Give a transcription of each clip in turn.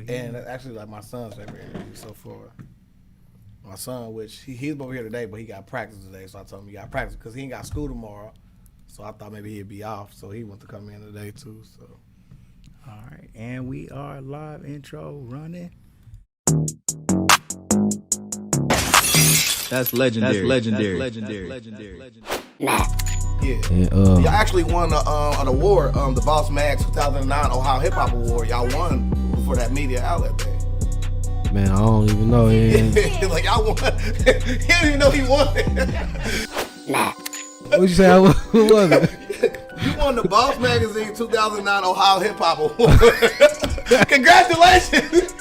And that's actually like my son's favorite interview so far. My son, which he's over here today, but he got practice today, so I told him he got practice because he ain't got school tomorrow. So I thought maybe he'd be off, so he wants to come in today too. So, all right, and we are live. Intro running. That's legendary. Yeah. Y'all actually won an award, the Boss Mag 2009 Ohio Hip Hop Award. Y'all won for that media outlet thing. Man, I don't even know. Like y'all won. He didn't even know he won it. What'd you say? Who was it? You won the Boss Magazine 2009 Ohio Hip Hop Award. Congratulations.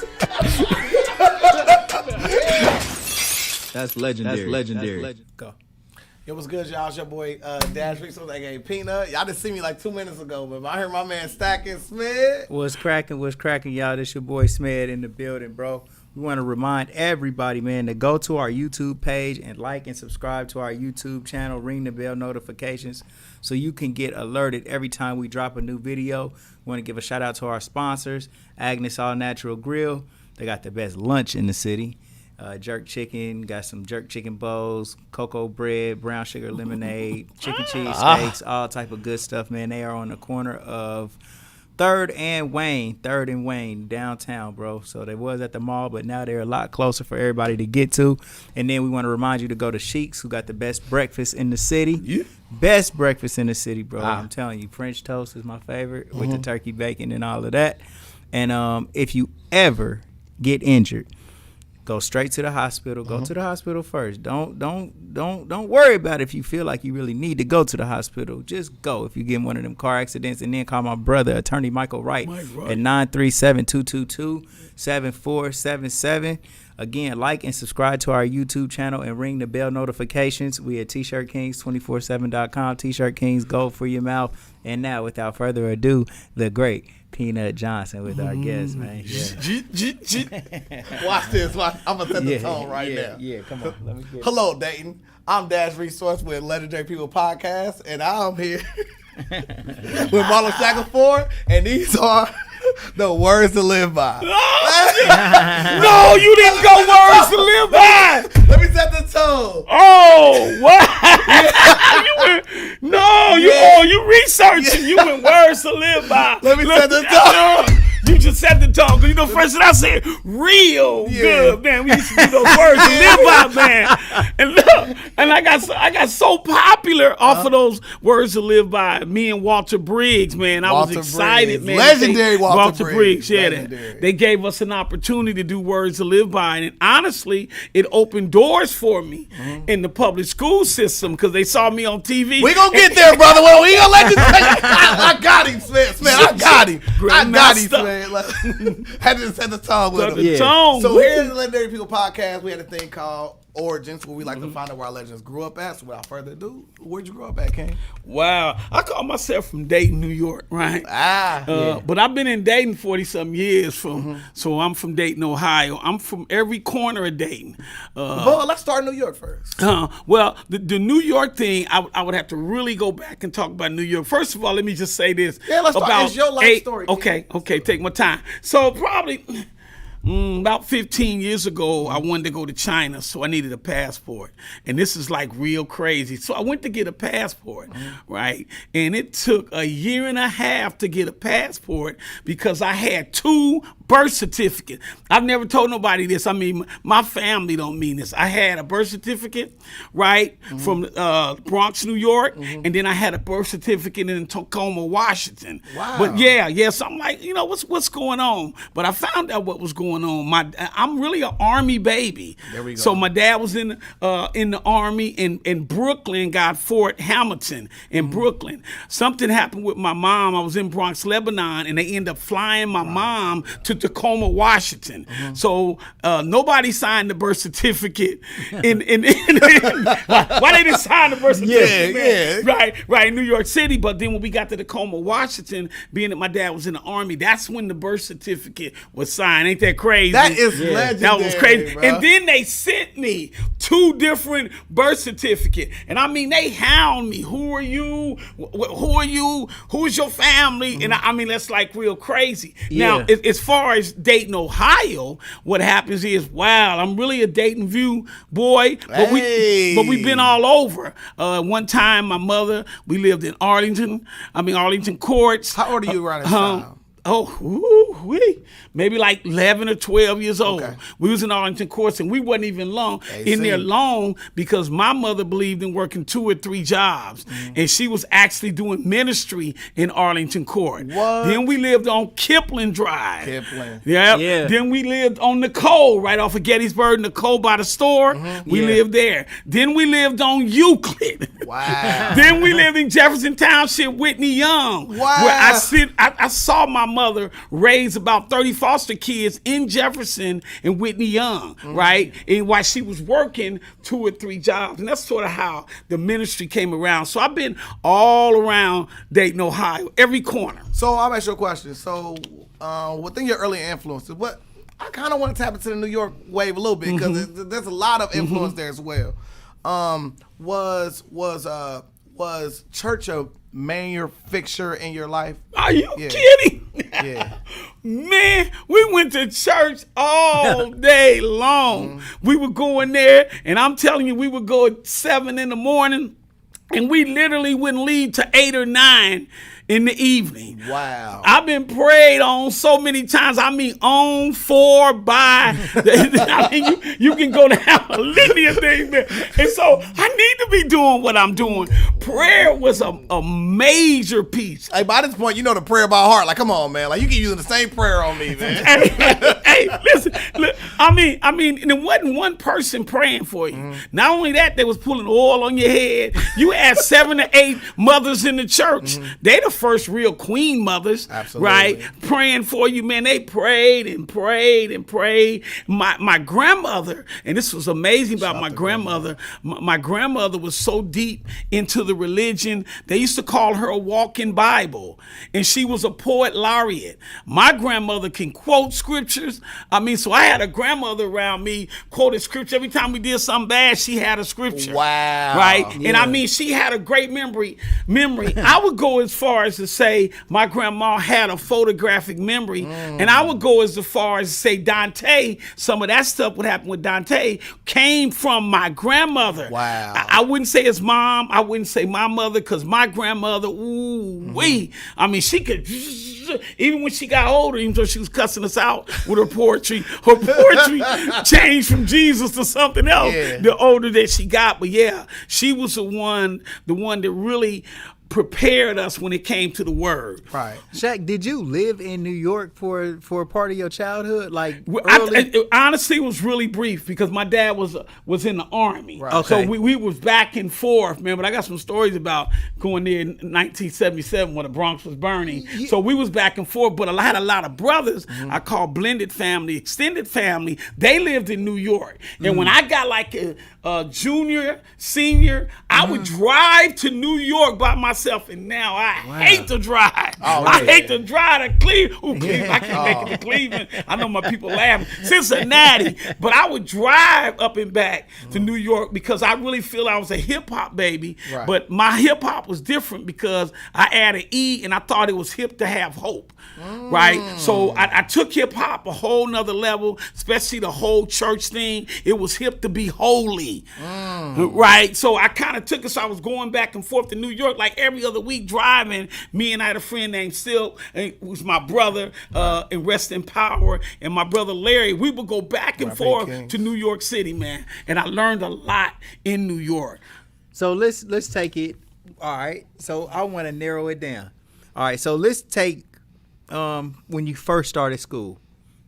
That's legendary. Go. Yo, what's good, y'all? It's your boy Dash Resource, aka Peanut. Y'all just see me like 2 minutes ago, but I heard my man Stacking Smith. What's cracking, y'all? This your boy Smed in the building, bro. We want to remind everybody, man, to go to our YouTube page and like and subscribe to our YouTube channel. Ring the bell notifications so you can get alerted every time we drop a new video. We want to give a shout out to our sponsors, Agnes All Natural Grill. They got the best lunch in the city. Jerk chicken, got some jerk chicken bowls, cocoa bread, brown sugar lemonade, chicken cheese steaks, all type of good stuff, man. They are on the corner of 3rd and Wayne downtown, bro. So they was at the mall, but now they're a lot closer for everybody to get to. And then we want to remind you to go to Sheik's, who got the best breakfast in the city. Yeah. Best breakfast in the city, bro. I'm telling you, French toast is my favorite with the turkey bacon and all of that. And if you ever get injured, go straight to the hospital. Go to the hospital first. Don't worry about if you feel like you really need to go to the hospital. Just go if you get in one of them car accidents, and then call my brother, Attorney Michael Wright, at 937-222-7477. Again, like and subscribe to our YouTube channel and ring the bell notifications. We at T-Shirt Kings 247.com. T-Shirt Kings, gold for your mouth. And now, without further ado, the great Peanut Johnson with our guest, man. Yeah. Watch this. I'm going to set the tone now. Yeah, come on. Let me get it. Hello, Dayton. I'm Dash Resource with Legendary People Podcast, and I'm here with Marlon Shackelford, and these are the words to live by. No, you didn't go words to live by. Let me set the tone. Oh, what? You researching. You went words to live by. Let me set the tone. You just set the tone. Because you know, first thing I said, real good, man. We used to do those words to live by, man. And look, and I got so popular off of those words to live by. Me and Walter Briggs, man. I was excited, man. Legendary Walter Briggs. Yeah, they gave us an opportunity to do words to live by. And honestly, it opened doors for me in the public school system because they saw me on TV. We gonna get there, brother. Well, we gonna let you I got him, Smith. I got him. Man. Had to set the tone with him. So here in the Legendary People Podcast, we had a thing called Origins, where we like to find out where our legends grew up at. So without further ado, where'd you grow up at, King? Wow. I call myself from Dayton, New York, right? But I've been in Dayton 40-something years. So I'm from Dayton, Ohio. I'm from every corner of Dayton. Well, let's start in New York first. Well, the New York thing, I would have to really go back and talk about New York. First of all, let me just say this. Yeah, let's start. It's your life story. Okay, take my time. So probably about 15 years ago, I wanted to go to China, so I needed a passport. And this is like real crazy. So I went to get a passport, right? And it took a year and a half to get a passport because I had 2 birth certificates. I've never told nobody this. I mean, my family don't mean this. I had a birth certificate, right, from Bronx, New York, and then I had a birth certificate in Tacoma, Washington. Wow. But so I'm like, what's going on? But I found out what was going on. I'm really an Army baby. There we go. So my dad was in the Army in Brooklyn, got Fort Hamilton in Brooklyn. Something happened with my mom. I was in Bronx, Lebanon, and they ended up flying my mom to Tacoma, Washington. So nobody signed the birth certificate. Why they didn't sign the birth certificate? Right, in New York City. But then when we got to Tacoma, Washington, being that my dad was in the Army, that's when the birth certificate was signed. Ain't that crazy? That is legendary. That was crazy. Bro. And then they sent me 2 different birth certificates. And I mean, they hound me. Who are you? Who are you? Who is your family? And I mean, that's like real crazy. Now, as far far as Dayton, Ohio, what happens is, wow, I'm really a Dayton View boy, but we've been all over. One time, my mother, we lived in Arlington Courts. How old are you around this time? Maybe like 11 or 12 years old. Okay. We was in Arlington Courts, and we wasn't even in there long because my mother believed in working 2 or 3 jobs, and she was actually doing ministry in Arlington Court. What? Then we lived on Kipling Drive. Kipling. Yeah. Then we lived on Nicole, right off of Gettysburg, Nicole by the store. We lived there. Then we lived on Euclid. Wow. Then we lived in Jefferson Township, Whitney Young. Wow. Where I saw my mother raise about 30 foster kids in Jefferson and Whitney Young, right? And while she was working 2 or 3 jobs. And that's sort of how the ministry came around. So I've been all around Dayton, Ohio, every corner. So I'll ask you a question. So within your early influences, I kind of want to tap into the New York wave a little bit because there's a lot of influence there as well. Was church a main fixture in your life? Are you kidding? Yeah. Man, we went to church all day long. We would go in there, and I'm telling you, we would go at 7 in the morning, and we literally wouldn't leave till 8 or 9 in the evening. Wow. I've been prayed on so many times. I mean, on, for, by. I mean, you can go down a litany of things there. And so I need to be doing what I'm doing. Prayer was a major piece. Hey, by this point, you know the prayer by heart. Like, come on, man. Like, you keep using the same prayer on me, man. hey, listen. Look, I mean, and there wasn't one person praying for you. Not only that, they was pulling oil on your head. You had 7 to 8 mothers in the church. They the first real queen mothers, absolutely, right? Praying for you, man. They prayed and prayed and prayed. My grandmother, and this was amazing about my grandmother. My grandmother was so deep into the religion. They used to call her a walking Bible, and she was a poet laureate. My grandmother can quote scriptures. I mean, so I had a grandmother around me quoted scripture. Every time we did something bad, she had a scripture. Wow. Right? Yeah. And I mean, she had a great memory. I would go as far as to say my grandma had a photographic memory, and I would go as far as to say Dante, some of that stuff what happened with Dante came from my grandmother. Wow. I wouldn't say his mom, I wouldn't say my mother, because my grandmother, I mean, she could, even when she got older, even though she was cussing us out with her poetry changed from Jesus to something else the older that she got. But yeah, she was the one that really prepared us when it came to the word. Right. Shaq, did you live in New York for a part of your childhood? Like honestly, it was really brief because my dad was in the Army. Right. Okay. So we was back and forth, man. But I got some stories about going there in 1977 when the Bronx was burning. Yeah. So we was back and forth, but I had a lot of brothers I call blended family, extended family. They lived in New York. And when I got like a junior, senior, I would drive to New York by myself. And now I hate to drive. I hate to drive to Cleveland. Cleveland. I can't make it to Cleveland. I know my people laughing. Cincinnati. But I would drive up and back to New York because I really feel I was a hip-hop baby. Right. But my hip-hop was different because I added E and I thought it was hip to have hope. Right? So I took hip-hop a whole nother level, especially the whole church thing. It was hip to be holy. Right? So I kind of took it, so I was going back and forth to New York like every other week driving. Me and I had a friend named Silk, who was my brother, and rest in power, and my brother Larry. We would go back and forth to New York City, man. And I learned a lot in New York. So let's take it. All right. So I want to narrow it down. All right. So let's take when you first started school.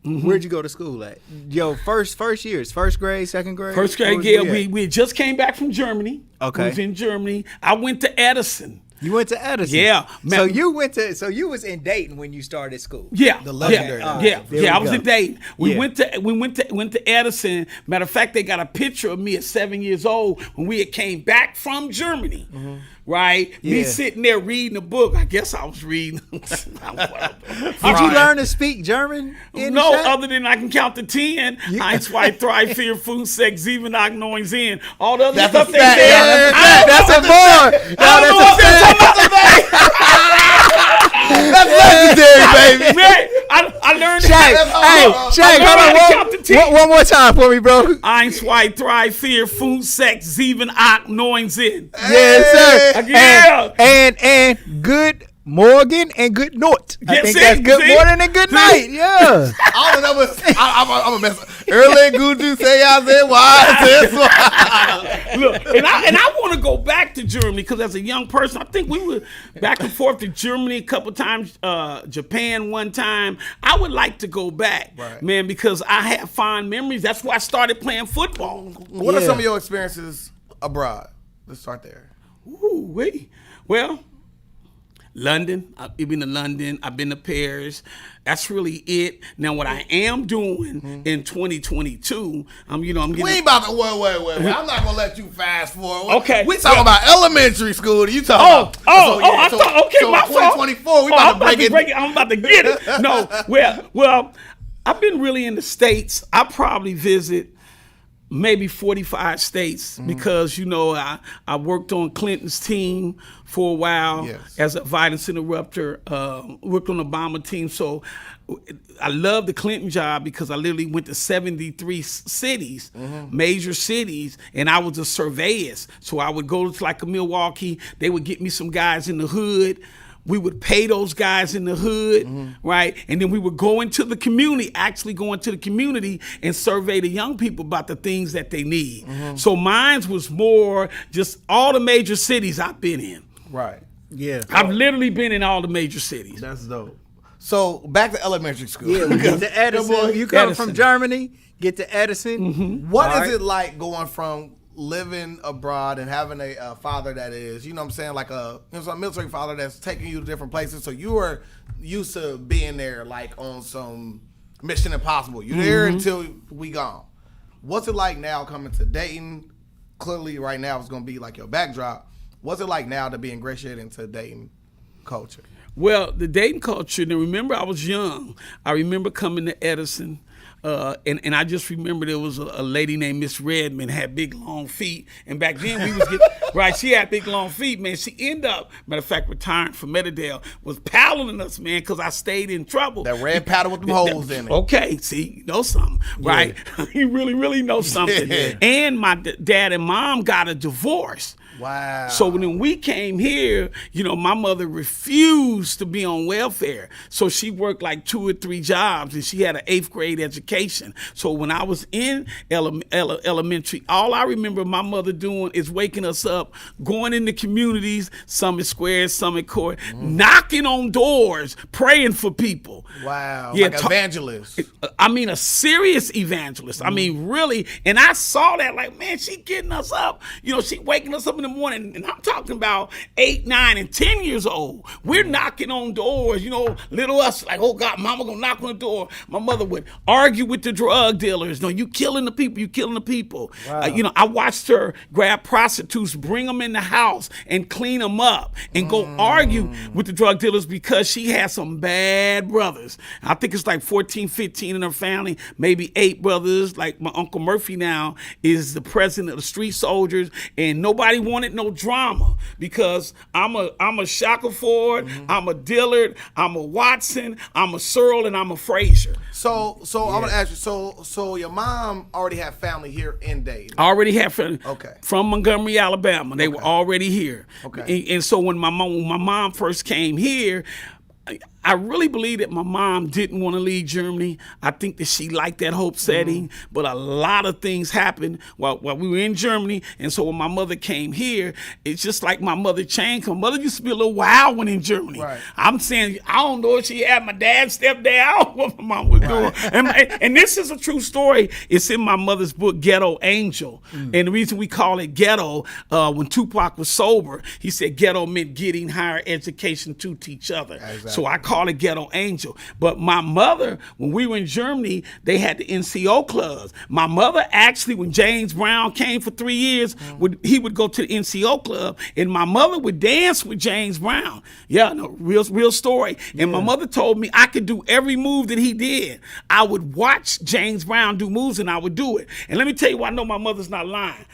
Where'd you go to school at? Yo, first years, first grade, second grade? First grade, yeah. We just came back from Germany. Okay. We was in Germany. I went to Edison. You went to Edison? Yeah. Man. So you was in Dayton when you started school? Yeah. The legendary. I was in Dayton. We went to Edison. Matter of fact, they got a picture of me at 7 years old when we had came back from Germany. Right? Yeah. Me sitting there reading a book. I guess I was reading. Did you learn to speak German? No, other than I can count to 10. 1, 2, 3, 4, 5, 6, 7, 8, 9, 10. All the other stuff they said. That's a bar. That's legendary, baby. Man, I learned Shaq, hold on. One more time for me, bro. Eins, zwei, drei, vier, fünf, sechs, sieben, acht, neun, zehn. Yes, sir. Yeah. And good Morgan and good Nort. I think that's good morning and good night. Yeah. All of them I'm a mess up. Early Guju say I said why. Look, and I want to go back to Germany because as a young person, I think we were back and forth to Germany a couple times, Japan one time. I would like to go back, man, because I have fond memories. That's why I started playing football. What are some of your experiences abroad? Let's start there. Ooh, wait. Well, London. I've been to London. I've been to Paris. That's really it. Now, what I am doing in 2022, I'm getting. We ain't about to wait. I'm not gonna let you fast forward. Okay. We talking about elementary school. You talking about? I thought. Okay, so my fault. 2024. We about to break it. I'm about to get it. No, well, I've been really in the States. I probably visit maybe 45 states because, I worked on Clinton's team for a while as a violence interrupter, worked on the Obama team. So I love the Clinton job because I literally went to 73 cities, major cities, and I was a surveyor. So I would go to like a Milwaukee. They would get me some guys in the hood. We would pay those guys in the hood, right? And then we would go into the community, and survey the young people about the things that they need. So mine was more just all the major cities I've been in. Right. Yeah. I've literally been in all the major cities. That's dope. So back to elementary school. Yeah, we get to Edison. You come from Germany, get to Edison. What is it like going from living abroad and having a father that is, you know what I'm saying, like a military father that's taking you to different places? So you were used to being there like on some Mission Impossible. You're there until we gone. What's it like now coming to Dayton? Clearly right now it's going to be like your backdrop. What's it like now to be ingratiated into Dayton culture? Well, the Dayton culture, now remember I was young. I remember coming to Edison. And I just remember there was a lady named Miss Redmond, had big long feet, and back then we was getting she had big long feet, man. She ended up, matter of fact, retiring from Meadowdale, was paddling us, man, because I stayed in trouble. That red paddle with them holes in it. Okay, see, you know something, right? You really know something. And my dad and mom got a divorce. Wow. So when we came here, my mother refused to be on welfare. So she worked like 2 or 3 jobs, and she had an 8th grade education. So when I was in elementary, all I remember my mother doing is waking us up, going in the communities, Summit Square, Summit Court, knocking on doors, praying for people. Wow. Yeah, like evangelist. I mean, a serious evangelist. I mean, really. And I saw that like, man, she getting us up. She waking us up in the morning, and I'm talking about 8, 9, and 10 years old. We're knocking on doors, little us like, oh God, mama gonna knock on the door. My mother would argue with the drug dealers. No, you killing the people. Wow. I watched her grab prostitutes, bring them in the house, and clean them up, and go argue with the drug dealers because she had some bad brothers. I think it's like 14, 15 in her family, maybe 8 brothers. Like my Uncle Murphy now is the president of the Street Soldiers, and nobody wanted no drama because I'm a Shackelford, I'm a Dillard, I'm a Watson, I'm a Searle, and I'm a Frazier. So I'm gonna ask you. So your mom already had family here in Dayton. Already had family. Okay. From Montgomery, Alabama. They were already here. Okay. And so when my mom first came here, I really believe that my mom didn't want to leave Germany. I think that she liked that hope setting, but a lot of things happened while we were in Germany. And so when my mother came here, it's just like my mother changed. My mother used to be a little wild when in Germany. Right. I'm saying, I don't know if she had my dad step down. I don't know what my mom was doing. And this is a true story. It's in my mother's book, Ghetto Angel. And the reason we call it ghetto, when Tupac was sober, he said ghetto meant getting higher education to teach other. Exactly. So I call it Ghetto Angel. But my mother, when we were in Germany, they had the NCO clubs. My mother actually, when James Brown came for 3 years, he would go to the NCO club, and my mother would dance with James Brown. Yeah, no, real story. And my mother told me I could do every move that he did. I would watch James Brown do moves, and I would do it. And let me tell you why I know my mother's not lying.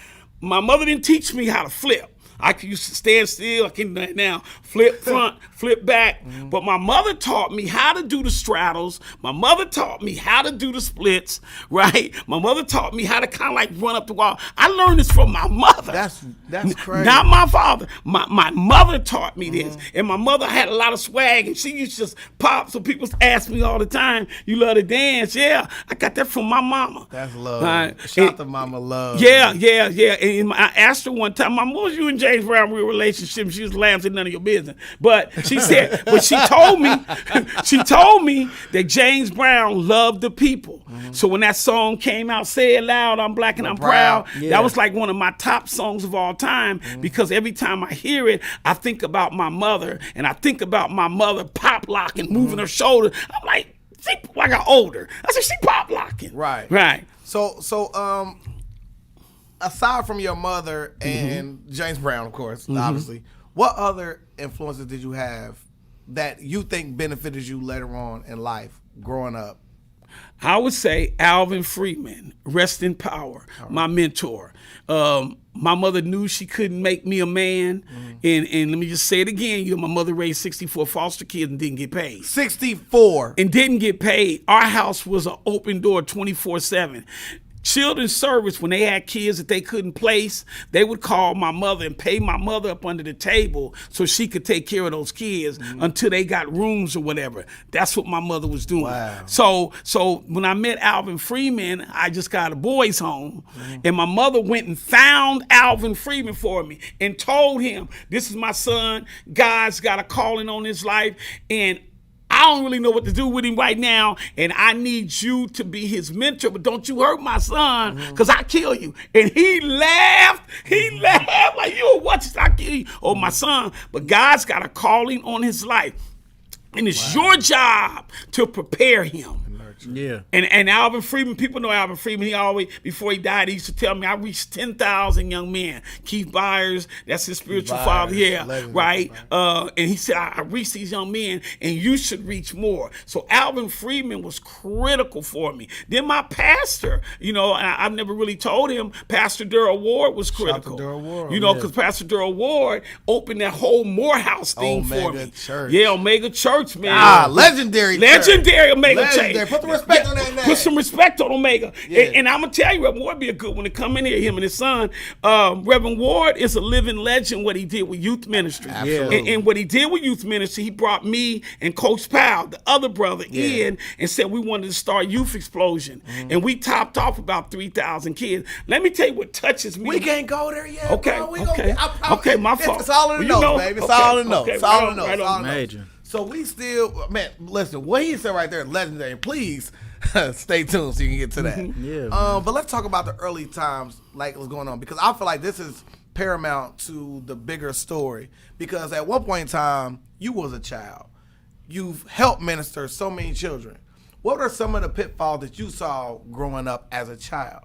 My mother didn't teach me how to flip. I used to stand still. I can now flip front, flip back. But my mother taught me how to do the straddles. My mother taught me how to do the splits, right? My mother taught me how to kind of like run up the wall. I learned this from my mother. That's crazy. Not my father. My mother taught me this. And my mother had a lot of swag, and she used to just pop. So people ask me all the time, you love to dance? Yeah, I got that from my mama. That's love. Shout to mama love. Yeah. And I asked her one time, Mom, what was you and James Brown real relationship? She was laughing, said none of your business. But she said, but she told me that James Brown loved the people. So when that song came out, Say It Loud, I'm Black and I'm Proud, that was like one of my top songs of all time, because every time I hear it, I think about my mother, and I think about my mother pop locking, moving her shoulder. I'm like, I got older. I said, she pop locking. Right. So, aside from your mother and James Brown, of course, obviously, what other influences did you have that you think benefited you later on in life, growing up? I would say Alvin Freeman, rest in power, my mentor. My mother knew she couldn't make me a man. And let me just say it again. My mother raised 64 foster kids and didn't get paid. 64. And didn't get paid. Our house was an open door 24/7. Children's service, when they had kids that they couldn't place, they would call my mother and pay my mother up under the table so she could take care of those kids until they got rooms or whatever. That's what my mother was doing. Wow. So when I met Alvin Freeman, I just got a boys' home, and my mother went and found Alvin Freeman for me and told him, this is my son. God's got a calling on his life, and I don't really know what to do with him right now, and I need you to be his mentor, but don't you hurt my son, because I kill you. And he laughed. He laughed like, you what? I kill you. Oh, my son. But God's got a calling on his life, and it's your job to prepare him. Yeah. And Alvin Freeman, people know Alvin Freeman. He always, before he died, he used to tell me, I reached 10,000 young men. Keith Byers, that's his spiritual father. Yeah, right. And he said, I reached these young men, and you should reach more. So Alvin Freeman was critical for me. Then my pastor, I've never really told him, Pastor Durrell Ward was critical. Because Pastor Durrell Ward opened that whole Morehouse thing for me. Church. Yeah, Omega Church, man. Legendary Omega Church. Put the respect on that name. Put some respect on Omega. And I'm going to tell you, Reverend Ward be a good one to come in here, him and his son. Reverend Ward is a living legend, what he did with youth ministry. Absolutely. And what he did with youth ministry, he brought me and Coach Powell, the other brother, in and said we wanted to start Youth Explosion. And we topped off about 3,000 kids. Let me tell you what touches me. We can't go there yet. Okay, bro. okay, my fault. It's all in the notes, baby. It's all in the notes. It's all in the notes. Major. So we still, man, listen, what he said right there, legendary. Please stay tuned so you can get to that. But let's talk about the early times, like what's going on, because I feel like this is paramount to the bigger story. Because at one point in time, you was a child. You've helped minister so many children. What are some of the pitfalls that you saw growing up as a child?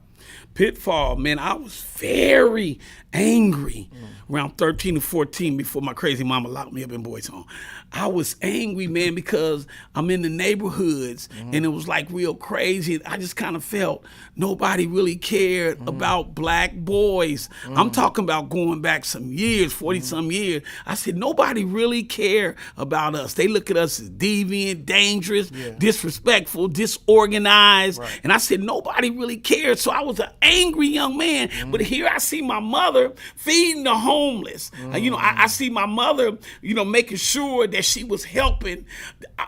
Pitfall, man, I was very angry around 13 to 14 before my crazy mama locked me up in boys' home. I was angry, man, because I'm in the neighborhoods and it was like real crazy. I just kind of felt nobody really cared about black boys. I'm talking about going back some years, 40-some years. I said, nobody really cared about us. They look at us as deviant, dangerous, disrespectful, disorganized. And I said, nobody really cared. So I was an angry young man. But here I see my mother feeding the homeless. I see my mother, making sure that she was helping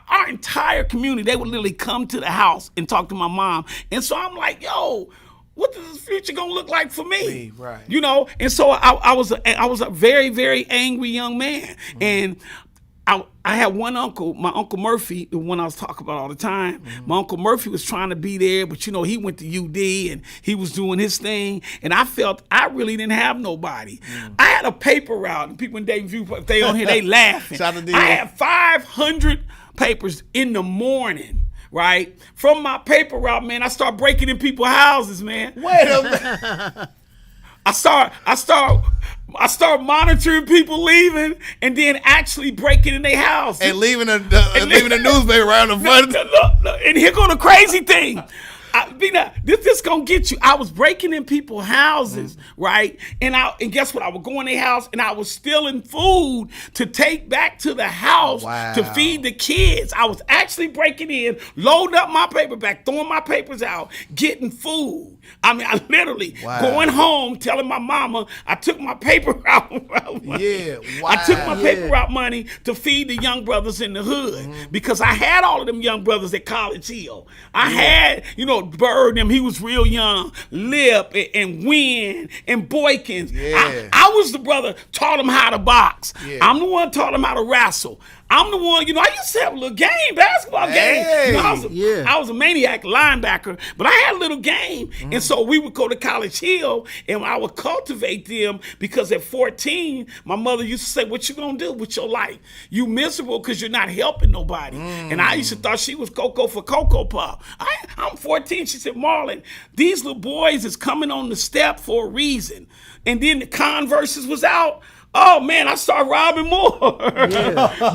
our entire community. They would literally come to the house and talk to my mom. And so I'm like, yo, what is the future gonna look like for me? Right. And so I was a very, very angry young man. And I had one uncle, my Uncle Murphy, the one I was talking about all the time. My Uncle Murphy was trying to be there, but he went to UD and he was doing his thing. And I felt I really didn't have nobody. I had a paper route, and people in Dayton View, if they on here, they laughing. I had 500 papers in the morning. Right? From my paper route, man, I start breaking in people's houses, man. Wait a minute. I start monitoring people leaving and then actually breaking in their house. And leaving a newspaper around the front. Look, and here go the crazy thing. This gonna get you. I was breaking in people's houses, right? And guess what? I would go in their house and I was stealing food to take back to the house to feed the kids. I was actually breaking in, loading up my paper bag, throwing my papers out, getting food. I mean, I literally going home, telling my mama I took my paper out. I took my paper route money to feed the young brothers in the hood because I had all of them young brothers at College Hill. I had, Bird, them, he was real young, Lip and Wynn and Boykins. I was the brother, taught them how to box. I'm the one taught them how to wrestle. I'm the one, I used to have a little game, basketball game. I was a maniac linebacker, but I had a little game. And so we would go to College Hill and I would cultivate them because at 14, my mother used to say, what you gonna do with your life? You miserable because you're not helping nobody. And I used to thought she was Cocoa for Cocoa Puff. I'm 14. She said, Marlon, these little boys is coming on the step for a reason. And then the Converses was out. Oh man, I started robbing more.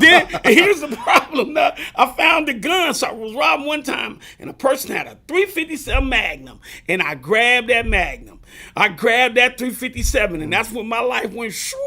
Then here's the problem. Now, I found the gun, so I was robbing one time, and a person had a .357 Magnum, and I grabbed that Magnum. I grabbed that .357, and that's when my life went shoo.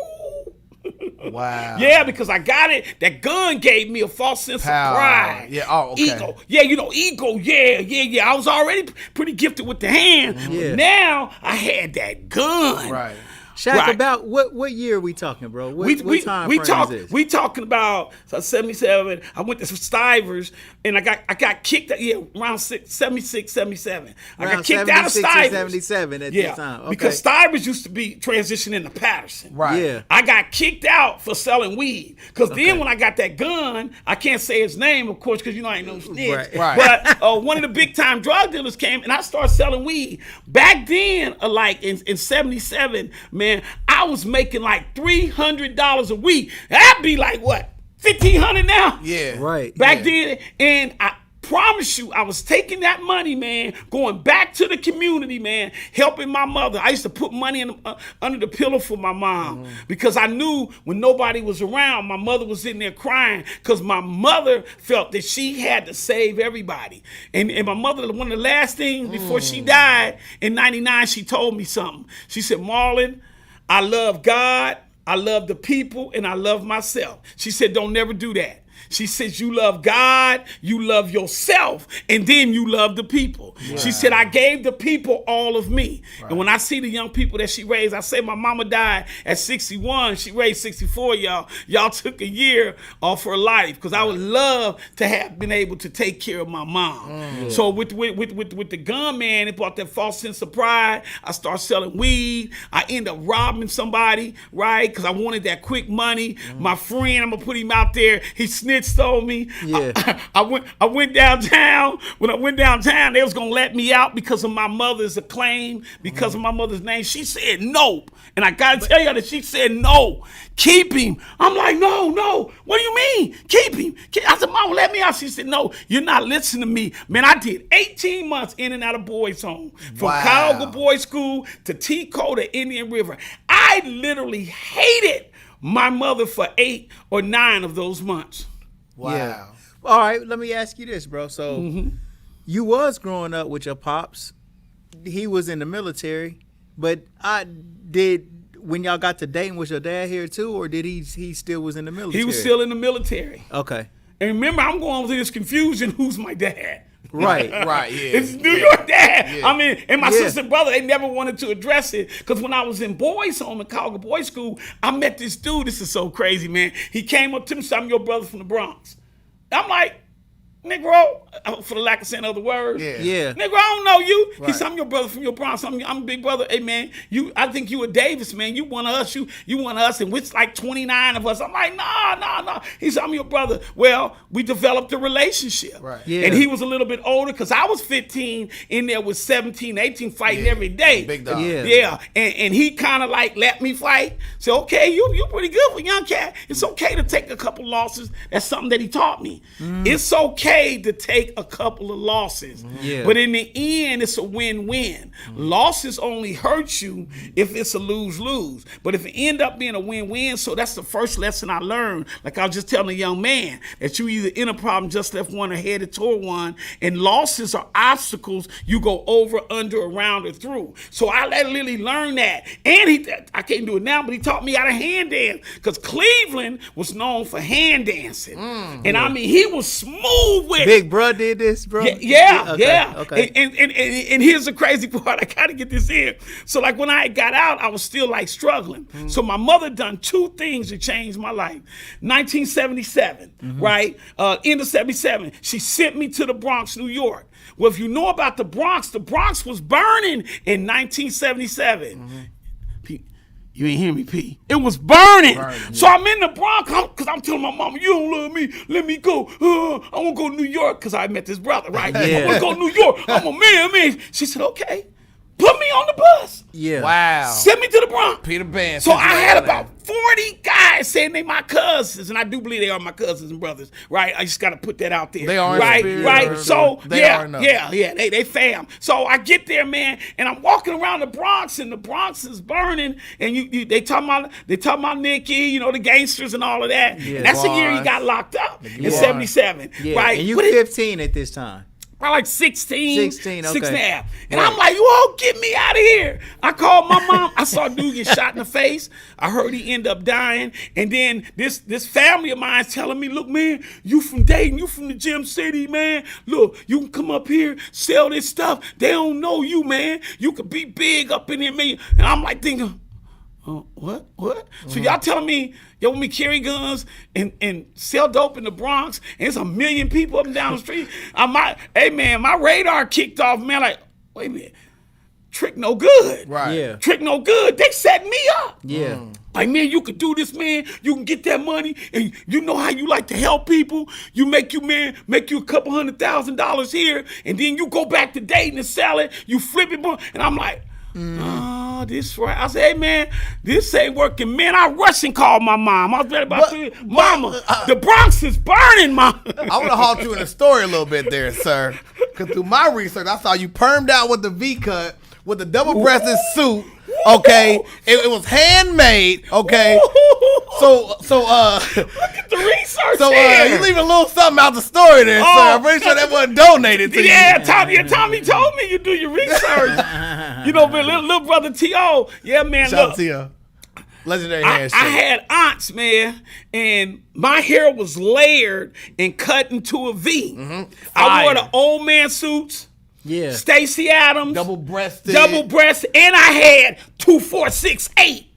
Wow. Yeah, because I got it. That gun gave me a false sense of pride. Yeah. Oh, okay. Ego. Yeah, ego. Yeah. I was already pretty gifted with the hand. But now I had that gun. Right. Shaq, about what year are we talking, bro? What time frame is this? We talking about 77. I went to Stivers, and I got kicked out, around 76, 77. I got kicked out of Stivers. 77 at this time. Okay. Because Stivers used to be transitioning to Patterson. Right. Yeah. I got kicked out for selling weed. Because then when I got that gun, I can't say his name, of course, because I ain't no snitch. Right. But one of the big time drug dealers came, and I started selling weed. Back then, like in 77, man, I was making like $300 a week. That'd be like what, $1,500 now? Yeah. Right. Back then, and I promise you, I was taking that money, man, going back to the community, man, helping my mother. I used to put money under the pillow for my mom because I knew when nobody was around, my mother was in there crying because my mother felt that she had to save everybody. And my mother, one of the last things before she died in 99, she told me something. She said, Marlon, I love God, I love the people, and I love myself. She said, don't never do that. She says, you love God, you love yourself, and then you love the people. Yeah. She said, I gave the people all of me. Right. And when I see the young people that she raised, I say my mama died at 61. She raised 64, y'all. Y'all took a year off her life because I would love to have been able to take care of my mom. Yeah. So with the gun, man, it brought that false sense of pride. I started selling weed. I ended up robbing somebody, right, because I wanted that quick money. My friend, I'm going to put him out there, he snitched on me. Yeah. I went downtown. When I went downtown, they was gonna let me out because of my mother's acclaim, because of my mother's name. She said no, and I gotta tell you that she said no. Keep him. I'm like, no. What do you mean? Keep him. I said, Mama, let me out. She said, no, you're not listening to me. Man, I did 18 months in and out of boys' home, from Cuyahoga Boys School to Tico to Indian River. I literally hated my mother for 8 or 9 of those months. Wow. Yeah. All right, let me ask you this, bro. So you was growing up with your pops. He was in the military, but when y'all got to dating, was your dad here too, or did he still was in the military? He was still in the military. Okay. And remember, I'm going through this confusion. Who's my dad? Right. Yeah. It's New York dad. Yeah. I mean, and my sister and brother, they never wanted to address it because when I was in boys' home in Cuyahoga Boys School, I met this dude. This is so crazy, man. He came up to me and said, I'm your brother from the Bronx. I'm like, Negro, for the lack of saying other words. Yeah. Negro, I don't know you. Right. He said, I'm your brother from your Bronx. I'm a big brother. Hey, man, I think you a Davis, man. You one of us. You one of us. And it's like 29 of us. I'm like, nah. He said, I'm your brother. Well, we developed a relationship. Right. Yeah. And he was a little bit older because I was 15 in there with 17, 18 fighting every day. Big dog. Yeah. And he kind of like let me fight. So, okay, you pretty good for a young cat. It's okay to take a couple losses. That's something that he taught me. It's okay to take take a couple of losses. Yeah. But in the end, it's a win-win. Losses only hurt you if it's a lose-lose. But if it end up being a win-win, so that's the first lesson I learned. Like I was just telling a young man, that you either in a problem, just left one, or headed toward one. And losses are obstacles you go over, under, around, or through. So I let Lily learn that. And I can't do it now, but he taught me how to hand dance. Because Cleveland was known for hand dancing. And I mean, he was smooth with it. Big bro did this, bro? Yeah. Okay. And here's the crazy part. I got to get this in. So like when I got out, I was still like struggling. So my mother done two things to change my life. 1977, right? End of 77. She sent me to the Bronx, New York. Well, if you know about the Bronx was burning in 1977. You ain't hear me, P. It was burning. So I'm in the Bronx because I'm telling my mama, you don't love me. Let me go. I want to go to New York because I met this brother, right? I want to go to New York. I'm a man. She said, okay. Put me on the bus. Yeah. Wow. Send me to the Bronx. Peter Pan. So I had about 40 guys saying they my cousins, and I do believe they are my cousins and brothers, right? I just got to put that out there. They are right. So they they fam. So I get there, man, and I'm walking around the Bronx, and the Bronx is burning, and they talking about Nicky, you know, the gangsters and all of that. Yeah. And that's the year he got locked up in 77, right? And you 15 at this time. I like 16, 16, 6 and a half. And Right. I'm like, whoa, get me out of here. I called my mom. I saw a dude get shot in the face. I heard he end up dying. And then this family of mine is telling me, look, man, you from Dayton, you from the Gem City, man. Look, you can come up here, sell this stuff. They don't know you, man. You could be big up in there, man. And I'm like thinking, what? So y'all telling me y'all want me carry guns and sell dope in the Bronx, and it's 1 million people up and down the street? Hey man, my radar kicked off, man. Like, wait a minute, trick no good. Right. Yeah. Trick no good. They set me up. Yeah. Like, man, you could do this, man. You can get that money, and you know how you like to help people. You make you a couple $100,000 here, and then you go back to Dayton and sell it. You flip it, and I'm like, this right. I said, hey man, this ain't working, man. I rushed and called my mom. I was ready about Mama, the Bronx is burning, Mom. I want to halt you in the story a little bit there, sir. Because through my research, I saw you permed out with the V-cut, with the double-breasted suit. Okay, it was handmade. Okay, so look at the research. So you leaving a little something out the story there, sir. I'm pretty sure that wasn't donated to you. Yeah, Tommy told me you do your research. You know, but little brother T.O. Yeah, man. Shout out Look, to you. Legendary handshake. I had aunts, man, and my hair was layered and cut into a V. I wore the old man suits. Yeah. Stacey Adams. Double-breasted, and I had 2, 4, 6, 8.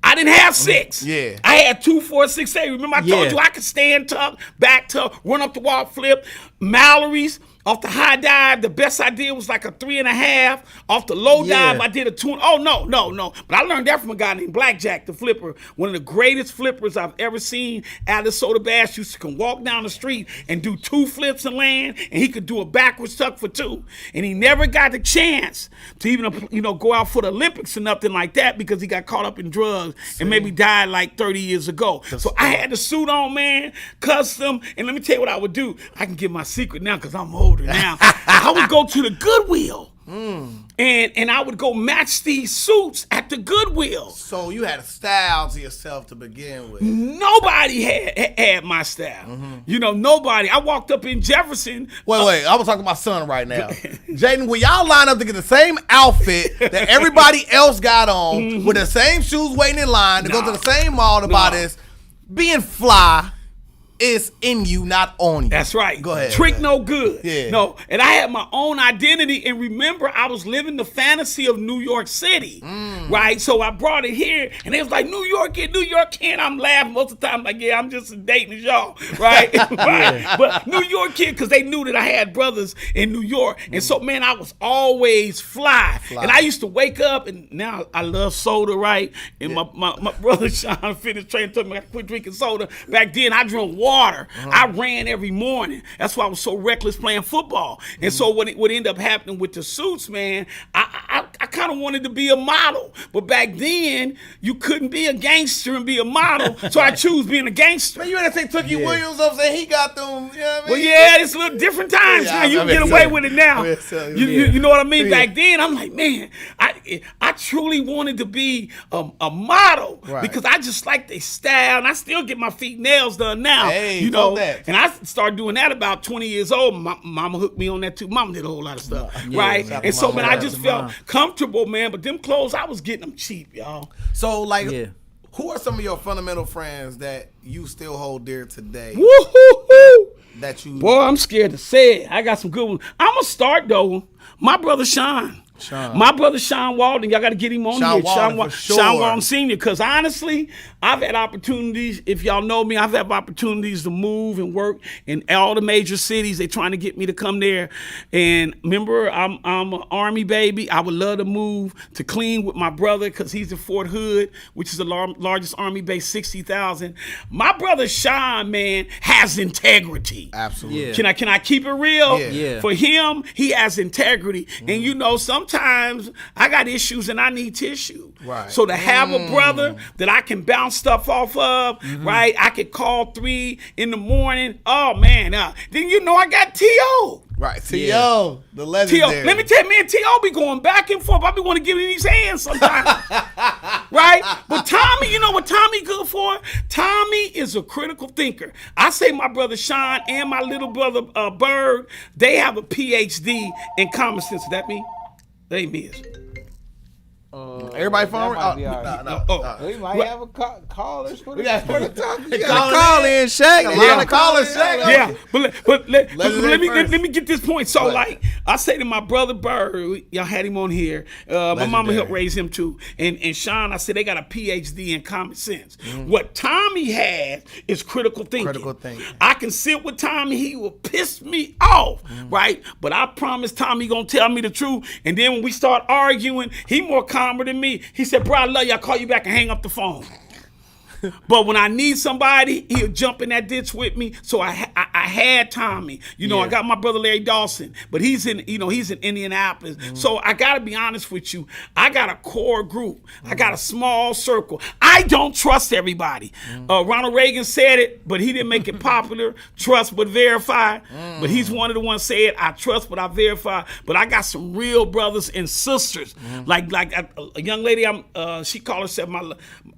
I didn't have 6. Yeah. I had 2, 4, 6, 8. Remember I told you I could stand tuck, back tuck, run up the wall, flip. Mallory's. Off the high dive, the best I did was like a 3.5. Off the low dive, I did a 2. Oh, no. But I learned that from a guy named Blackjack, the flipper. One of the greatest flippers I've ever seen. Alice Soda Bass used to walk down the street and do 2 flips and land, and he could do a backwards tuck for 2. And he never got the chance to even, go out for the Olympics or nothing like that because he got caught up in drugs and maybe died like 30 years ago. So I had the suit on, man, custom. And let me tell you what I would do. I can give my secret now because I'm old. Now, I would go to the Goodwill and I would go match these suits at the Goodwill. So you had a style to yourself to begin with. Nobody had my style. Nobody. I walked up in Jefferson. Wait. I was talking to my son right now. Jaden, will y'all line up to get the same outfit that everybody else got on with the same shoes waiting in line to go to the same mall to buy this? Being fly is in you, not on you. That's right. Go ahead. Trick no good. Yeah. No, and I had my own identity. And remember, I was living the fantasy of New York City, right? So I brought it here, and they was like, New York, kid. I'm laughing most of the time, like, yeah, I'm just as dating as y'all, right? Right. But New York kid, because they knew that I had brothers in New York. And so, man, I was always fly. And I used to wake up, and now I love soda, right? And my brother Sean finished training, told me I quit drinking soda. Back then, I drank water. I ran every morning. That's why I was so reckless playing football. And so what ended up happening with the suits, man, I kind of wanted to be a model. But back then, you couldn't be a gangster and be a model, so I choose being a gangster. Man, you had to take Tookie Williams up saying he got them, you know what I mean? Well, yeah, it's a little different times now. You can get away with it now. You know what I mean? Back then, I'm like, man, I truly wanted to be a model because I just like their style, and I still get my feet nails done now. Hey, you know, that. and I started doing that about 20 years old. My mama hooked me on that too. Mama did a whole lot of stuff, right? And so, man, I just felt comfortable, man. But them clothes, I was getting them cheap, y'all. So, like, who are some of your fundamental friends that you still hold dear today? Woo-hoo-hoo. Boy, I'm scared to say it. I got some good ones. I'm gonna start though. My brother Sean. My brother Sean Walden, y'all got to get him on here. Sean Walden Sr. Because honestly, I've had opportunities. If y'all know me, I've had opportunities to move and work in all the major cities. They're trying to get me to come there. And remember, I'm an Army baby. I would love to move to clean with my brother because he's in Fort Hood, which is the largest Army base, 60,000. My brother Sean, man, has integrity. Absolutely. Yeah. Can I keep it real? Yeah. For him, he has integrity. And you know, sometimes I got issues and I need tissue. Right. So to have a brother that I can bounce stuff off of, right? I could call 3 in the morning. Oh man, then you know I got T.O. Right, T.O., the legendary. T.O., let me tell you, man, T.O. be going back and forth. I be want to give him these hands sometimes. Right? But Tommy, you know what Tommy good for? Tommy is a critical thinker. I say my brother Sean and my little brother Bird, they have a PhD in common sense. Is that me? That ain't me, is it? Everybody phone? We might have a caller for the talk. You got a call in, Shaq. Yeah, but let me get this point. So, like, I say to my brother Bird, y'all had him on here. My mama helped raise him too. And Sean, I said they got a PhD in common sense. What Tommy has is critical thinking. I can sit with Tommy, he will piss me off, right? But I promise Tommy gonna tell me the truth. And then when we start arguing, he more calmer than me. He said, bro, I love you. I'll call you back and hang up the phone. But when I need somebody, he'll jump in that ditch with me. So I had Tommy. You know, I got my brother Larry Dawson, but he's in Indianapolis. So I got to be honest with you. I got a core group. I got a small circle. I don't trust everybody. Ronald Reagan said it, but he didn't make it popular. Trust but verify. But he's one of the ones said, I trust but I verify. But I got some real brothers and sisters. Like a young lady, she called herself my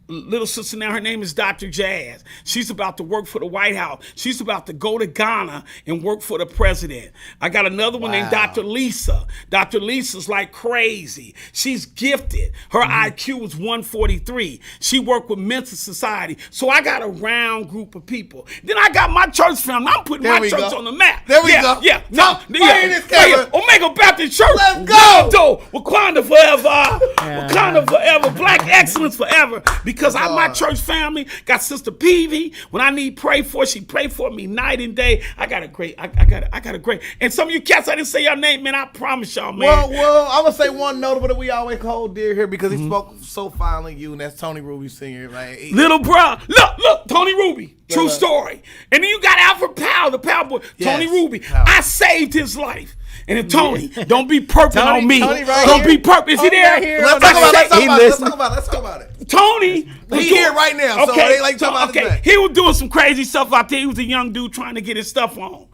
little sister now. Her name is Dr. Jazz. She's about to work for the White House. She's about to go to Ghana and work for the president. I got another one named Dr. Lisa. Dr. Lisa's like crazy. She's gifted. Her IQ was 143. She worked with Mental Society. So I got a round group of people. Then I got my church family. I'm putting my church on the map. There we go. Yeah. Omega Baptist Church. Let's go. Wakanda forever. Wakanda forever. Black excellence forever. Because my church family got Sister Peavy. When I need pray for, she pray for me night and day. I got a great. And some of you cats, I didn't say your name, man. I promise y'all, man. Well, I'm gonna say one notable that we always hold dear here because he spoke so fondly of you, and that's Tony Ruby Sr. Right? Little bro, look, Tony Ruby. True story. And then you got Alfred Powell, the Powell boy, Tony Ruby. I saved his life. And then Tony, don't be perping on me. Don't be perping. Is he there? Let's talk about it. Tony, he's here right now. So they like talking about his he was doing some crazy stuff out there. He was a young dude trying to get his stuff on.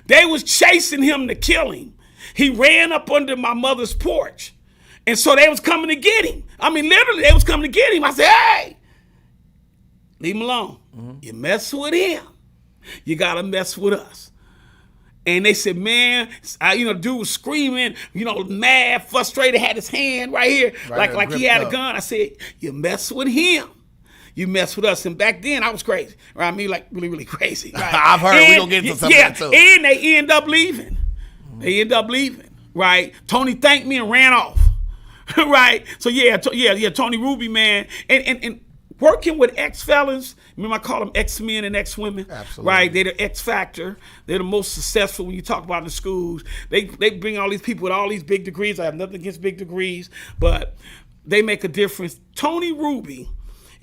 They was chasing him to kill him. He ran up under my mother's porch. And so they was coming to get him. I mean, literally, they was coming to get him. I said, hey, leave him alone. You mess with him, you got to mess with us. And they said, man, dude was screaming, mad, frustrated, had his hand right here, like he had a gun. I said, you mess with him, you mess with us. And back then, I was crazy. Right? I mean, like really, really crazy. Right? I've heard we're going to get into something like that too. And they end up leaving. Right? Tony thanked me and ran off. Right? So, Tony Ruby, man. And working with ex-felons, remember I call them ex-men and ex-women? Absolutely. Right? They're the X-factor. They're the most successful when you talk about the schools. They bring all these people with all these big degrees. I have nothing against big degrees, but they make a difference. Tony Ruby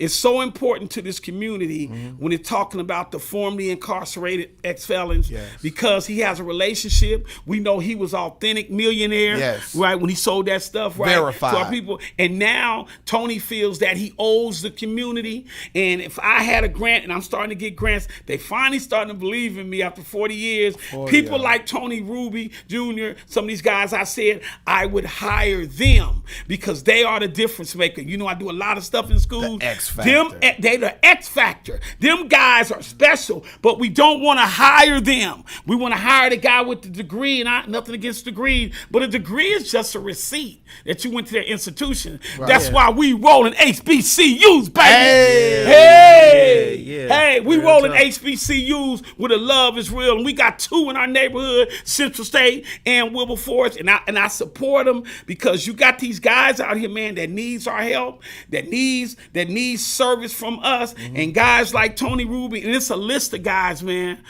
is so important to this community when it's talking about the formerly incarcerated ex-felons, because he has a relationship. We know he was authentic millionaire, right, when he sold that stuff, right, verified, to our people. And now Tony feels that he owes the community. And if I had a grant, and I'm starting to get grants, they finally starting to believe in me after 40 years. People like Tony Ruby Jr., some of these guys, I said I would hire them because they are the difference maker. You know, I do a lot of stuff in schools. The X factor. They the X factor. Them guys are special, but we don't want to hire them. We want to hire the guy with the degree, and nothing against degrees, but a degree is just a receipt that you went to their institution. Right. That's why we rolling HBCUs, baby. Hey, we rolling HBCUs where the love is real, and we got 2 in our neighborhood, Central State and Wilberforce, and I support them because you got these guys out here, man, that needs our help, that needs service from us, and guys like Tony Ruby, and it's a list of guys, man.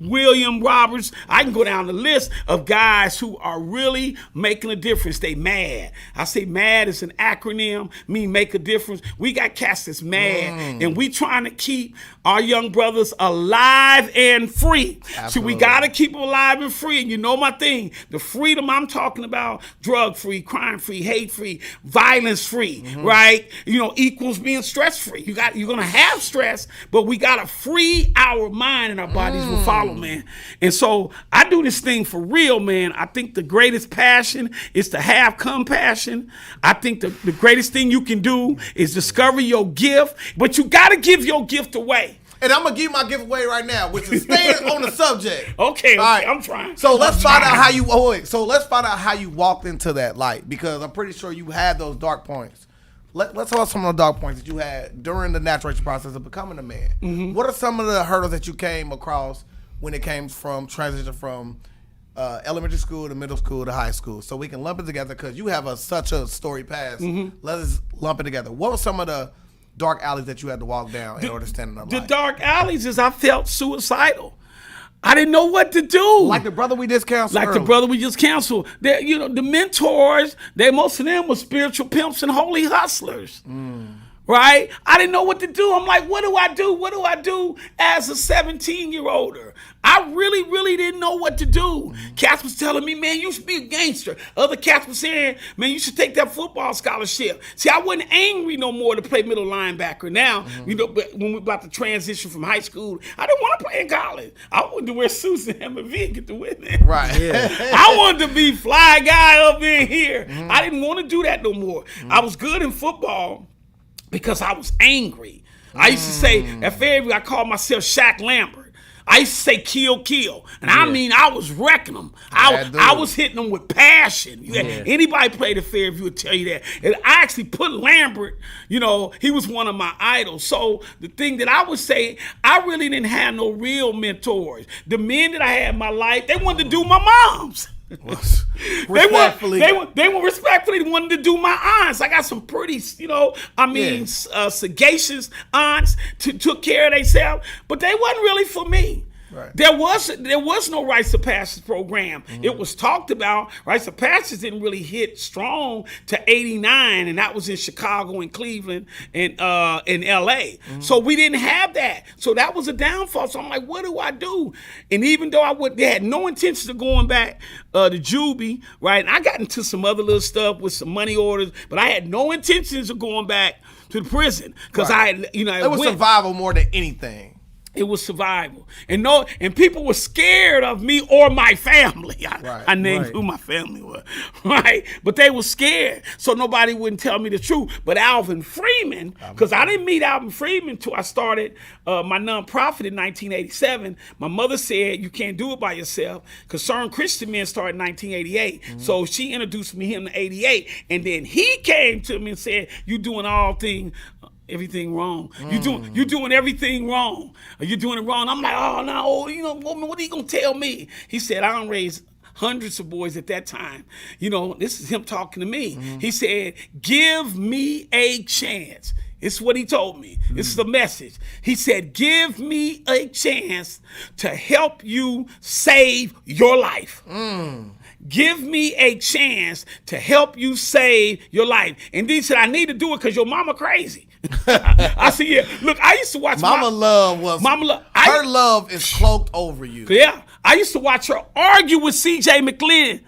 William Roberts, I can go down the list of guys who are really making a difference. They MAD. I say MAD is an acronym, mean make a difference. We got cats that's mad, and we trying to keep our young brothers alive and free. Absolutely. So we got to keep them alive and free. And you know my thing, the freedom I'm talking about, drug-free, crime-free, hate-free, violence-free, right? You know, equals being stress-free. You're going to have stress, but we got to free our mind and our bodies will follow, man. And so I do this thing for real, man. I think the greatest passion is to have compassion. I think the greatest thing you can do is discover your gift, but you got to give your gift away. And I'm going to give my giveaway right now, which is staying on the subject. Okay, all right. I'm trying. So let's find out how you walked into that light, because I'm pretty sure you had those dark points. Let's talk about some of the dark points that you had during the maturation process of becoming a man. What are some of the hurdles that you came across when it came from transition from elementary school to middle school to high school? So we can lump it together because you have such a storied past. Let's lump it together. What were some of the dark alleys that you had to walk down in order to stand in the light? The dark alleys is I felt suicidal. I didn't know what to do. Like the brother we just counseled. The mentors, most of them were spiritual pimps and holy hustlers. Right? I didn't know what to do. I'm like, what do I do? What do I do as a 17-year-older? I really, really didn't know what to do. Cats was telling me, man, you should be a gangster. Other cats was saying, man, you should take that football scholarship. See, I wasn't angry no more to play middle linebacker. Now, you know, but when we're about to transition from high school, I didn't want to play in college. I wanted to wear suits and have a V and get to win it. Right. Yeah. I wanted to be fly guy up in here. I didn't want to do that no more. I was good in football because I was angry. I used to say, at Fairview, I called myself Shaq Lambert. I used to say kill. And I mean, I was wrecking them. I was hitting them with passion. Anybody played at Fairview would tell you that. And I actually put Lambert, you know, he was one of my idols. So the thing that I would say, I really didn't have no real mentors. The men that I had in my life, they wanted to do my mom's. They were respectfully wanted to do my aunts. I got some pretty, you know, sagacious aunts took care of themselves, but they wasn't really for me. Right. There was no rites of passage program. It was talked about. Rites of passage didn't really hit strong to '89, and that was in Chicago and Cleveland and in LA. So we didn't have that. So that was a downfall. So I'm like, what do I do? And even though they had no intentions of going back to juvie, right? And I got into some other little stuff with some money orders, but I had no intentions of going back to the prison because I had, you know, it was survival more than anything. It was survival. And people were scared of me or my family. I named who my family was, right? But they were scared, so nobody wouldn't tell me the truth. But Alvin Freeman, because I didn't meet Alvin Freeman until I started my nonprofit in 1987. My mother said, you can't do it by yourself. Concerned Christian Men started in 1988. So she introduced me him in 88. And then he came to me and said, you doing everything wrong. You're doing everything wrong. You're doing it wrong. I'm like, oh no, you know, woman, what are you gonna tell me? He said, I done raised hundreds of boys at that time. You know, this is him talking to me. He said, give me a chance. It's what he told me. This is the message. He said, give me a chance to help you save your life. Give me a chance to help you save your life. And he said, I need to do it because your mama crazy. I see. Yeah, look, I used to watch Mama Love was. Mama Love. Her love is cloaked over you. Yeah, I used to watch her argue with C.J. McLean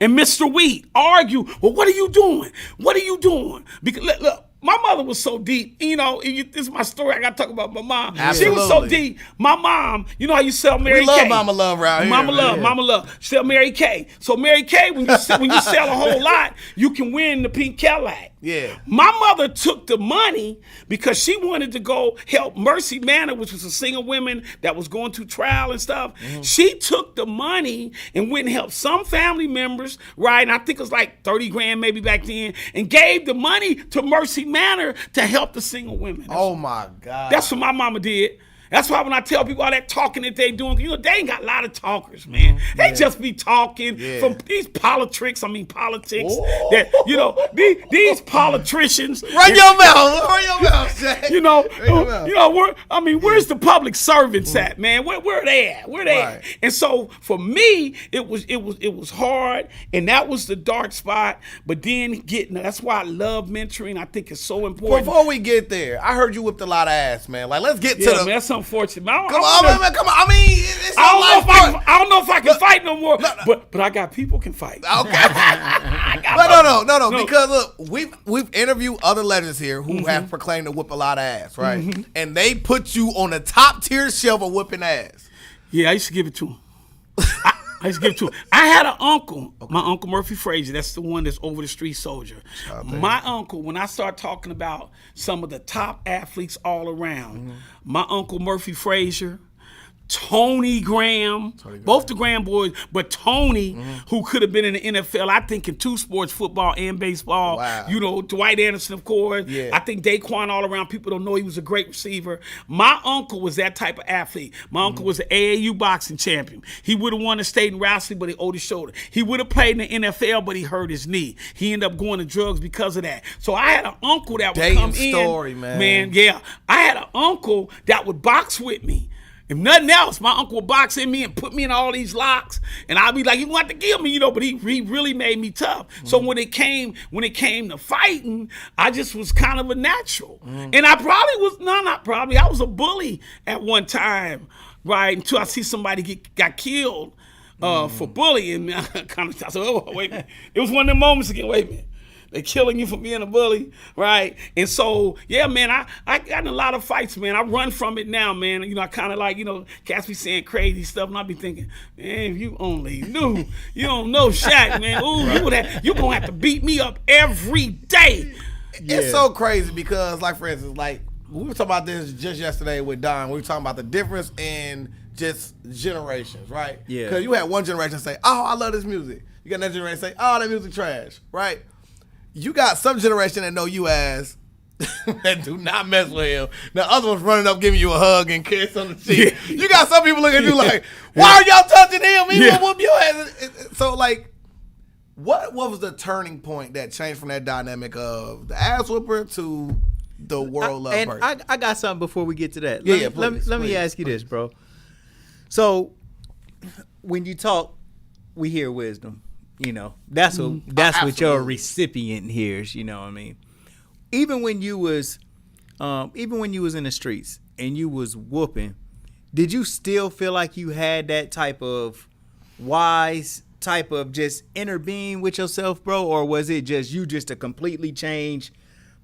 and Mr. Wheat. Argue. Well, what are you doing? What are you doing? Because look. My mother was so deep, you know. This is my story. I got to talk about my mom. Absolutely. She was so deep. My mom, you know how you sell Mary Kay. We love Mama Love right here. Mama Love. Sell Mary Kay. So Mary Kay, when you sell a whole lot, you can win the pink Cadillac. Yeah. My mother took the money because she wanted to go help Mercy Manor, which was a single women that was going through trial and stuff. Mm-hmm. She took the money and went and helped some family members, right? And I think it was like 30 grand maybe back then, and gave the money to Mercy Manor to help the single women. Oh my God. That's what my mama did. That's why when I tell people all that talking that they doing, you know, they ain't got a lot of talkers, man. They just be talking from these politics. Whoa. That, you know, these politicians. Run your mouth, Jack. You know, where's the public servants at, man? Where they at? Where they at? And so for me, it was hard, and that was the dark spot. But then that's why I love mentoring. I think it's so important. Before we get there, I heard you whipped a lot of ass, man. Like, let's get to the. Man, unfortunate. Come on, man. I mean, it's I don't know if I can fight no more. But I got people can fight. Okay. No. Because look, we've interviewed other legends here who have proclaimed to whip a lot of ass, right? Mm-hmm. And they put you on the top tier shelf of whipping ass. Yeah, I used to give it to him. I had an uncle, my Uncle Murphy Frazier. That's the one that's over the street soldier. My uncle, when I start talking about some of the top athletes all around, my Uncle Murphy Frazier, Tony Graham, both the Graham boys, but Tony, who could have been in the NFL, I think in two sports, football and baseball. Wow. You know, Dwight Anderson, of course. Yeah. I think Daquan all around. People don't know he was a great receiver. My uncle was that type of athlete. My uncle was an AAU boxing champion. He would have won the state in wrestling, but he owed his shoulder. He would have played in the NFL, but he hurt his knee. He ended up going to drugs because of that. So I had an uncle that would come in. Story, man. Yeah. I had an uncle that would box with me. If nothing else, my uncle would box in me and put me in all these locks, and I'd be like, "He wanted to kill me, you know," but he really made me tough. So when it came to fighting, I just was kind of a natural, and I probably was I was a bully at one time, right? Until I see somebody got killed for bullying. I said, "Oh, wait a minute." It was one of them moments again. Wait a minute. They're killing you for being a bully, right? And so, yeah, man, I got in a lot of fights, man. I run from it now, man. You know, I kind of like, you know, cats be saying crazy stuff, and I be thinking, man, if you only knew, you don't know Shaq, man. Ooh, you're going to have to beat me up every day. It's so crazy because, like, for instance, like, we were talking about this just yesterday with Don. We were talking about the difference in just generations, right? Yeah. Because you had one generation say, "Oh, I love this music." You got another generation say, "Oh, that music trash," right? You got some generation that know you as that do not mess with him. The other one's running up, giving you a hug and kiss on the cheek. Yeah. You got some people looking at you like, "Why are y'all touching him? He gonna whoop your ass." So, like, what was the turning point that changed from that dynamic of the ass whooper to the world love person? And I got something before we get to that. Let me ask you this, bro. So, when you talk, we hear wisdom. You know, that's what your recipient hears. You know what I mean? Even when you was in the streets and you was whooping, did you still feel like you had that type of wise type of just inner being with yourself, bro? Or was it just a completely changed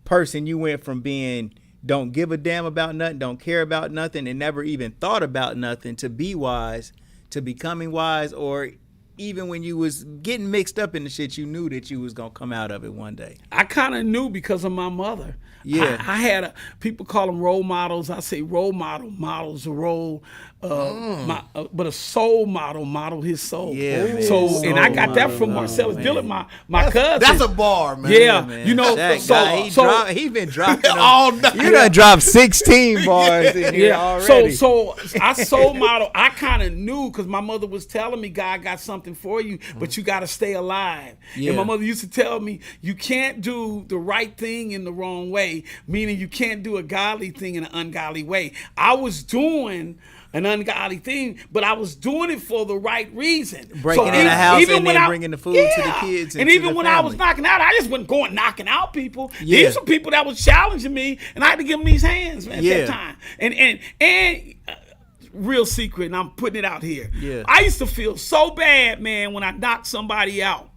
person? You went from being don't give a damn about nothing, don't care about nothing, and never even thought about nothing to be wise, to becoming wise, or even when you was getting mixed up in the shit, you knew that you was going to come out of it one day? I kind of knew because of my mother. Yeah. I had people call them role models. I say role models a role, but a soul model his soul. Yeah, so, and I got that from Marcellus Dillard, my cousin. That's a bar, man. Yeah, man. You know, he's been dropping all night. You done dropped 16 bars in here already. So I soul model. I kind of knew because my mother was telling me, "God got something for you, but you got to stay alive." Yeah. And my mother used to tell me, "You can't do the right thing in the wrong way," meaning you can't do a godly thing in an ungodly way. I was doing an ungodly thing, but I was doing it for the right reason. Breaking in the house and then bringing the food to the kids. And even when I was knocking out, I just wasn't going knocking out people. These were people that was challenging me, and I had to give them these hands, man, at that time. And real secret, and I'm putting it out here. Yeah. I used to feel so bad, man, when I knocked somebody out.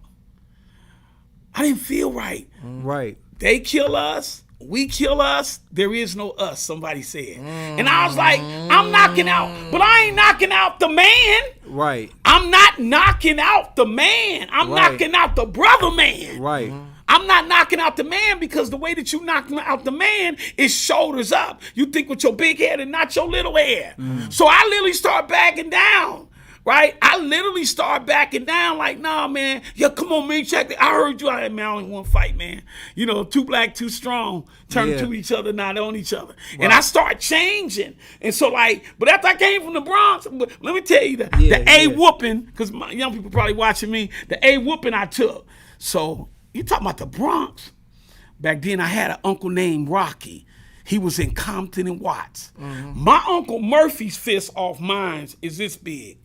I didn't feel right. Right. They kill us. We kill us, there is no us, somebody said. And I was like, I'm knocking out, but I ain't knocking out the man. Right. I'm not knocking out the man. I'm knocking out the brother man. Right. I'm not knocking out the man because the way that you knock out the man is shoulders up. You think with your big head and not your little head. So I literally start backing down. Right? I literally start backing down like, nah, man. Yeah, come on, man. Check it. I heard you. Man, I only want to fight, man. You know, too black, too strong. Turn to each other, not on each other. Right. And I start changing. And so, like, but after I came from the Bronx, let me tell you, the A whooping, because my young people probably watching me, the A whooping I took. So, you talking about the Bronx. Back then, I had an uncle named Rocky. He was in Compton and Watts. My Uncle Murphy's fist off mine is this big.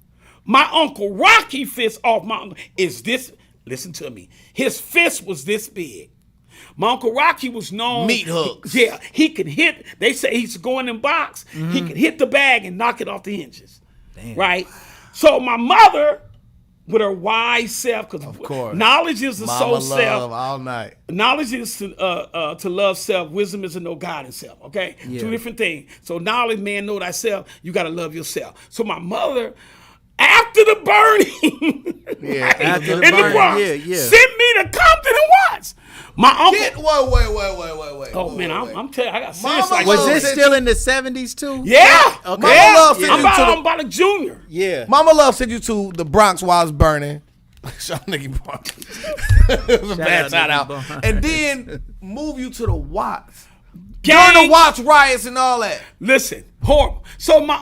My Uncle Rocky fist off my uncle is this, listen to me, his fist was this big. My Uncle Rocky was known. Meat hooks. Yeah, he could hit, they say he's going in box, he could hit the bag and knock it off the hinges. Damn. Right? So my mother, with her wise self, because knowledge is the soul self. All night. Knowledge is to love self. Wisdom is to know God and self. Okay? Yeah. Two different things. So knowledge, man, know thyself. You got to love yourself. So my mother, after the burning, after the in the Bronx, sent me to Compton and Watts. My uncle. Wait. Oh man, I'm telling you, I got serious. Was this still in the 70s too? Yeah. Okay. Mama Love sent you I'm about a junior. Yeah. Mama Love sent you to the Bronx while it's burning. Shout out Nicky Bronx. It was a bad shout out. And then move you to the Watts. During the Watts riots and all that. Listen, horrible. So my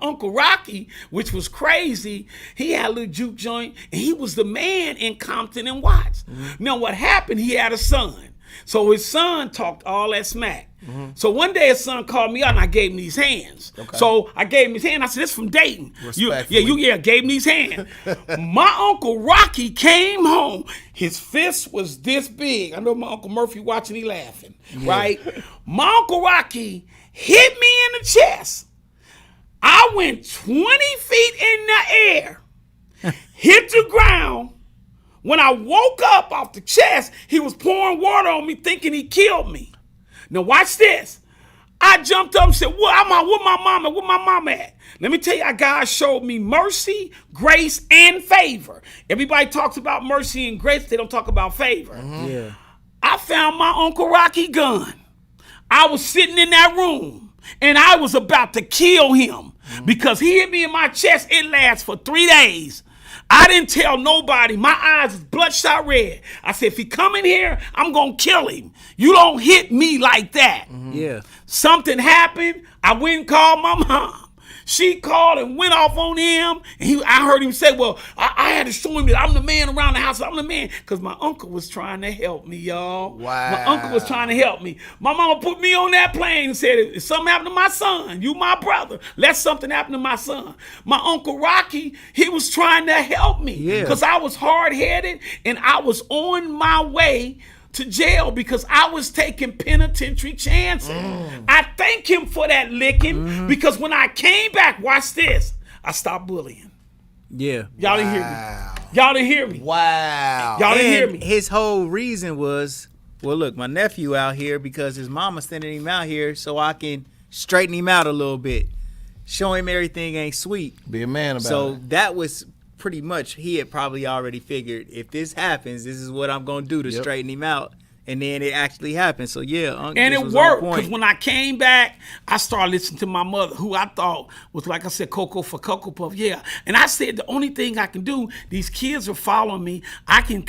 uncle Rocky, which was crazy, he had a little juke joint, and he was the man in Compton and Watts. Now what happened, he had a son. So his son talked all that smack. So one day his son called me out and I gave him these hands. Okay. So I gave him his hand. I said, "This from Dayton." Gave him these hands. My Uncle Rocky came home. His fist was this big. I know my Uncle Murphy watching, he laughing. Right? My Uncle Rocky hit me in the chest. I went 20 feet in the air, hit the ground. When I woke up off the chest, he was pouring water on me thinking he killed me. Now watch this. I jumped up and said, where my mama at? Let me tell you how God showed me mercy, grace, and favor. Everybody talks about mercy and grace. They don't talk about favor. Yeah. I found my Uncle Rocky gun. I was sitting in that room, and I was about to kill him because he hit me in my chest. It lasts for 3 days. I didn't tell nobody. My eyes was bloodshot red. I said, if he come in here, I'm going to kill him. You don't hit me like that. Yeah. Something happened. I went and called my mom. She called and went off on him. And I heard him say, well, I had to show him that I'm the man around the house. I'm the man. Because my uncle was trying to help me, y'all. Wow. My uncle was trying to help me. My mama put me on that plane and said, if something happened to my son, you my brother, let something happen to my son. My Uncle Rocky, he was trying to help me. Because I was hard-headed and I was on my way to jail because I was taking penitentiary chances. I thank him for that licking because when I came back, watch this, I stopped bullying. Yeah. Y'all didn't hear me. Y'all didn't hear me. Wow. Y'all didn't hear me. His whole reason was, well, look, my nephew out here because his mama sending him out here so I can straighten him out a little bit, show him everything ain't sweet. Be a man about it. So that was pretty much, he had probably already figured, if this happens, this is what I'm going to do to straighten him out. And then it actually happened. So, yeah. And it worked because when I came back, I started listening to my mother, who I thought was, like I said, Cocoa for Cocoa Puff. Yeah. And I said, the only thing I can do, these kids are following me. I can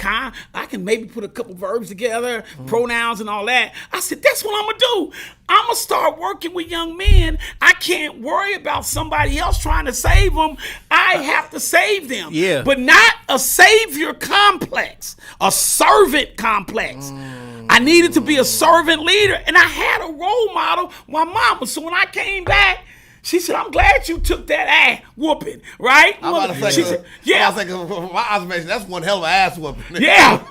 maybe put a couple verbs together, pronouns and all that. I said, that's what I'm going to do. I'm going to start working with young men. I can't worry about somebody else trying to save them. I have to save them. Yeah. But not a savior complex, a servant complex. I needed to be a servant leader, and I had a role model, my mama. So when I came back, She said, I'm glad you took that ass whooping, right? I'm about to say, she said, yeah. I was like, my observation, that's one hell of an ass whooping. Yeah.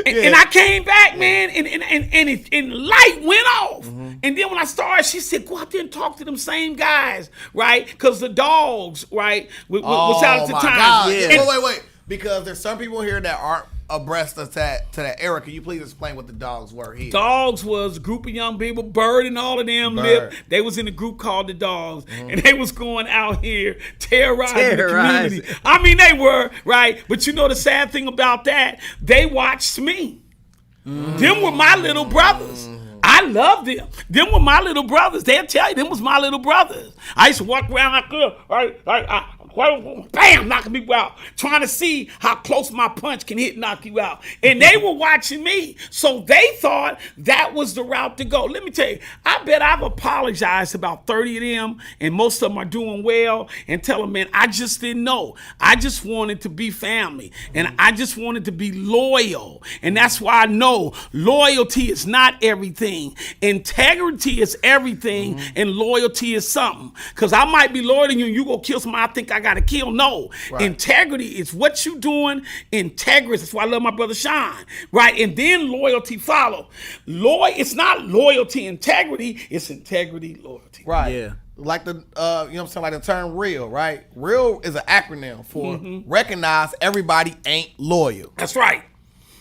And I came back, man, and light went off. And then when I started, she said, go out there and talk to them same guys, right? Because the dogs, right, was out at the time. God. Yeah. Wait. Because there's some people here that aren't abreast of that era. Can you please explain what the dogs were here? Dogs was a group of young people. Bird and all of them lived. They was in a group called the Dogs, and they was going out here terrorizing the community. I mean, they were, right? But you know the sad thing about that? They watched me. Them were my little brothers. I loved them. Them were my little brothers. They'll tell you, them was my little brothers. I used to walk around like, bam, knocking people out, trying to see how close my punch can knock you out. And they were watching me. So they thought that was the route to go. Let me tell you, I bet I've apologized to about 30 of them, and most of them are doing well, and tell them, man, I just didn't know. I just wanted to be family, and I just wanted to be loyal. And that's why I know loyalty is not everything. Integrity is everything, and loyalty is something. Because I might be loyal to you, and you go kill somebody I think I got to kill. No. Right. Integrity is what you doing. Integrity. That's why I love my brother Sean. Right? And then loyalty follow. It's not loyalty, integrity. It's integrity, loyalty. Right. Yeah. Like the, you know what I'm saying? Like the term real, right? Real is an acronym for recognize everybody ain't loyal. That's right.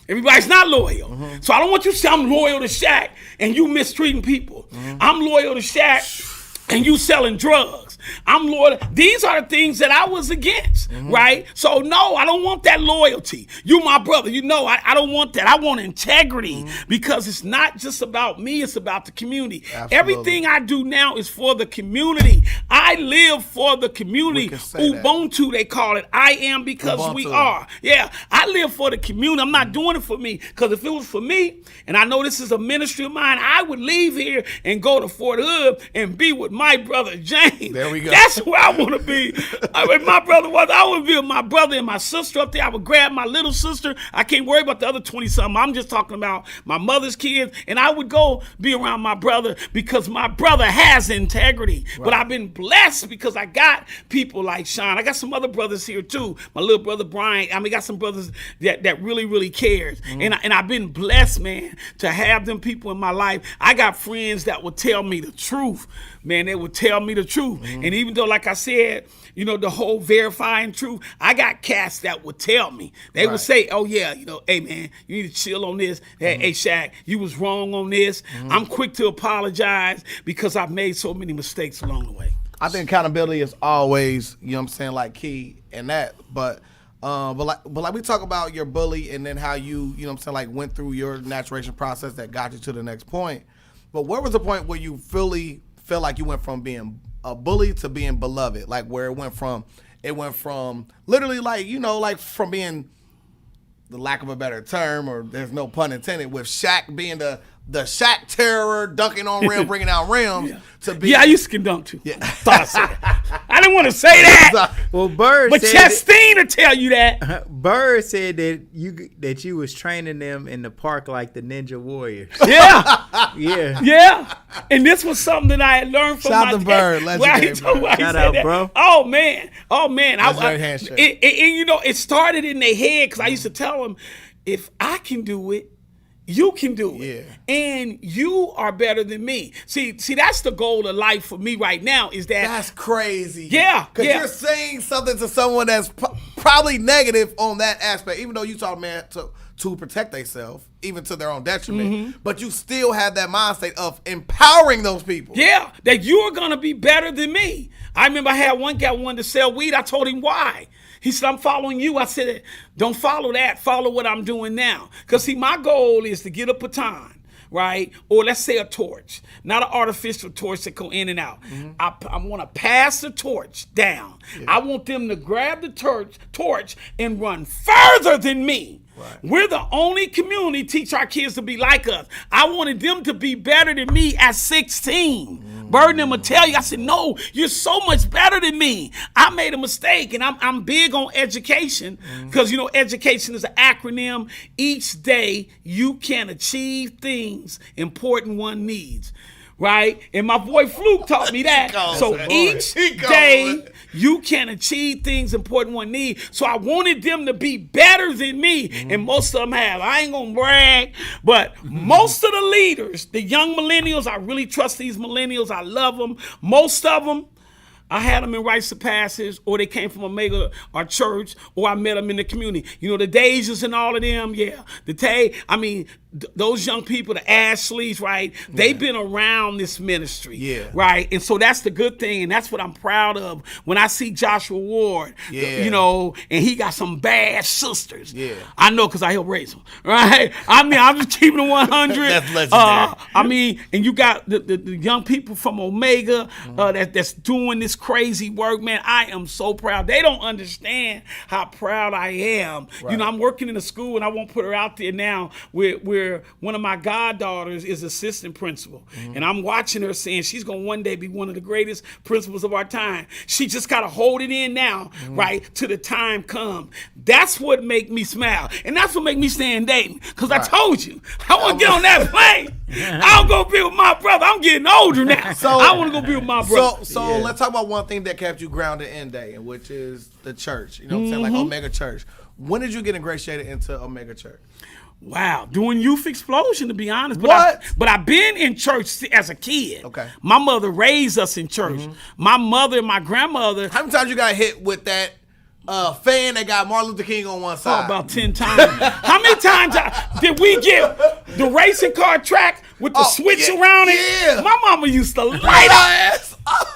Everybody's not loyal. So I don't want you to say I'm loyal to Shaq and you mistreating people. I'm loyal to Shaq and you selling drugs. I'm loyal. These are the things that I was against, right? So no, I don't want that loyalty. You my brother. You know, I don't want that. I want integrity because it's not just about me. It's about the community. Absolutely. Everything I do now is for the community. I live for the community. Ubuntu, they call it. I am because Ubuntu. We are. Yeah, I live for the community. I'm not doing it for me because if it was for me, and I know this is a ministry of mine, I would leave here and go to Fort Hood and be with my brother James. There we go. That's where I want to be. I mean, my brother was. I would be with my brother and my sister up there. I would grab my little sister. I can't worry about the other 20-something. I'm just talking about my mother's kids. And I would go be around my brother because my brother has integrity. Right. But I've been blessed because I got people like Sean. I got some other brothers here too. My little brother Brian. I mean, got some brothers that really, really cares. And I've been blessed, man, to have them people in my life. I got friends that will tell me the truth. Man, they would tell me the truth. And even though, like I said, you know, the whole verifying truth, I got cats that would tell me. They would say, oh, yeah, you know, hey, man, you need to chill on this. Hey, Shaq, you was wrong on this. I'm quick to apologize because I've made so many mistakes along the way. I think accountability is always, you know what I'm saying, like key in that. But like we talk about your bully and then how you know what I'm saying, like went through your maturation process that got you to the next point. But where was the point where you fully felt like you went from being a bully to being beloved? Like where it went from literally like, you know, like from being, the lack of a better term, or there's no pun intended, with Shaq being the Shaq terror, dunking on rim, bringing out rims, to be. Yeah, I used to dunk too. Yeah. Thought I said that. I didn't want to say that. Well, Bird but Chastain will tell you that. Bird said that you was training them in the park like the Ninja Warriors. Yeah. Yeah. And this was something that I had learned from my dad. Bird, legendary. Shout out, that. Bro. Oh, man. Handshake. And you know, it started in their head because I used to tell them, if I can do it, you can do it. Yeah. And you are better than me. See, that's the goal of life for me right now is that. That's crazy. Yeah. Because you're saying something to someone that's probably negative on that aspect, even though you taught man to protect themselves, even to their own detriment. But you still have that mindset of empowering those people. Yeah, that you are going to be better than me. I remember I had one guy wanted to sell weed. I told him why. He said, I'm following you. I said, don't follow that. Follow what I'm doing now. Because, see, my goal is to get a baton, right? Or let's say a torch, not an artificial torch that go in and out. I want to pass the torch down. Yeah. I want them to grab the torch and run further than me. Right. We're the only community teach our kids to be like us. I wanted them to be better than me at 16. Bird and them will tell you, I said, no, you're so much better than me. I made a mistake, and I'm big on education because, you know, education is an acronym. Each day you can achieve things important one needs. right? And my boy Fluke taught me that. So each day you can achieve things important one need. So I wanted them to be better than me, and most of them have. I ain't gonna brag, but most of the leaders, the young millennials, I really trust these millennials. I love them. Most of them, I had them in rites of passage, or they came from Omega, our church, or I met them in the community. You know, the Dejas and all of them, those young people, the Ashleys, right? Yeah. They've been around this ministry, right? And so that's the good thing, and that's what I'm proud of when I see Joshua Ward, and he got some bad sisters. Yeah. I know because I helped raise them, right? I'm just keeping it 100. That's legendary. And you got the young people from Omega that's doing this crazy work, man. I am so proud. They don't understand how proud I am. Right. You know, I'm working in a school, and I won't put her out there now, where one of my goddaughters is assistant principal. And I'm watching her saying she's going to one day be one of the greatest principals of our time. She just got to hold it in now, right, till the time comes. That's what make me smile. And that's what make me stay in Dayton. Because I told you, I want to get on that plane. I'm going to be with my brother. I'm getting older now. So I want to go be with my brother. So let's talk about one thing that kept you grounded in Dayton, which is the church. You know what I'm saying? Like Omega Church. When did you get ingratiated into Omega Church? Wow, doing Youth Explosion, to be honest. But I've been in church as a kid. Okay. My mother raised us in church. My mother and my grandmother. How many times you got hit with that fan that got Martin Luther King on one side? Oh, about 10 times. How many times did we get the racing car track with the switch around it? Yeah. My mama used to light us up.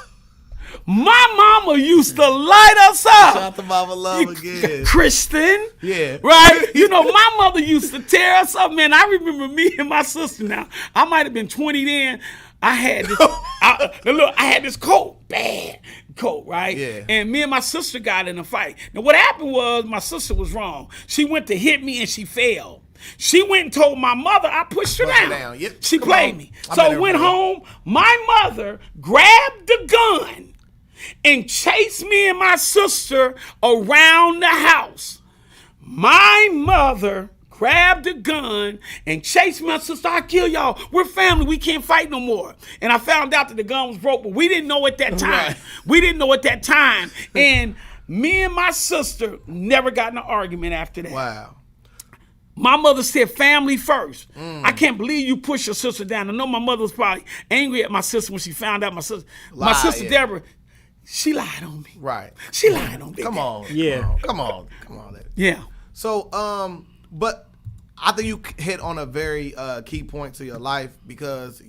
My mama used to light us up. Shout out to Mama Love again. Kristen. Yeah. Right? You know, my mother used to tear us up, man. I remember me and my sister now. I might have been 20 then. I had this, I had this coat, bad coat, right? Yeah. And me and my sister got in a fight. Now, what happened was my sister was wrong. She went to hit me and she failed. She went and told my mother I pushed her down. Yep. She played me. So I went home. My mother grabbed the gun and chased me and my sister around the house. My mother grabbed the gun and chased me and my sister. I'll kill y'all. We're family. We can't fight no more. And I found out that the gun was broke, but we didn't know at that time. Right. We didn't know at that time. And me and my sister never got in an argument after that. Wow. My mother said family first. I can't believe you pushed your sister down. I know my mother was probably angry at my sister when she found out my sister Deborah, she lied on me. Right. She lied on me. Come on. Yeah. Come on. Yeah. So, but I think you hit on a very key point to your life because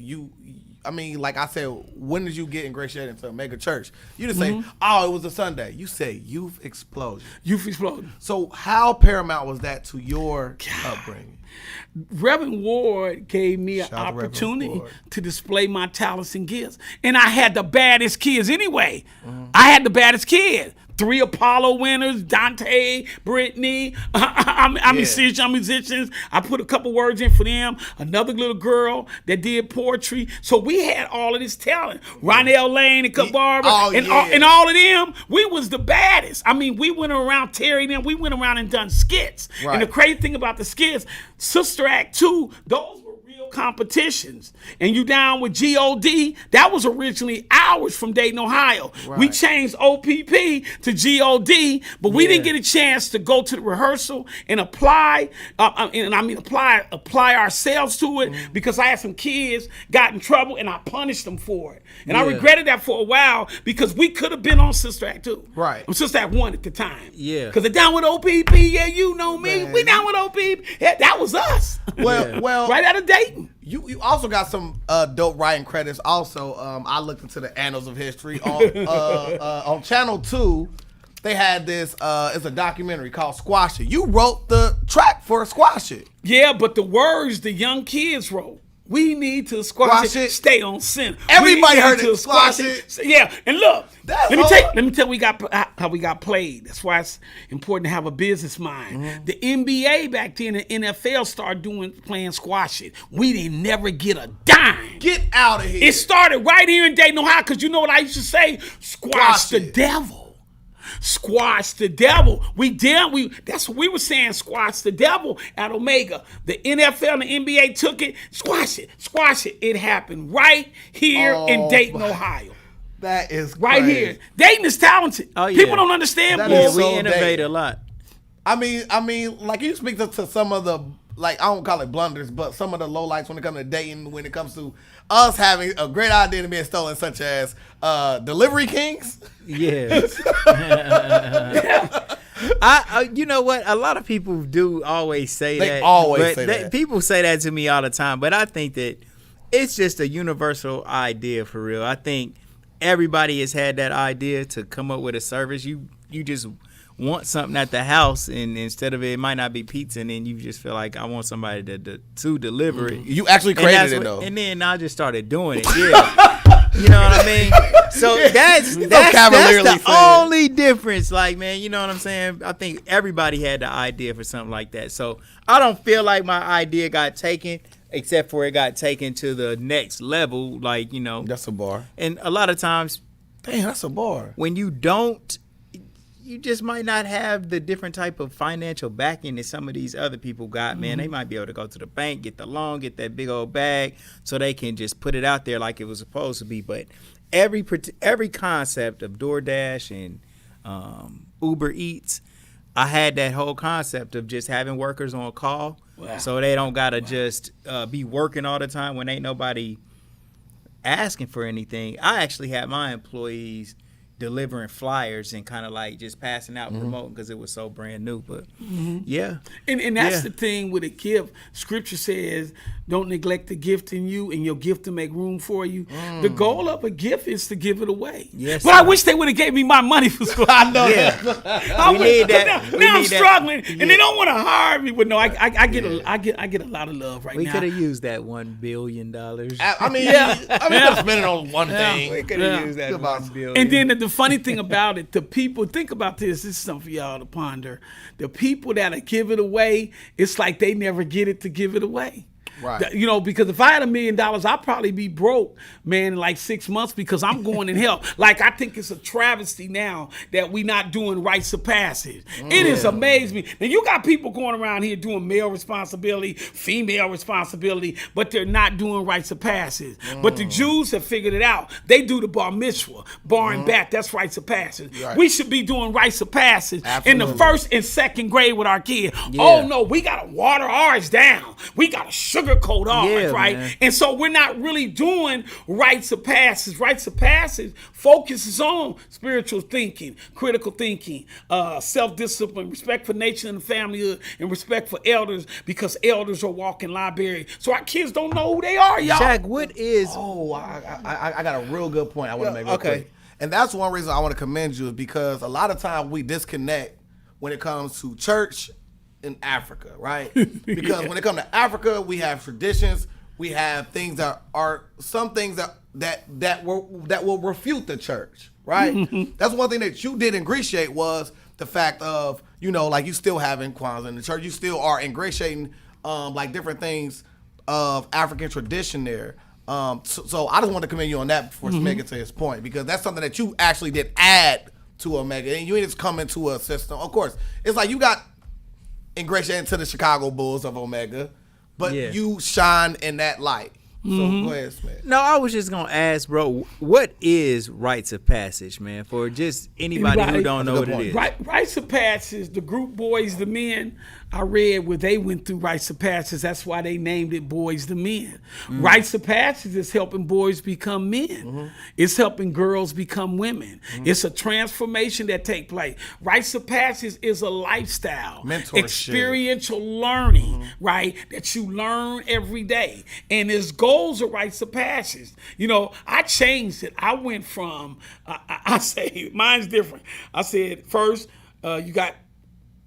like I said, when did you get ingratiated into a mega church? You didn't say, it was a Sunday. You say Youth Explosion. Youth Explosion. So how paramount was that to your upbringing? Reverend Ward gave me an opportunity to display my talents and gifts. And I had the baddest kids anyway. I had the baddest kids. 3 Apollo winners, Dante, Brittany. musicians. I put a couple words in for them. Another little girl that did poetry. So we had all of this talent. Ronell Lane and Barber and all of them. We was the baddest. I mean, we went around Terry them. We went around and done skits. Right. And the crazy thing about the skits, Sister Act 2, those were real competitions. And you down with G.O.D., that was originally ours from Dayton, Ohio. Right. We changed OPP to G.O.D., but we didn't get a chance to go to the rehearsal and apply ourselves to it because I had some kids got in trouble and I punished them for it. And I regretted that for a while because we could have been on Sister Act 2. Right. Sister Act 1 at the time. Yeah. Because they're down with OPP. Yeah, you know me. Man. We down with OPP. Yeah, that was us. Well, right out of Dayton. You also got some dope writing credits. Also, I looked into the annals of history on Channel 2. They had this. It's a documentary called Squash It. You wrote the track for Squash It. Yeah, but the words the young kids wrote. We need to squash it. Stay on center. Everybody heard it. Squash it. Yeah, and look. Let me tell you how we got played. That's why it's important to have a business mind. The NBA back then, the NFL started playing Squash It. We didn't never get a dime. Get out of here. It started right here in Dayton, Ohio, because you know what I used to say? Squash the devil. Squash the devil. That's what we were saying, squash the devil at Omega. The NFL and the NBA took it, squash it. It happened right here in Dayton, Ohio. That is right crazy. Here. Dayton is talented. Oh, yeah. People don't understand. We innovate a lot. I mean, like you speak to some of the, like, I don't call it blunders, but some of the lowlights when it comes to Dayton, when it comes to us having a great idea to being stolen, such as Delivery Kings. Yes. You know what? A lot of people do always say that. They always say that. People say that to me all the time, but I think that it's just a universal idea for real. I think everybody has had that idea to come up with a service. You just want something at the house, and instead of it might not be pizza, and then you just feel like I want somebody to deliver it. You actually created it though, and then I just started doing it. Yeah. You know what I mean? So that's the only difference. Like, man, you know what I'm saying? I think everybody had the idea for something like that. So I don't feel like my idea got taken, except for it got taken to the next level. Like, you know, that's a bar. And a lot of times, damn, that's a bar. When you don't, you just might not have the different type of financial backing that some of these other people got, man. They might be able to go to the bank, get the loan, get that big old bag, so they can just put it out there like it was supposed to be. But every concept of DoorDash and Uber Eats, I had that whole concept of just having workers on call, so they don't gotta just be working all the time when ain't nobody asking for anything. I actually had my employees delivering flyers and kind of like just passing out, promoting, because it was so brand new. But yeah, and that's the thing with a gift. Scripture says, "Don't neglect the gift in you, and your gift to make room for you." The goal of a gift is to give it away. Yes, but I wish they would have gave me my money for school. I know. Yeah, we need that. Now I'm struggling, and they don't want to hire me. But no, I get a lot of love right now. We could have used that $1 billion. I mean, let's spend it on one thing. We could have used that $1 billion. And then the funny thing about it, the people, think about this. This is something for y'all to ponder. The people that give it away, it's like they never get it to give it away. Right. You know, because if I had $1 million, I'd probably be broke, man, in like 6 months, because I'm going in hell. Like, I think it's a travesty now that we not doing rites of passage. It has amazed me. Now, you got people going around here doing male responsibility, female responsibility, but they're not doing rites of passage. But the Jews have figured it out. They do the bar mitzvah, bar and back. That's rites of passage. Right. We should be doing rites of passage in the 1st and 2nd grade with our kids. Yeah. Oh, no, we got to water ours down. We got to sugarcoat ours, right? Man. And so we're not really doing rites of passage. Rites of passage focuses on spiritual thinking, critical thinking, self-discipline, respect for nature and the familyhood, and respect for elders, because elders are walking library. So our kids don't know who they are, y'all. Shaq, what is... Oh, I got a real good point I want to make real quick. And that's one reason I want to commend you, is because a lot of times we disconnect when it comes to church in Africa, right? Because when it comes to Africa, we have traditions, we have things that are some things that will refute the church, right? That's one thing that you did ingratiate, was the fact of, you know, like, you still having Kwanzaa in the church, you still are ingratiating like different things of African tradition there. So I just want to commend you on that before Smeg gets to his point, because that's something that you actually did add to Omega, and you didn't just come into a system. Of course, it's like you got ingratiated into the Chicago Bulls of Omega, but you shine in that light. So go ahead, Smith. No, I was just gonna ask, bro, what is rites of passage, man? For just anybody who don't know what it is. Rites of passage, the group Boys the Men, I read where they went through rites of passage. That's why they named it Boys the Men. Rites of passage is helping boys become men. It's helping girls become women. It's a transformation that takes place. Rites of passage is a lifestyle, mentorship, experiential learning, right? That you learn every day, and its goals are rites of passage. You know, I changed it. I went from I say mine's different. I said first you got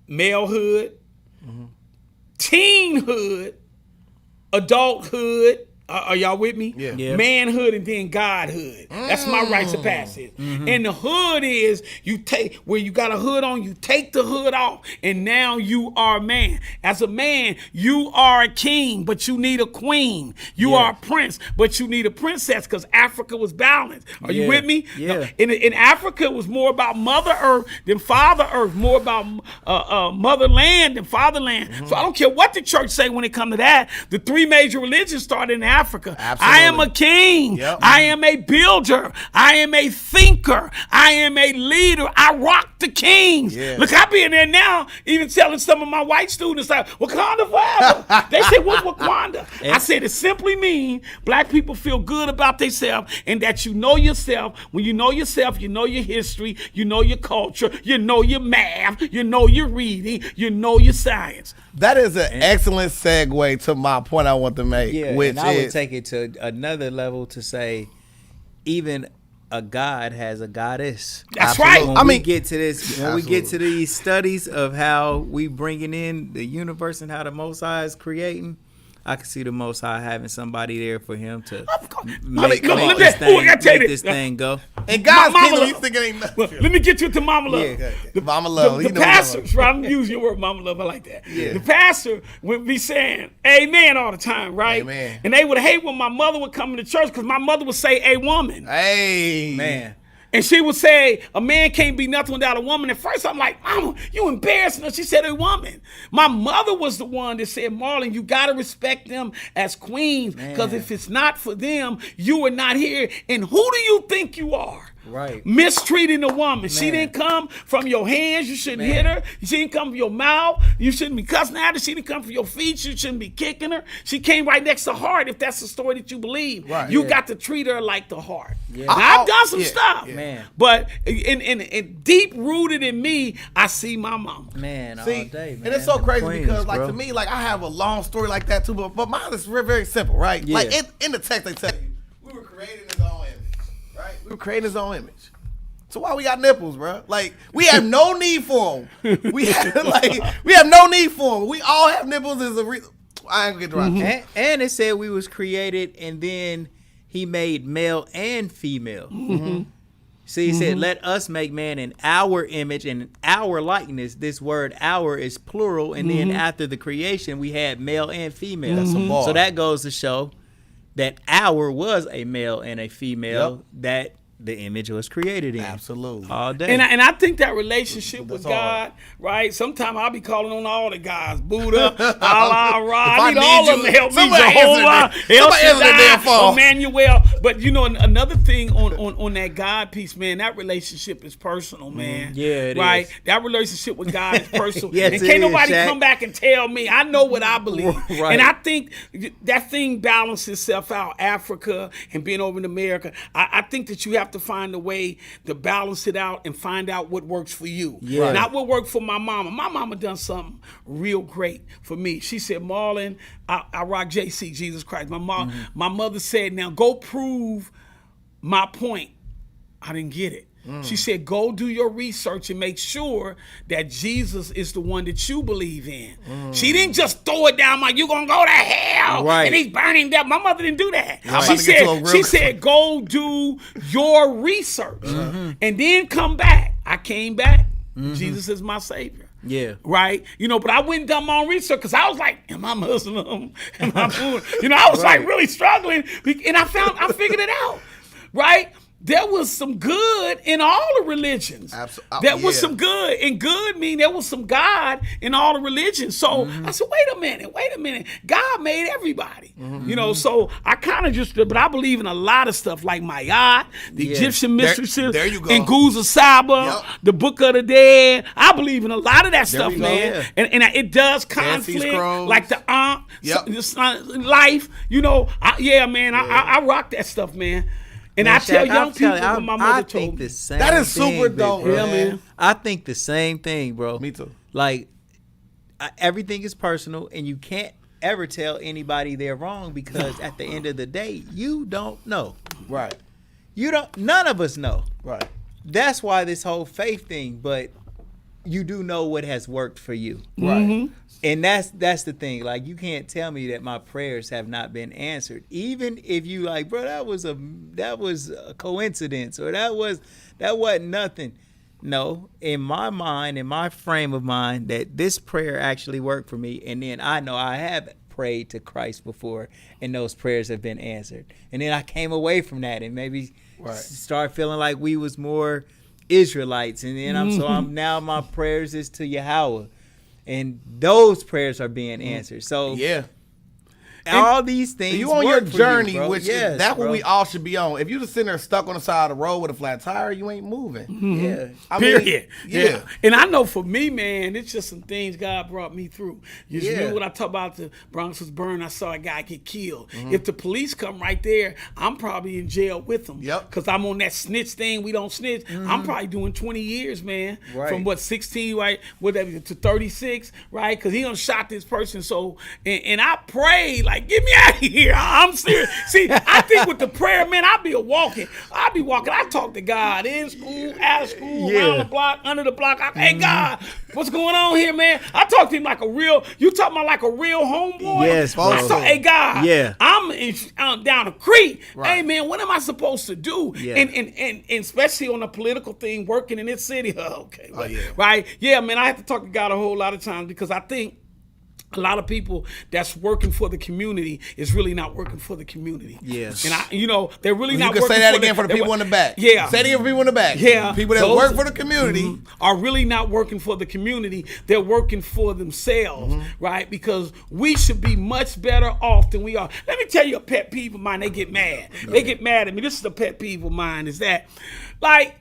malehood, teenhood, adulthood, Are y'all with me? Yeah. Yeah. Manhood and then Godhood. That's my rites of passage. And the hood is you take where you got a hood on, you take the hood off, and now you are a man. As a man, you are a king, but you need a queen. You are a prince, but you need a princess because Africa was balanced. Are you with me? Yeah. In Africa, it was more about Mother Earth than Father Earth, more about motherland than fatherland. So I don't care what the church say when it comes to that. The three major religions started in Africa. Absolutely. I am a king. Yep. I am a builder. I am a thinker. I am a leader. I rock the kings. Yeah. Look, I be in there now, even telling some of my white students like, Wakanda forever. They say, what's Wakanda? I said, it simply means black people feel good about themselves and that you know yourself. When you know yourself, you know your history, you know your culture, you know your math, you know your reading, you know your science. That is an excellent segue to my point I want to make. Yeah, which and I would is, take it to another level to say, even a god has a goddess. That's Absolutely. right. When we mean, get to this, when we get to these studies of how we bringing in the universe and how the Most High is creating, I can see the Most High having somebody there for him to make this thing go. in God's Mama kingdom, love. you think it ain't Well, nothing. let me get you to Mama Love. Yeah. Mama love. The pastors, right? I'm using your word, Mama Love. I like that. Yeah. The pastor would be saying amen all the time, right? Amen. And they would hate when my mother would come to church because my mother would say a woman. Hey, Man, And she would say, a man can't be nothing without a woman. At first, I'm like, Mama, you embarrassing her. She said a woman. My mother was the one that said, Marlon, you got to respect them as queens because if it's not for them, you are not here. And who do you think you are? Right. Mistreating a woman. She didn't come from your hands. You shouldn't hit her. She didn't come from your mouth. You shouldn't be cussing at her. She didn't come from your feet. You shouldn't be kicking her. She came right next to heart if that's the story that you believe. Right. You got to treat her like the heart. Yeah. Now, I've done some stuff. yeah. Man. But in deep rooted in me, I see my mama. man, all See, day, man. and it's so Them crazy queens, because, like, bro. to me, like, I have a long story like that too, but mine is very, very simple, right? Yeah. Like, in the text, they tell you, we were creating his own image, right? We were creating his own image. So why we got nipples, bro? Like, we have no need for them. We have no need for them. We all have nipples as a reason. I ain't gonna get right. And it said we was created, and then he made male and female. See, he said, let us make man in our image and our likeness. This word our is plural. And then after the creation, we had male and female. That's a bar. So that goes to show that our was a male and a female that the image was created in. Absolutely. All day. And I think that relationship with That's all God, right? Sometimes I'll be calling on all the guys, Buddha, Allah, Ra. If I need all of them to help me. somebody Jehovah, somebody answer the damn phone. Emmanuel. But you know, another thing on that God piece, man, that relationship is personal, man. Yeah, it right? is. That relationship with God is personal. Yes, and it can't is, nobody Shaq. come back and tell me. I know what I believe. Right. And I think that thing balances itself out. Africa and being over in America. I think that you have to find a way to balance it out and find out what works for you. Yeah. Not what worked for my mama. My mama done something real great for me. She said, Marlon, I rock JC, Jesus Christ. My mother said, now go prove my point. I didn't get it. She said, go do your research and make sure that Jesus is the one that you believe in. She didn't just throw it down like, you're going to go to hell. Right. And he's burning down. My mother didn't do that. I'm She about to get to a real said, she said, go do your research and then come back. I came back. Jesus is my savior. Yeah. Right? You know, but I went and done my own research because I was like, am I Muslim? Am I Buddha? You know, I was like really struggling. And I figured it out. Right? There was some good in all the religions. There was some good. And good mean there was some God in all the religions. So I said, wait a minute. God made everybody. You know, so I kind of just, but I believe in a lot of stuff like Mayat, the Egyptian mistresses, there you go. and Guza Saba, Yep. the Book of the Dead. I believe in a lot of that stuff, we go. man. And it does Fancy conflict, scrolls. like the Ankh, Yep. life. You know, I rock that stuff, man. And I tell young people what my mother told me. The same That is thing, super big dope, bro. Yeah, man. I think the same thing, bro. Me too. Like, everything is personal, and you can't ever tell anybody they're wrong because at the end of the day, you don't know. Right. None of us know. Right. That's why this whole faith thing, but you do know what has worked for you. Right. And that's the thing. Like, you can't tell me that my prayers have not been answered. Even if you like, bro, that was a coincidence, or that wasn't nothing. No, in my mind, in my frame of mind, that this prayer actually worked for me. And then I know I have prayed to Christ before, and those prayers have been answered. And then I came away from that and maybe start feeling like we was more Israelites. And then I'm now my prayers is to Yahweh. And those prayers are being answered. So all these things. You on your journey, you, which that's what we all should be on. If you just sitting there stuck on the side of the road with a flat tire, you ain't moving. Period. And I know for me, man, it's just some things God brought me through. You just knew when I talk about the Bronx was burned, I saw a guy get killed. If the police come right there, I'm probably in jail with them. Because I'm on that snitch thing. We don't snitch. I'm probably doing 20 years, man. From 16, to 36, right? Because he done shot this person. So, and I prayed, like, get me out of here. I'm serious. See, I think with the prayer, man, I'll be walking. I talk to God in school, out of school, around the block, under the block. Hey, God, what's going on here, man? I talk to him like a real, you talking about like a real homeboy? Yes, bro. Hey, God, I'm down the creek. Right. Hey, man, what am I supposed to do? And especially on a political thing, working in this city. Right? Yeah, man, I have to talk to God a whole lot of times, because I think a lot of people that's working for the community is really not working for the community. Yes. And they're really not working for the... You can say that again for the people in the back. Yeah. Say it again for people in the back. Yeah. People that work for the community are really not working for the community. They're working for themselves, right? Because we should be much better off than we are. Let me tell you a pet peeve of mine. They get mad. They get mad at me. This is a pet peeve of mine, is that, like,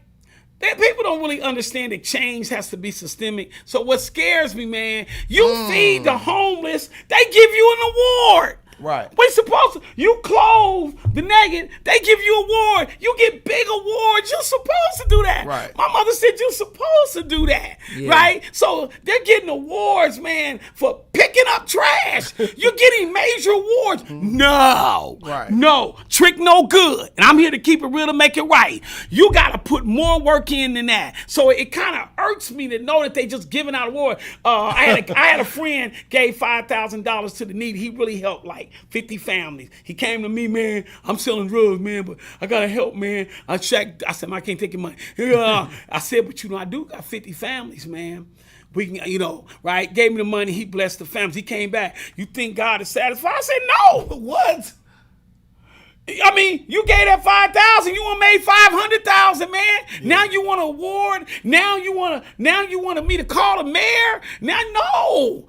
people don't really understand that change has to be systemic. So what scares me, man, you feed the homeless, they give you an award. Right. We supposed to, you clothe the naked, they give you an award. You get big awards. You're supposed to do that. Right. My mother said you're supposed to do that. Yeah. Right? So they're getting awards, man, for picking up trash. You're getting major awards. No. Right. No. Trick no good. And I'm here to keep it real to make it right. You got to put more work in than that. So it kind of irks me to know that they just giving out awards. I had a friend gave $5,000 to the needy. He really helped like 50 families. He came to me, man, I'm selling drugs, man, but I gotta help, man. I said, man, I can't take your money. I said, but I do got 50 families, man. We can, right? Gave me the money. He blessed the families. He came back. You think God is satisfied? I said, no. What? I mean, you gave that $5,000. You want made $500,000, man. Yeah. Now you want an award. Now you want me to call the mayor. Now, no.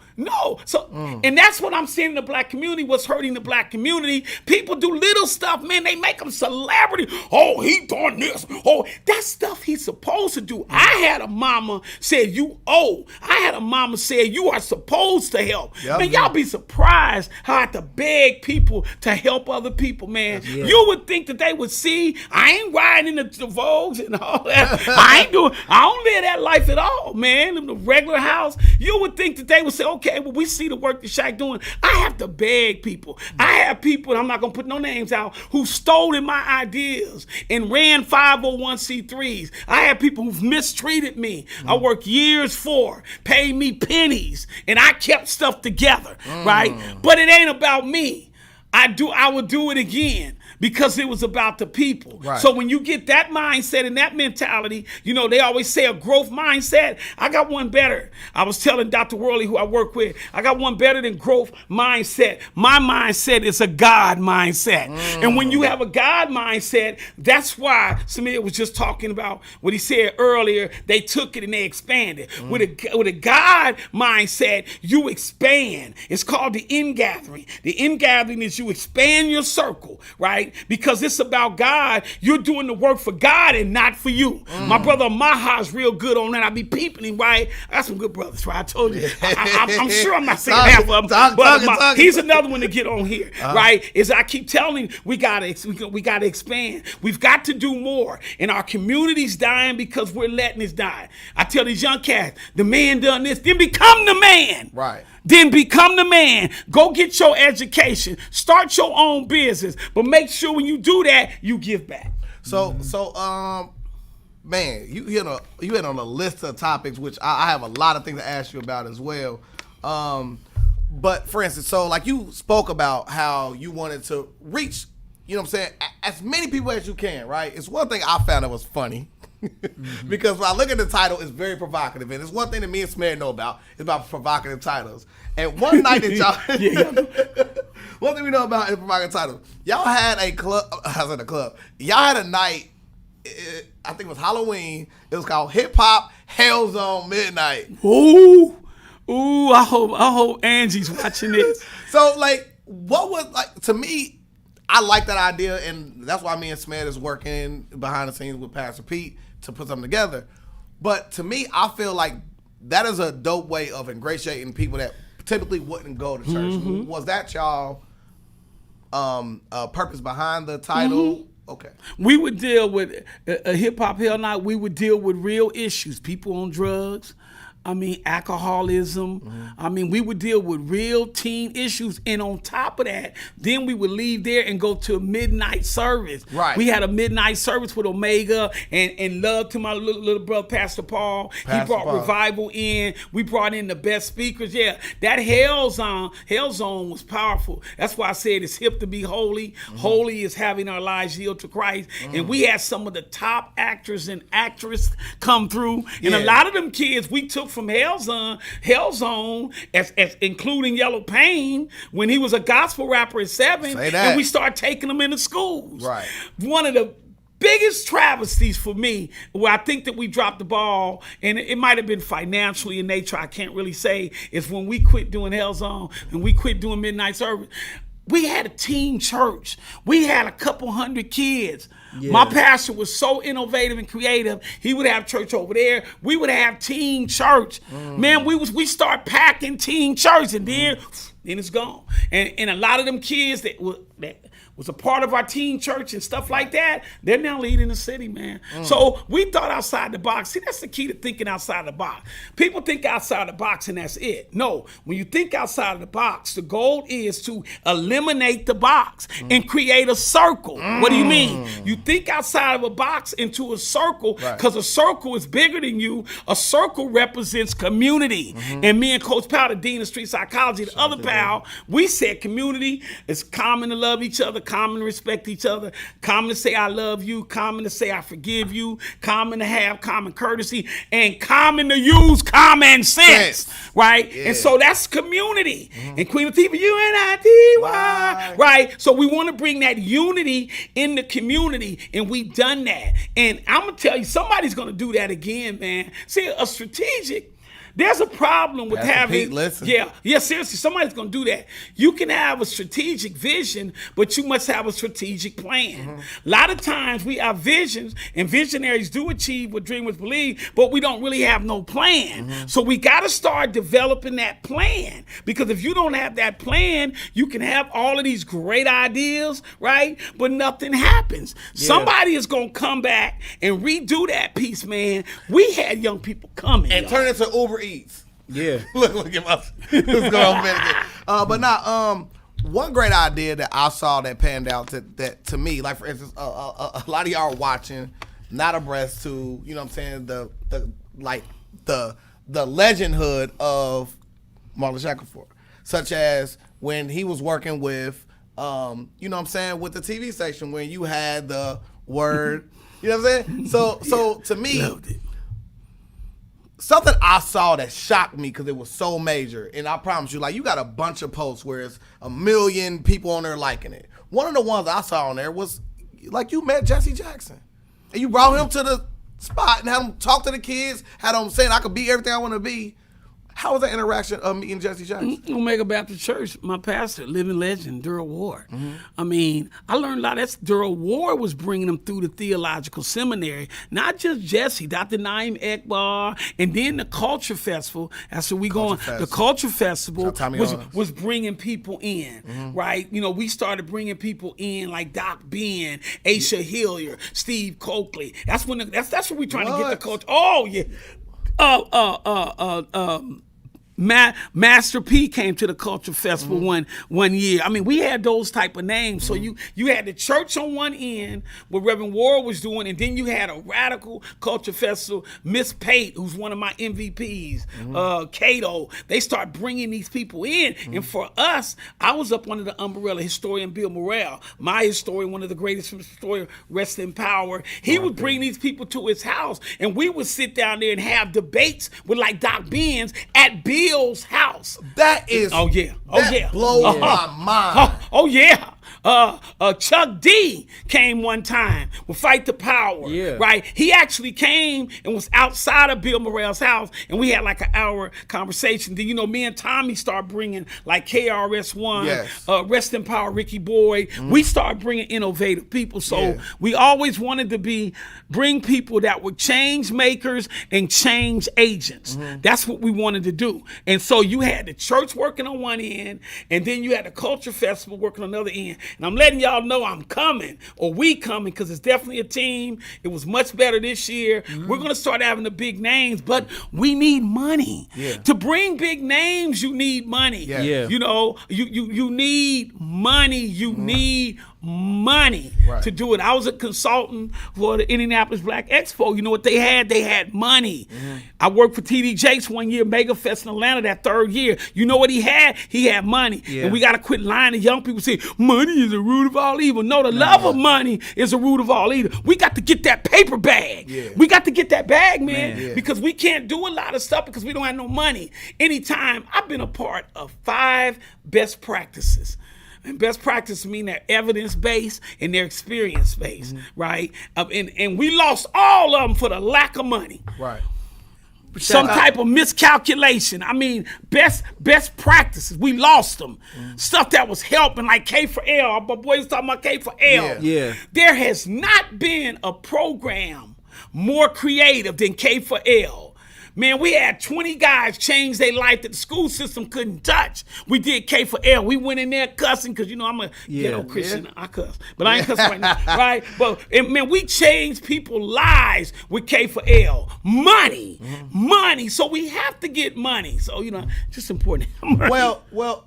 So, and that's what I'm seeing in the black community. What's hurting the black community? People do little stuff, man. They make them celebrity. Oh, he done this. Oh, that stuff he's supposed to do. I had a mama said you owe. I had a mama said you are supposed to help. Yep. Man, y'all be surprised how I have to beg people to help other people, man. Yeah. You would think that they would see I ain't riding in the Vogues and all that. I don't live that life at all, man. In the regular house, you would think that they would say, okay, well, we see the work that Shaq doing. I have to beg people. I have people, and I'm not going to put no names out, who stole in my ideas and ran 501c3s. I have people who've mistreated me. I worked years for, paid me pennies, and I kept stuff together, right? But it ain't about me. I would do it again. Because it was about the people. Right. So when you get that mindset and that mentality, they always say a growth mindset. I got one better. I was telling Dr. Worley, who I work with, I got one better than growth mindset. My mindset is a God mindset. And when you have a God mindset, that's why Samir was just talking about what he said earlier. They took it and they expanded. With a God mindset, you expand. It's called the ingathering. The ingathering is you expand your circle, right? Because it's about God. You're doing the work for God and not for you. My brother Maha's real good on that. I be peeping him, right? I got some good brothers, right? I told you. I'm sure I'm not saying half of them. But he's another one to get on here, right? Is I keep telling you, we gotta expand. We've got to do more. And our community's dying because we're letting it die. I tell these young cats, the man done this, then become the man. Right. Then become the man. Go get your education. Start your own business. But make sure when you do that, you give back. So man, you hit on a list of topics which I have a lot of things to ask you about as well. But for instance, so like you spoke about how you wanted to reach, you know what I'm saying, as many people as you can, right? It's one thing I found that was funny. Because when I look at the title, it's very provocative. And it's one thing that me and Smear know about. It's about provocative titles. And one night that y'all... one thing we know about is provocative titles. Y'all had a club... I was at a club. Y'all had a night, I think it was Halloween. It was called Hip Hop Hell Zone Midnight. Ooh, I hope Angie's watching this. So, like, what was... like to me... I like that idea, and that's why me and Smear is working behind the scenes with Pastor Pete to put something together. But to me, I feel like that is a dope way of ingratiating people that typically wouldn't go to church. Mm-hmm. Was that y'all purpose behind the title? Mm-hmm. Okay. We would deal with a hip hop hell night. We would deal with real issues, people on drugs. I mean, alcoholism. Mm-hmm. I mean, we would deal with real teen issues. And on top of that, then we would leave there and go to a midnight service. Right. We had a midnight service with Omega and love to my little brother, Pastor Paul. He brought revival in. We brought in the best speakers. Yeah, that Hell Zone was powerful. That's why I said it's hip to be holy. Mm-hmm. Holy is having our lives yield to Christ. Mm-hmm. And we had some of the top actors and actresses come through. And a lot of them kids we took from Hell Zone, as including Yellow Pain, when he was a gospel rapper at 7, and we started taking them into schools. Right. One of the biggest travesties for me, where I think that we dropped the ball, and it might have been financially in nature, I can't really say, is when we quit doing Hell Zone and we quit doing midnight service. We had a teen church. We had a couple hundred kids. Yeah. My pastor was so innovative and creative. He would have church over there. We would have teen church. Man, we start packing teen church, and then it's gone. And a lot of them kids that was a part of our teen church and stuff like that, they're now leading the city, man. So we thought outside the box. See, that's the key to thinking outside the box. People think outside the box and that's it. No, when you think outside of the box, the goal is to eliminate the box and create a circle. What do you mean? You think outside of a box into a circle, because a circle is bigger than you. A circle represents community. And me and Coach Powell, the Dean of Street Psychology, the other pal, we said community is common to love each other, common to respect each other, common to say I love you, common to say I forgive you, common to have common courtesy, and common to use common sense, right? Yeah. And so that's community. And Queen Latifah, UNITY, right? So we want to bring that unity in the community, and we've done that. And I'm going to tell you, somebody's going to do that again, man. See, a strategic... There's a problem with having... seriously, somebody's going to do that. You can have a strategic vision, but you must have a strategic plan. A lot of times we have visions, and visionaries do achieve what dreamers believe, but we don't really have no plan. So we got to start developing that plan, because if you don't have that plan, you can have all of these great ideas, right? But nothing happens. Somebody is going to come back and redo that piece, man. We had young people coming. And turn it to Uber Eats. Yeah. look at us. Let's go on again. But now, one great idea that I saw that panned out that to me, like for instance, a lot of y'all are watching, not abreast to, you know what I'm saying, the legendhood of Marlon Shackelford, such as when he was working with, you know what I'm saying, with the TV station, when you had the word, you know what I'm saying? So to me, something I saw that shocked me because it was so major, and I promise you, like, you got a bunch of posts where it's 1 million people on there liking it. One of the ones I saw on there was, like, you met Jesse Jackson, and you brought him to the spot and had him talk to the kids, had him saying, I could be everything I want to be. How was that interaction of meeting Jesse Jackson? Omega Baptist Church, my pastor, living legend, Durrell Ward. I mean, I learned a lot. That's Durrell Ward was bringing him through the theological seminary. Not just Jesse, Dr. Naeem Ekbar, and then the Culture Festival. That's where we going. The Culture Festival was bringing people in, right? You know, we started bringing people in like Doc Ben, Aisha Hillier, Steve Coakley. That's when that's what we're trying to get the culture. Oh yeah. Master P came to the Culture Festival one year. I mean, we had those type of names. So you had the church on one end, what Reverend Ward was doing, and then you had a radical Culture Festival, Miss Pate, who's one of my MVPs, Cato. They start bringing these people in. And for us, I was up under the umbrella, historian Bill Morrell, my historian, one of the greatest historians, rest in power. He would bring these people to his house, and we would sit down there and have debates with like Doc Benz at Bill's house. That is, that blows my mind. Oh yeah. Chuck D came one time with Fight the Power, right? He actually came and was outside of Bill Morrell's house, and we had like an hour conversation. Then, me and Tommy start bringing like KRS-One, Rest in Power, Ricky Boyd. We start bringing innovative people. So we always wanted to bring people that were change makers and change agents. That's what we wanted to do. And so you had the church working on one end, and then you had the Culture Festival working on the other end. And I'm letting y'all know I'm coming, or we coming, because it's definitely a team. It was much better this year. We're going to start having the big names, but we need money. To bring big names, you need money. You need money. You need money to do it. I was a consultant for the Indianapolis Black Expo. You know what they had? They had money. I worked for TD Jakes one year, Mega Fest in Atlanta that third year. You know what he had? He had money. And we got to quit lying to young people saying money is the root of all evil. No, the love of money is the root of all evil. We got to get that paper bag. We got to get that bag, man, because we can't do a lot of stuff because we don't have no money. Anytime, I've been a part of 5 best practices. And best practice mean they're evidence-based and they're experience-based, right? And we lost all of them for the lack of money. Right. Some type of miscalculation. I mean, best practices. We lost them. Stuff that was helping, like K for L. My boys talking about K for L. There has not been a program more creative than K for L. Man, we had 20 guys change their life that the school system couldn't touch. We did K for L. We went in there cussing because, I'm a ghetto Christian. I cuss. But I ain't cussing right now, right? But, man, we changed people's lives with K for L. Money. Money. So we have to get money. So, just important. Well,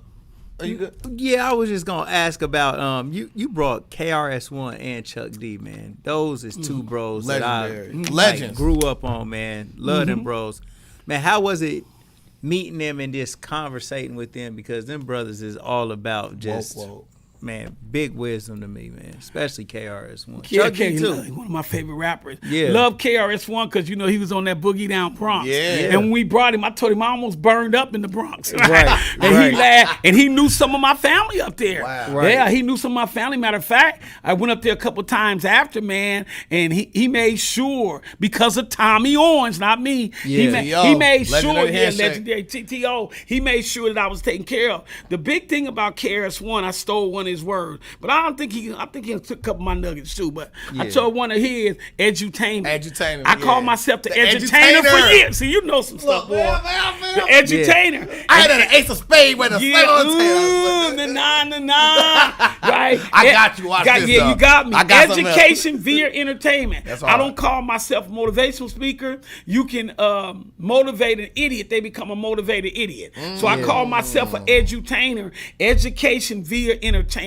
are you good? Yeah, I was just gonna ask about you brought KRS-One and Chuck D, man. Those is 2 bros legendary. that I Legends. grew up on, man. Love them bros. Man, how was it meeting them and just conversating with them? Because them brothers is all about just man, big wisdom to me, man. Especially KRS-One. Chuck D too. One of my favorite rappers. Love KRS-One because he was on that Boogie Down Bronx. And when we brought him, I told him I almost burned up in the Bronx. Right. And he laughed. And he knew some of my family up there. Wow. Yeah, he knew some of my family. Matter of fact, I went up there a couple times after, man, and he made sure, because of Tommy Owens, not me. He made sure, legendary TTO. He made sure that I was taken care of. The big thing about KRS-One, I stole one of his words, but I think he took a couple of my nuggeds too. But I told one of his edutainment. I call myself the edutainer for years. See, some stuff, boy. The edutainer. I had an ace of spades with a right? I got you. Watch this. You got me. Education via entertainment. That's all I don't call myself a motivational speaker. You can motivate an idiot; they become a motivated idiot. So I call myself an edutainer. Education via entertainment.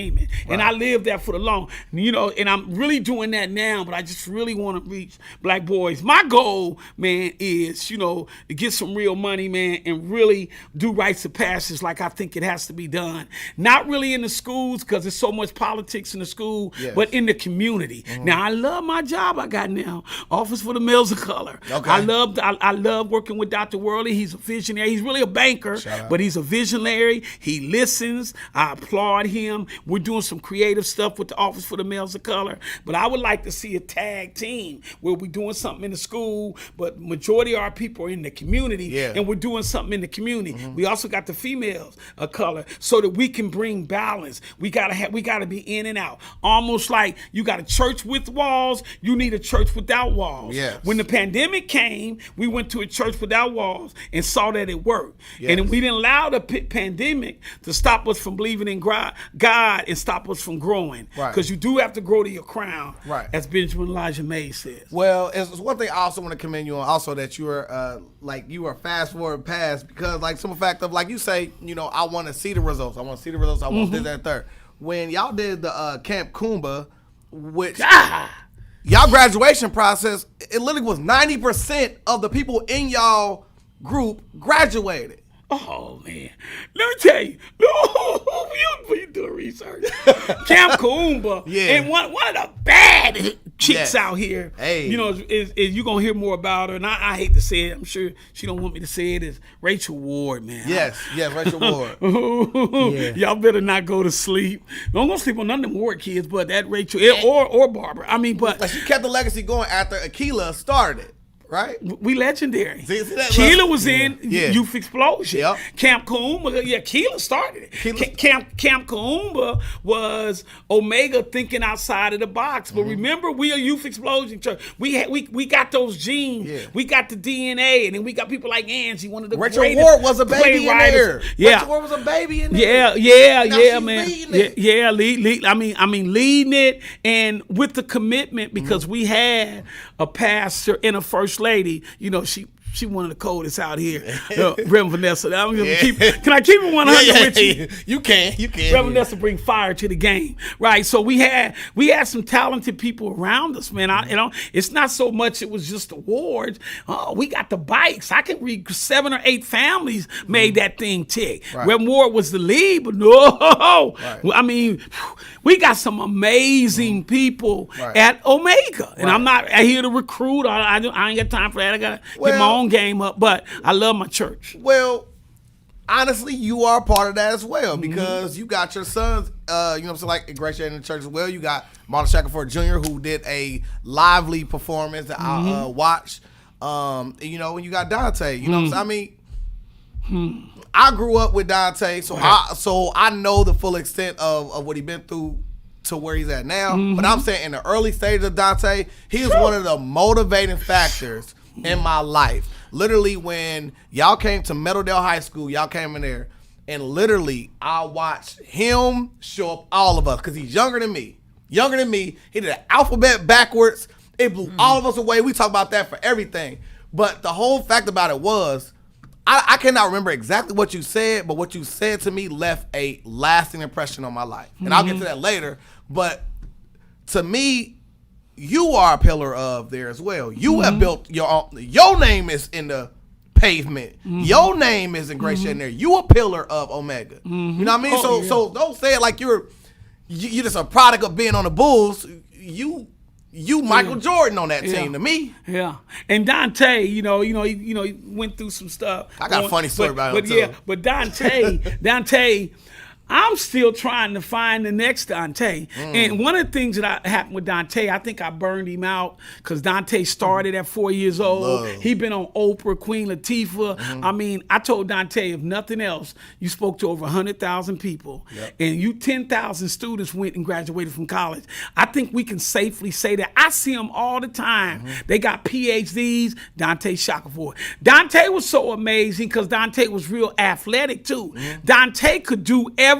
And I live that for the long, and I'm really doing that now, but I just really want to reach black boys. My goal, man, is, to get some real money, man, and really do rites of passage like I think it has to be done. Not really in the schools because there's so much politics in the school, but in the community. Now, I love my job I got now, Office for the Males of Color. Okay. I love working with Dr. Worley. He's a visionary. He's really a banker, but he's a visionary. He listens. I applaud him. We're doing some creative stuff with the Office for the Males of Color, but I would like to see a tag team where we're doing something in the school, but majority of our people are in the community, and we're doing something in the community. We also got the females of color so that we can bring balance. We gotta be in and out. Almost like you got a church with walls, you need a church without walls. Yes. When the pandemic came, we went to a church without walls and saw that it worked. And we didn't allow the pandemic to stop us from believing in God aside and stop us from growing. Right. Because you do have to grow to your crown. Right. As Benjamin Elijah Mays says. Well, it's one thing I also want to commend you on, also that you are you are fast forward past, because like some fact of like you say, I want to see the results. I want to see the results. I want this, that, and third. When y'all did the Camp Kumba, which y'all graduation process, it literally was 90% of the people in y'all group graduated. Oh man, let me tell you, you do research. Camp Kumba, and one of the bad chicks out here. Hey, is you gonna hear more about her, and I hate to say it. I'm sure she don't want me to say it. Is Rachel Ward, man? Yes, Rachel Ward. Y'all better not go to sleep. Don't go sleep on none of them Ward kids, but that Rachel or Barbara. I mean, but she kept the legacy going after Akila started. Right, we legendary. Keela was in Youth Explosion. Yep. Camp Kumba, Keela started it. Camp Kumba was Omega thinking outside of the box. But remember, we are Youth Explosion church. We got those genes. Yeah. We got the DNA, and then we got people like Angie, one of the Rachel greatest Ward was a baby in there. Yeah, Rachel Ward was a baby in there. Yeah, man. Lead, I mean, leading it, and with the commitment, because we had a pastor and a first lady, she one of the coldest out here, Reverend Vanessa. Can I keep it 100 with you? You can. Reverend Vanessa bring fire to the game, right? So we had some talented people around us, man. It's not so much it was just awards. Oh, we got the bikes. I can read 7 or 8 families made that thing tick. Right. Reverend Ward was the lead, but no. Right. I mean, we got some amazing people at Omega, and I'm not here to recruit. I ain't got time for that. I gotta get my own game up, but I love my church. Well, honestly, you are part of that as well, because you got your sons, like ingratiating in the church as well. You got Marlon Shackelford Jr., who did a lively performance that I watched. And you got Dante. You know what I'm saying? I mean, I grew up with Dante, so I know the full extent of what he's been through to where he's at now. But I'm saying in the early stages of Dante, he was one of the motivating factors in my life. Literally, when y'all came to Meadowdale High School, y'all came in there, and literally, I watched him show up all of us, because he's younger than me. He did the alphabet backwards. It blew all of us away. We talk about that for everything. But the whole fact about it was, I cannot remember exactly what you said, but what you said to me left a lasting impression on my life. And I'll get to that later. But to me, you are a pillar of there as well. You have built your name is in the pavement. Your name is ingratiated there. You a pillar of Omega. You know what I mean? So don't say it like you're just a product of being on the Bulls. You Michael Jordan on that team to me. Yeah. And Dante, he went through some stuff. I got a funny story about him too. But Dante, I'm still trying to find the next Dante. And one of the things that happened with Dante, I think I burned him out, because Dante started at 4 years old. He been on Oprah, Queen Latifah. I mean, I told Dante, if nothing else, you spoke to over 100,000 people, and 10,000 students went and graduated from college. I think we can safely say that. I see them all the time. They got PhDs. Dante Shackelford. Dante was so amazing because Dante was real athletic too. Dante could do everything.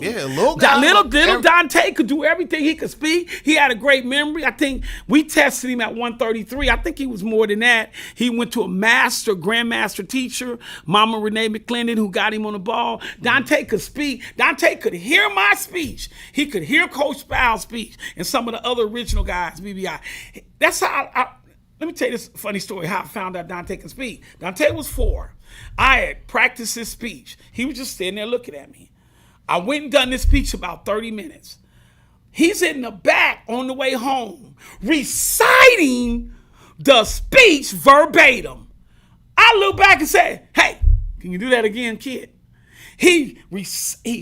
Yeah, little Dante could do everything. He could speak. He had a great memory. I think we tested him at 133. I think he was more than that. He went to a grandmaster teacher, Mama Renee McClendon, who got him on the ball. Dante could speak. Dante could hear my speech. He could hear Coach Spow's speech and some of the other original guys, BBI. That's how let me tell you this funny story, how I found out Dante could speak. Dante was 4. I had practiced his speech. He was just sitting there looking at me. I went and done this speech about 30 minutes. He's in the back on the way home, reciting the speech verbatim. I look back and say, hey, can you do that again, kid? He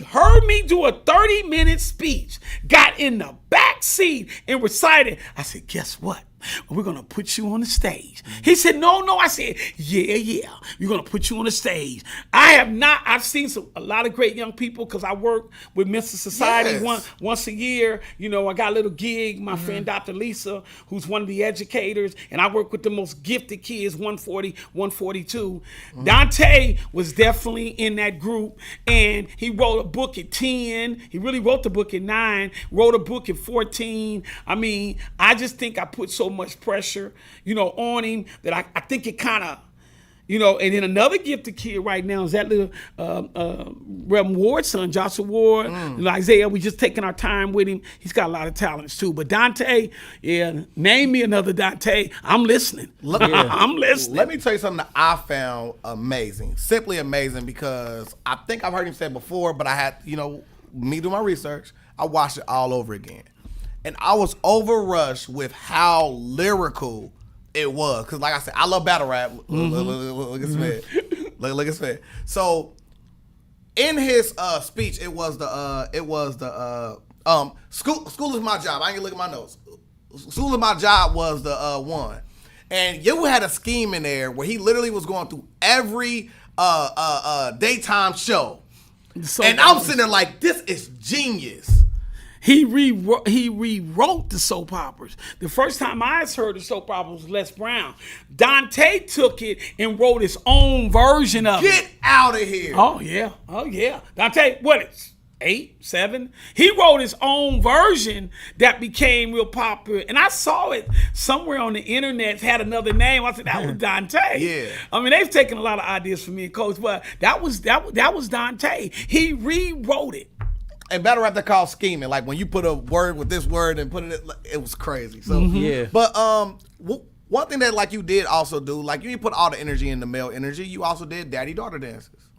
heard me do a 30-minute speech, got in the back seat and recited. I said, guess what? We're going to put you on the stage. He said, no. I said, yeah. We're going to put you on the stage. I've seen a lot of great young people because I work with Mental Society once a year. You know, I got a little gig. My friend Dr. Lisa, who's one of the educators, and I work with the most gifted kids, 140, 142. Dante was definitely in that group, and he wrote a book at 10. He really wrote the book at 9, wrote a book at 14. I mean, I just think I put so much pressure, you know, on him that I think it kind of, you know, and then another gifted kid right now is that little Reverend Ward's son, Joshua Ward, Isaiah. We just taking our time with him. He's got a lot of talents too. But Dante, name me another Dante. I'm listening. I'm listening. Let me tell you something that I found amazing, simply amazing, because I think I've heard him say it before, but I had, you know, me do my research. I watched it all over again. And I was overrushed with how lyrical it was. Because like I said, I love battle rap. Look at Smith. Look at Smith. So in his speech, it was the school is my job. I ain't gonna look at my notes. School is my job was the one. And you had a scheme in there where he literally was going through every daytime show. And I'm sitting there like, this is genius. He rewrote the soap operas. The first time I heard the soap opera was Les Brown. Dante took it and wrote his own version of it. Get out of here. Oh, yeah. Dante, what is 8, 7? He wrote his own version that became real popular. And I saw it somewhere on the internet, had another name. I said, that was Dante. Yeah. I mean, they've taken a lot of ideas from me and Coach, but that was Dante. He rewrote it. And battle rap, they call scheming. Like when you put a word with this word and put it was crazy. So But one thing that like you did also do, like you didn't put all the energy in the male energy. You also did daddy-daughter dances.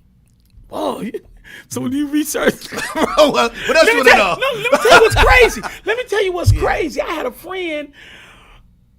Oh, yeah. So when you research, what else you want to know? No, let me tell you what's crazy. Let me tell you what's crazy. I had a friend.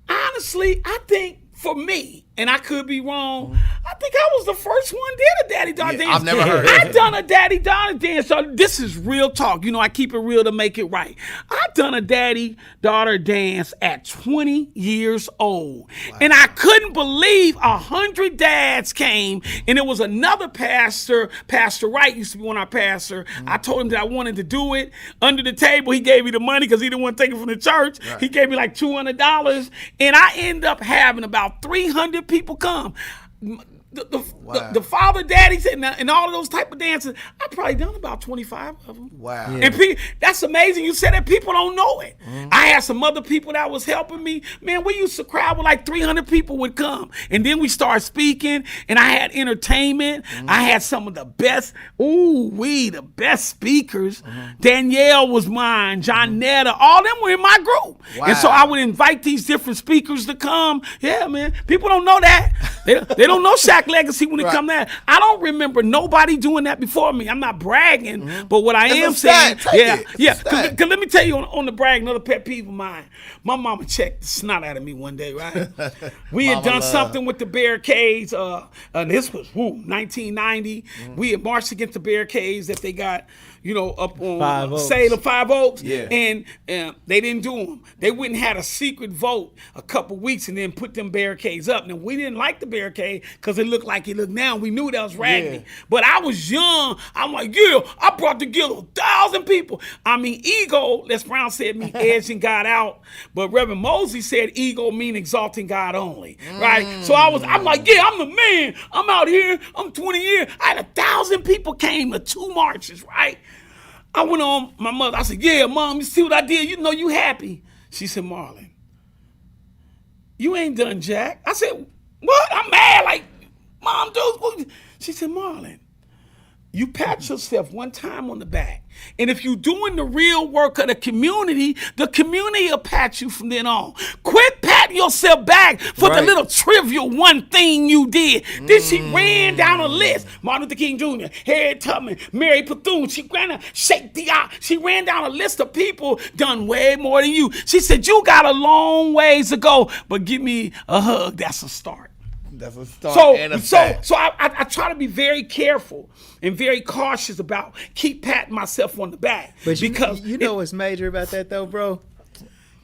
Honestly, I think for me, and I could be wrong, I think I was the first one did a daddy-daughter dance. I've never heard of I've done a daddy-daughter dance. So this is real talk. You know, I keep it real to make it right. I've done a daddy-daughter dance at 20 years old. Wow. And I couldn't believe 100 dads came, and it was another pastor. Pastor Wright used to be one of our pastors. I told him that I wanted to do it. Under the table, he gave me the money because he didn't want to take it from the church. Right. He gave me like $200. And I ended up having about 300 people come. The father, daddies, and all of those type of dances, I probably done about 25 of them. Wow. Yeah. And that's amazing. You said that people don't know it. I had some other people that was helping me. Man, we used to crowd with like 300 people would come. And then we started speaking, and I had entertainment. I had some of the best, the best speakers. Danielle was mine, Johnetta, all them were in my group. Wow. And so I would invite these different speakers to come. Yeah, man. People don't know that. They don't know Shaq Legacy when it comes to that. I don't remember nobody doing that before me. I'm not bragging, but what I am saying, Cause let me tell you on the brag, another pet peeve of mine. My mama checked the snot out of me one day, right? We had done something with the barricades. And this was 1990. We had marched against the barricades that they got, up on Salem 5 Oaks, and they didn't do them. They went and had a secret vote a couple weeks and then put them barricades up. Now, we didn't like the barricade because it looked like it looked now. We knew that was raggedy. Yeah. But I was young. I'm like, I brought together 1,000 people. I mean, ego, Les Brown said, me edging God out. But Reverend Mosley said ego mean exalting God only, right? So I'm like, I'm the man. I'm out here. I'm 20 years. I had 1,000 people came to 2 marches, right? I went on my mother. I said, Mom, you see what I did? You happy. She said, Marlon, you ain't done jack. I said, what? I'm mad. Like, Mom, dude. She said, Marlon, you pat yourself one time on the back. And if you're doing the real work of the community will pat you from then on. Quit patting yourself back for the little trivial one thing you did. Then she ran down a list. Martin Luther King Jr., Harriet Tubman, Mary Bethune. She ran down a list of people done way more than you. She said, you got a long ways to go, but give me a hug. That's a start. That's a start. So I try to be very careful and very cautious about keep patting myself on the back. But because you know what's major about that though, bro?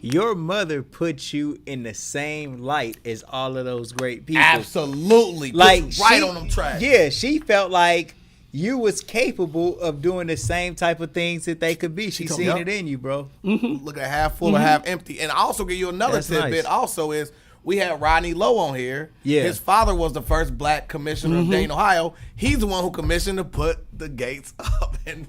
your mother put you in the same light as all of those great people. Absolutely. Like right on them tracks. Yeah, she felt like you was capable of doing the same type of things that they could be. She seen it in you, bro. Look at half full or half empty. And I also give you another tidbit also is we had Rodney Lowe on here. Yeah. His father was the first black commissioner of Dayton, Ohio. He's the one who commissioned to put the gates up. And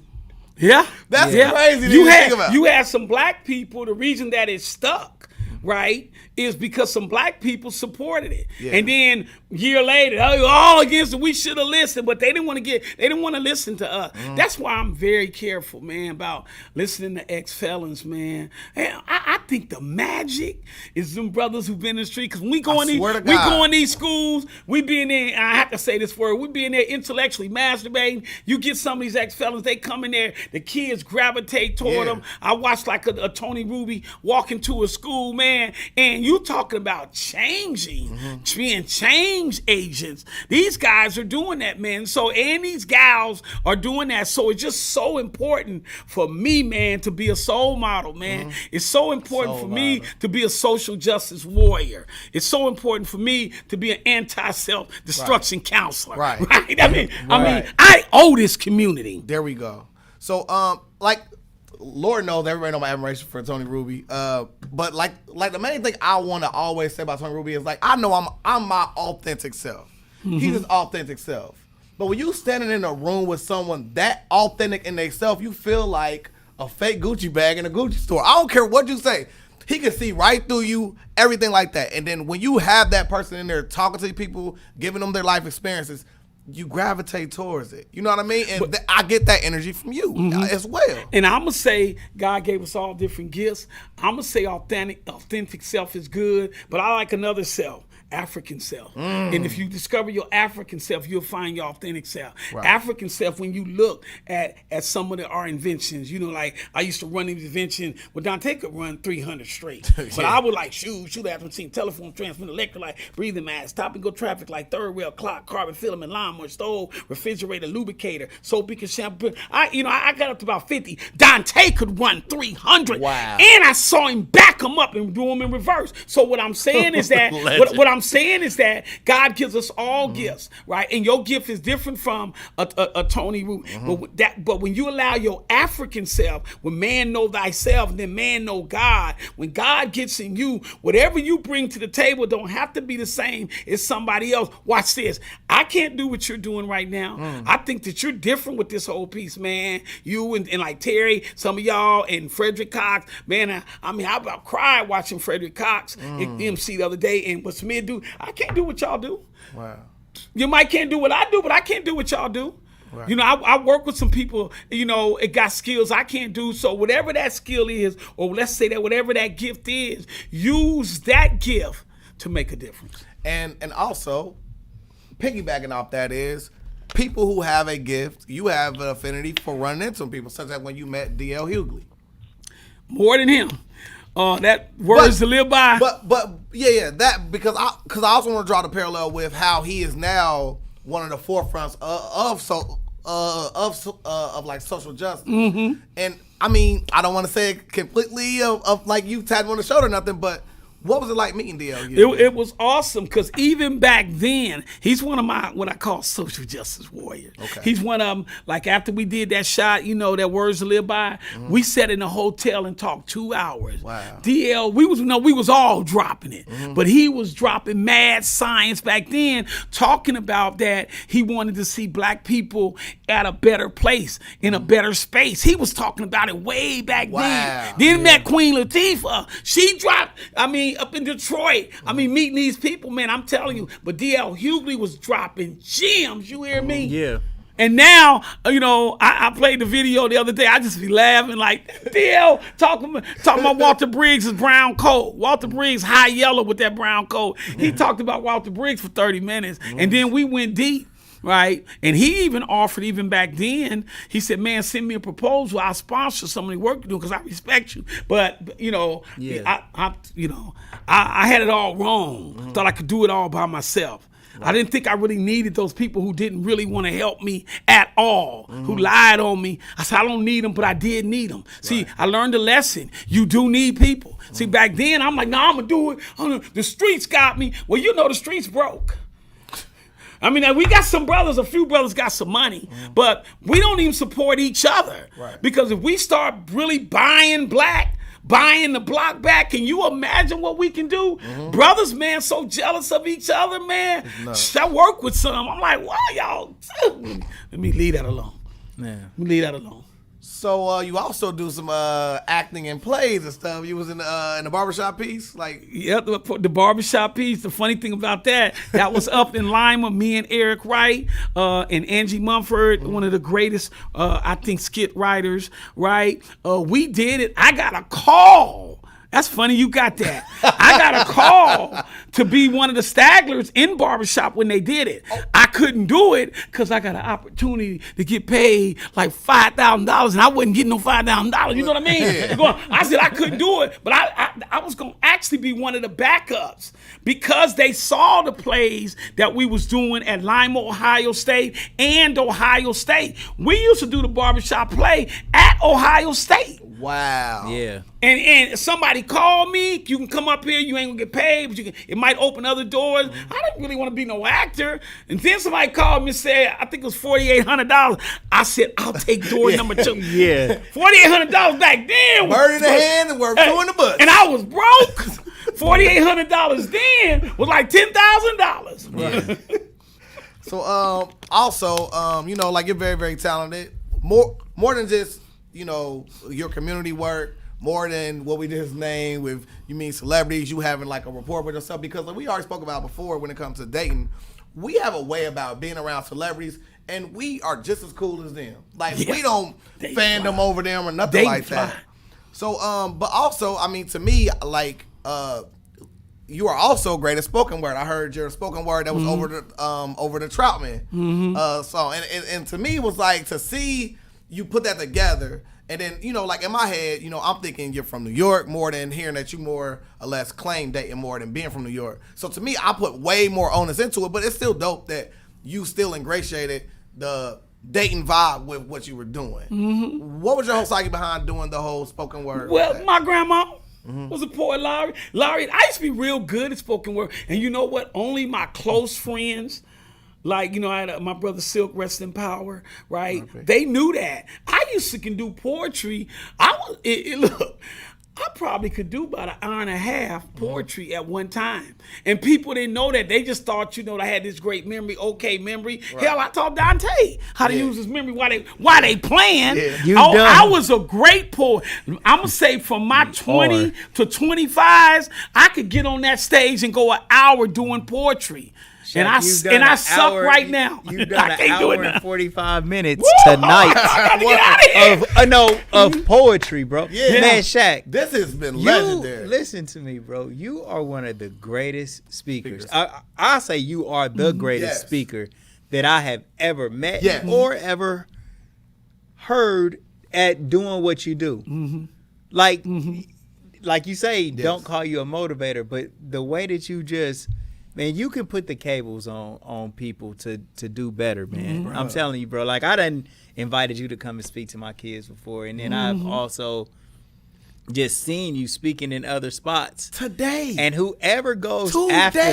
that's crazy to think about. You had some black people, the reason that it stuck, right, is because some black people supported it. Yeah. And then a year later, all against it, we should have listened, but they didn't want to listen to us. That's why I'm very careful, man, about listening to ex-felons, man. And I think the magic is them brothers who've been in the street, because when we go in these schools, we be in there, and I have to say this word, we be in there intellectually masturbating. You get some of these ex-felons, they come in there, the kids gravitate toward them. I watched like a Tony Ruby walk into a school, man, and you talking about changing, being change agents. These guys are doing that, man. So, and these gals are doing that. So it's just so important for me, man, to be a soul model, man. It's so important for me to be a social justice warrior. It's so important for me to be an anti-self-destruction counselor. Right. I mean, I owe this community. There we go. So, like, Lord knows everybody know my admiration for Tony Ruby. But like the main thing I want to always say about Tony Ruby is like, I know I'm my authentic self. He's his authentic self. But when you standing in a room with someone that authentic in themselves, you feel like a fake Gucci bag in a Gucci store. I don't care what you say. He can see right through you, everything like that. And then when you have that person in there talking to people, giving them their life experiences, you gravitate towards it. You know what I mean? And I get that energy from you as well. And I'm going to say God gave us all different gifts. I'm going to say authentic self is good, but I like another self. African self. And if you discover your African self, you'll find your authentic self. Right. African self, when you look at some of our inventions, you know, like I used to run these inventions, well, Dante could run 300 straight. But I would like shoot after seeing telephone, transmitter, electrolyte, breathing mask, stop and go traffic light, third rail clock, carbon filament, lawnmower, stove, refrigerator, lubricator, soap, and shampoo. I got up to about 50. Dante could run 300. Wow. And I saw him back them up and do them in reverse. So what I'm saying is that what I'm saying is that God gives us all gifts, right? And your gift is different from a Tony Root. But when you allow your African self, when man know thyself, and then man know God, when God gets in you, whatever you bring to the table don't have to be the same as somebody else. Watch this. I can't do what you're doing right now. I think that you're different with this whole piece, man. You and like Terry, some of y'all, and Frederick Cox, man. I about cried watching Frederick Cox at MC the other day, and what's me do? I can't do what y'all do. Wow. You might can't do what I do, but I can't do what y'all do. Right. You know, I work with some people, you know, it got skills I can't do. So whatever that skill is, or let's say that whatever that gift is, use that gift to make a difference. And also, piggybacking off that is, people who have a gift, you have an affinity for running into people, such as when you met D.L. Hughley. More than him. That words to live by. But that because I also want to draw the parallel with how he is now one of the forefronts of like social justice. And I mean, I don't want to say it completely of like you tapped on the shoulder or nothing, but what was it like meeting D.L.? It was awesome because even back then, he's one of my, what I call social justice warriors. Okay. He's one of them, like after we did that shot, you know, that words to live by, we sat in a hotel and talked 2 hours. Wow. D.L., we was all dropping it, but he was dropping mad science back then, talking about that he wanted to see black people at a better place, in a better space. He was talking about it way back then. Then met Queen Latifah. She dropped, up in Detroit. Meeting these people, man, I'm telling you. But D.L. Hughley was dropping gems, you hear me? Yeah. And now, you know, I played the video the other day. I just be laughing like, D.L. talking about Walter Briggs' brown coat. Walter Briggs, high yellow with that brown coat. He talked about Walter Briggs for 30 minutes. And then we went deep. Right. And he even offered, even back then, he said, man, send me a proposal. I'll sponsor some of the work you do because I respect you. But, you know, I had it all wrong. Thought I could do it all by myself. I didn't think I really needed those people who didn't really want to help me at all, who lied on me. I said, I don't need them, but I did need them. See, I learned a lesson. You do need people. See, back then, I'm like, I'm going to do it. The streets got me. Well, you know the streets broke. I mean, we got some brothers, a few brothers got some money, but we don't even support each other. Right. Because if we start really buying the block back, can you imagine what we can do? Brothers, man, so jealous of each other, man. I work with some. I'm like, wow, y'all. Let me leave that alone. Man. Let me leave that alone. So you also do some acting and plays and stuff. You was in the barbershop piece, yeah, the barbershop piece. The funny thing about that was up in Lima. Me and Eric Wright and Angie Mumford, one of the greatest, I think, skit writers. Right, we did it. I got a call. That's funny you got that. I got a call to be one of the Stagglers in barbershop when they did it. I couldn't do it because I got an opportunity to get paid like $5,000 and I wasn't getting no $5,000. You know what I mean? Yeah. I said I couldn't do it, but I was going to actually be one of the backups because they saw the plays that we was doing at Lima, Ohio State and Ohio State. We used to do the barbershop play at Ohio State. Wow. Yeah. And somebody called me, you can come up here, you ain't gonna get paid, but it might open other doors. I didn't really want to be no actor. And then somebody called me and said, I think it was $4,800. I said, I'll take door number 2. Yeah. $4,800 back then. Bird in the hand and work 2 in the butt. And I was broke. $4,800 then was like $10,000. Right. So also, you're very, very talented. More than just, your community work, more than what we just named with, you mean celebrities, you having like a rapport with yourself, because like we already spoke about before when it comes to dating, we have a way about being around celebrities and we are just as cool as them. Like we don't fandom over them or nothing like that. So, but also, I mean, to me, like, you are also great at spoken word. I heard your spoken word that was over the Troutman song, and to me it was like to see you put that together, and then like in my head, I'm thinking you're from New York more than hearing that you more or less claim dating more than being from New York. So to me, I put way more onus into it, but it's still dope that you still ingratiated the dating vibe with what you were doing. What was your whole psyche behind doing the whole spoken word? Well, my grandma was a poet, Larry. I used to be real good at spoken word, and you know what? Only my close friends. Like, I had my brother Silk, rest in power, right? Okay. They knew that. I used to can do poetry. Look, I probably could do about an hour and a half poetry at one time. And people didn't know that. They just thought, I had this great memory, okay memory. Right. Hell, I taught Dante how to use his memory while they playing. Yeah. I was a great poet. I'm going to say from my 20 to 25s, I could get on that stage and go an hour doing poetry. And I suck right now. You've done an hour and 45 minutes tonight of poetry, bro. Yeah. Man, Shaq, this has been legendary. Listen to me, bro. You are one of the greatest speakers. I say you are the greatest speaker that I have ever met or ever heard at doing what you do. Like you say, don't call you a motivator, but the way that you just... Man, you can put the cables on people to do better, man. I'm telling you, bro. Like, I done invited you to come and speak to my kids before, and then I've also just seen you speaking in other spots today. And whoever goes after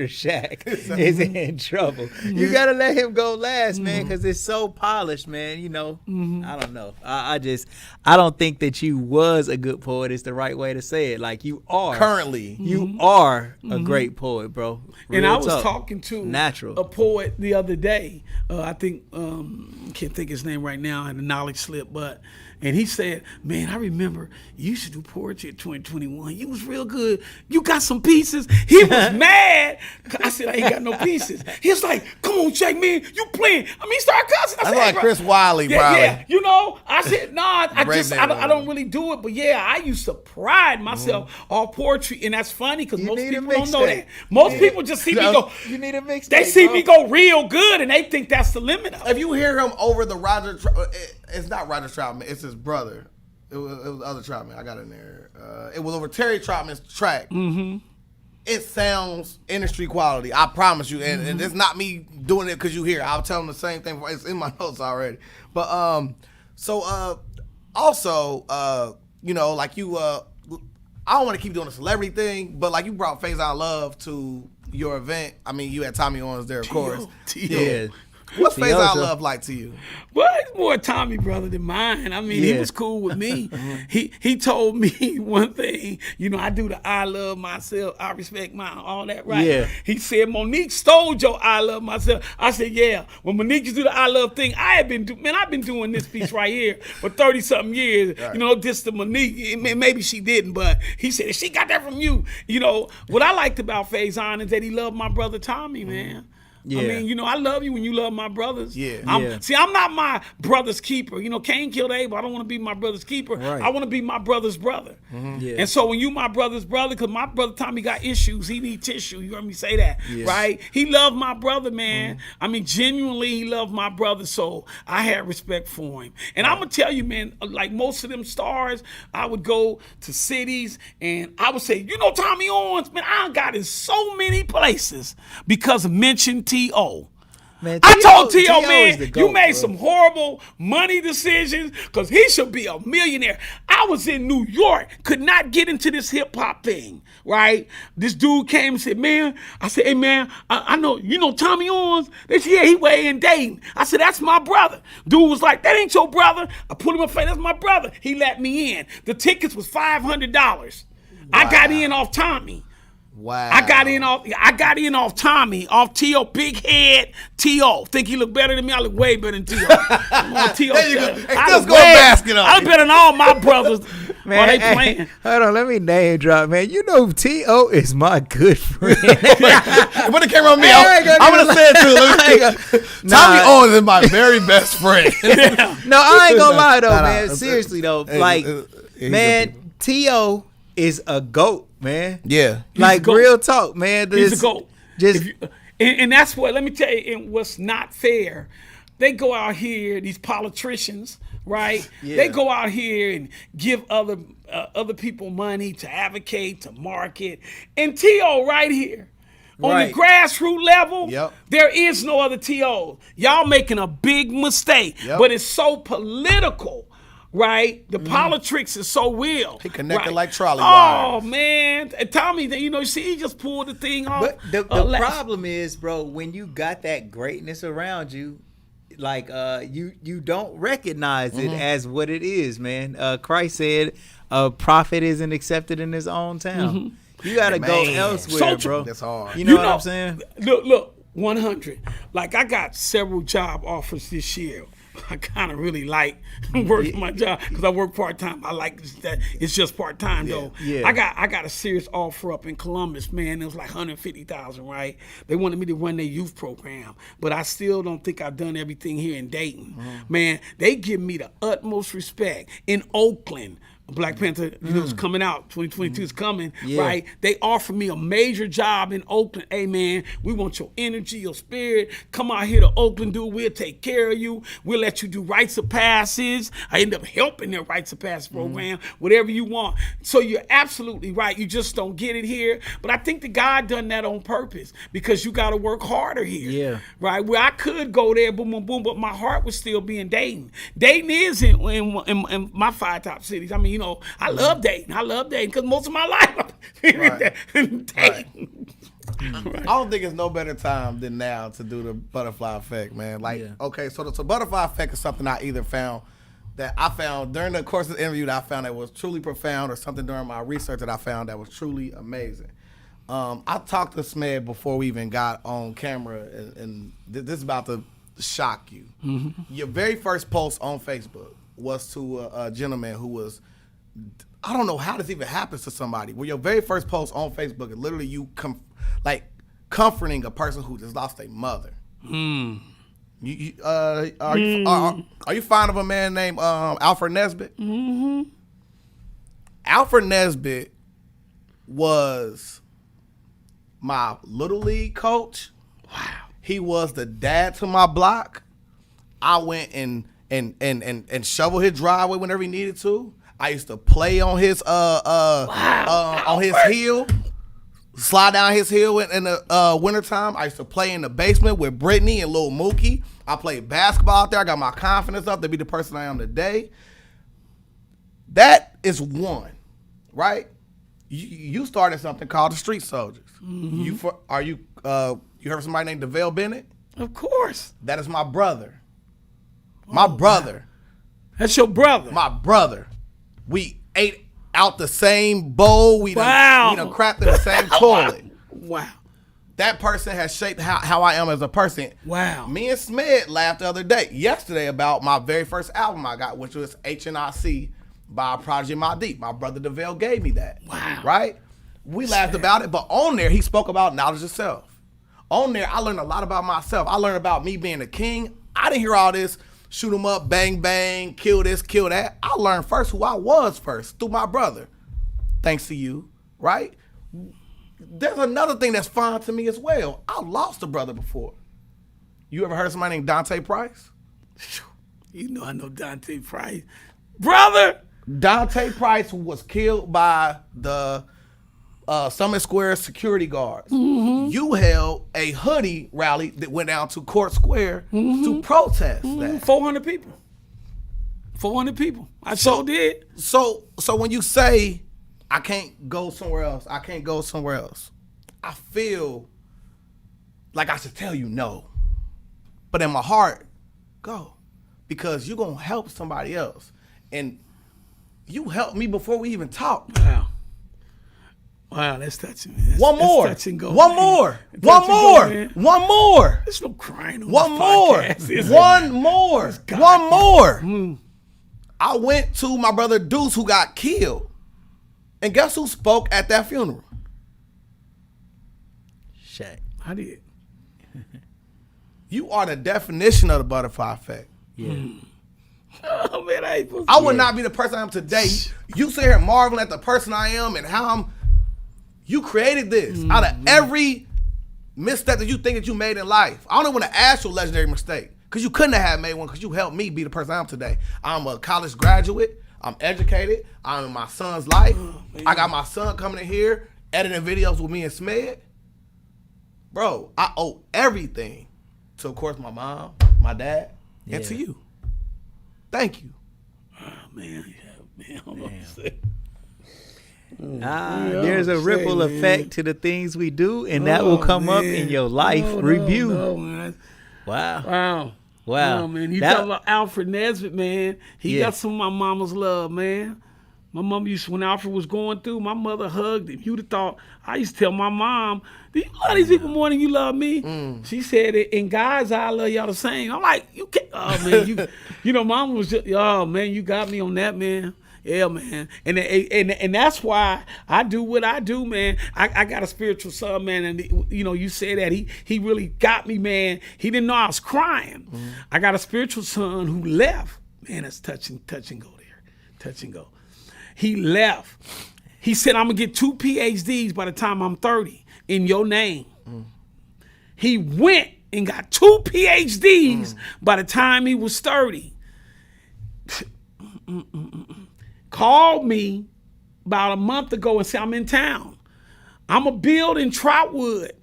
Shaq is in trouble. You gotta let him go last, man, because it's so polished, man. I don't know. I don't think that you was a good poet. It's the right way to say it. Like, you are currently. You are a great poet, bro. Real and I was talking to a poet the other day. I think can't think his name right now. I had a knowledge slip, and he said, man, I remember you used to do poetry at 2021. You was real good. You got some pieces. He was mad. I said, I ain't got no pieces. He was like, come on, Shaq, man, you playing. I mean, he started cussing. That's like Chris Wiley, probably. Yeah. I said, nah, I don't really do it. But yeah, I used to pride myself on poetry. And that's funny because most people don't know that. Most people just see me go. You need a mixtape. They see me go real good and they think that's the limit of it. If you hear him over the Roger, it's not Roger Troutman, it's his brother. It was the other Troutman. I got in there. It was over Terry Troutman's track. it sounds industry quality. I promise you. And it's not me doing it because you hear. I'll tell them the same thing. It's in my notes already. But also, you know, like you, I don't want to keep doing the celebrity thing, but like you brought Faison Love to your event. I mean, you had Tommy Owens there, of course. Yeah. What's Faison Love like to you? Well, it's more Tommy brother than mine. I mean, he was cool with me. He told me one thing. You know, I do the I love myself, I respect mine, all that, right? Yeah. He said, Monique stole your I love myself. I said, yeah. When Monique used to do the I love thing, I've been doing this piece right here for 30-something years. Right. You know, just to Monique. Maybe she didn't, but he said, she got that from you. You know, what I liked about Faison is that he loved my brother Tommy, man. Yeah. I mean, you know, I love you when you love my brothers. See, I'm not my brother's keeper. You know, Cain killed Abel. I don't want to be my brother's keeper. Right. I want to be my brother's brother. And so when you my brother's brother, because my brother Tommy got issues, he need tissue. You heard me say that, right? He loved my brother, man. I mean, genuinely, he loved my brother, so I had respect for him. And I'm going to tell you, man, like most of them stars, I would go to cities, and I would say, you know, Tommy Owens, man, I got in so many places because of mention T.O. Man, I told T.O., man, GOAT, you made some horrible money decisions because he should be a millionaire. I was in New York, could not get into this hip-hop thing, right? This dude came and said, man, I said, hey, man, I know, you know Tommy Owens? They said, yeah, he way in Dayton. I said, that's my brother. Dude was like, that ain't your brother. I put him in face, that's my brother. He let me in. The tickets was $500. Wow. I got in off Tommy. Wow. I got in off Tommy, off T.O. Big head T.O. Think he look better than me? I look way better than T.O. There you go. Hey, let's go basket on. I look better than all my brothers. Man, they playing. Hold on, let me name drop, man. You know T.O. is my good friend. Put the camera on me. I'm going to say it too. Tommy Owens is my very best friend. No, I ain't going to lie, though, man. Seriously, though. Like, man, T.O. is a GOAT. Man, yeah, like real talk, man. He's a GOAT. And that's what, let me tell you, and what's not fair. They go out here, these politicians, right? They go out here and give other people money to advocate, to market, and T.O. right here. On the grassroots level, there is no other T.O. Y'all making a big mistake, but it's so political. Right, the politics is so real. He connected like trolley wires. Oh man, and Tommy, you know, see, he just pulled the thing off. But the problem is, bro, when you got that greatness around you, like you don't recognize it as what it is, man. Christ said, "A prophet isn't accepted in his own town." You gotta go elsewhere, bro. That's hard. You know what I'm saying? Look, 100. Like I got several job offers this year. I kind of really like working my job because I work part-time. I like that it's just part-time though. Yeah. I got a serious offer up in Columbus, man. It was like $150,000, right? They wanted me to run their youth program, but I still don't think I've done everything here in Dayton. Man, they give me the utmost respect. In Oakland, Black Panther was coming out, 2022 is coming, right? They offered me a major job in Oakland. Hey, man, we want your energy, your spirit. Come out here to Oakland, dude. We'll take care of you. We'll let you do rites of passage. I end up helping their rites of passage program, whatever you want. So you're absolutely right. You just don't get it here. But I think that God done that on purpose because you got to work harder here, right? Where I could go there, boom, boom, boom, but my heart would still be in Dayton. Dayton is in my 5 top cities. I mean, you know, I love Dayton. I love Dayton because most of my life in Dayton. I don't think it's no better time than now to do the butterfly effect, man. Like, okay, so the butterfly effect is something I either found during the course of the interview that I found that was truly profound, or something during my research that I found that was truly amazing. I talked to Smed before we even got on camera, and this is about to shock you. Your very first post on Facebook was to a gentleman who was, I don't know how this even happens to somebody, where your very first post on Facebook is literally you comforting a person who just lost their mother. Are you fond of a man named Alfred Nesbitt? Alfred Nesbitt was my little league coach. Wow. He was the dad to my block. I went and shoveled his driveway whenever he needed to. I used to play on his on his heel. slide down his hill in the wintertime. I used to play in the basement with Brittany and Lil Mookie. I played basketball out there. I got my confidence up to be the person I am today. That is one, right? You started something called the Street Soldiers. Mm-hmm. You heard somebody named DeVale Bennett? Of course. That is my brother. My brother. That's your brother. My brother. We ate out the same bowl. We done crapped in the same toilet. Wow. That person has shaped how I am as a person. Wow. Me and Smith laughed the other day, yesterday, about my very first album I got, which was HNIC by Prodigy My Deep. My brother DeVale gave me that. Wow. Right? We laughed about it, but on there, he spoke about knowledge of self. On there, I learned a lot about myself. I learned about me being a king. I didn't hear all this, shoot 'em up, bang, bang, kill this, kill that. I learned first who I was first through my brother. Thanks to you, right? There's another thing that's fine to me as well. I lost a brother before. You ever heard of somebody named Dante Price? You know I know Dante Price. Brother! Dante Price was killed by the Summit Square security guards. Mm-hmm. You held a hoodie rally that went down to Court Square to protest that. 400 people. 400 people. I sure did. So when you say, I can't go somewhere else, I feel like I should tell you no. But in my heart, go. Because you're going to help somebody else. And you helped me before we even talked. Wow, that's touching. One more. Touch and go, One more. One more. There's no crying on One this more. podcast, One more. One more. I went to my brother Deuce, who got killed. And guess who spoke at that funeral? Shaq. I did. You are the definition of the butterfly effect. Yeah. Oh, man, I would not be the person I am today. You sit here marveling at the person I am and how you created this out of every misstep that you think that you made in life. I don't even want to ask you a legendary mistake because you couldn't have made one because you helped me be the person I am today. I'm a college graduate. I'm educated. I'm in my son's life. I got my son coming in here editing videos with me and Smed. Bro, I owe everything to, of course, my mom, my dad, and to you. Thank you. Oh, man. There's a ripple effect to the things we do, and that will come up in your life review. No, man. Wow. No, man. You talk about Alfred Nesbitt, man. He got some of my mama's love, man. My mom when Alfred was going through, my mother hugged him. You'd have thought, I used to tell my mom, do you love these people more than you love me? She said, in God's eye, I love y'all the same. I'm like, you can't, oh, man, you know, mama was just, oh, man, you got me on that, man. Yeah, man. And that's why I do what I do, man. I got a spiritual son, man, and you know, you say that he really got me, man. He didn't know I was crying. I got a spiritual son who left. Man, that's touch and go there. Touch and go. He left. He said, I'm gonna get 2 PhDs by the time I'm 30 in your name. He went and got 2 PhDs by the time he was 30. Called me about a month ago and said, I'm in town. I'm a build in Trotwood.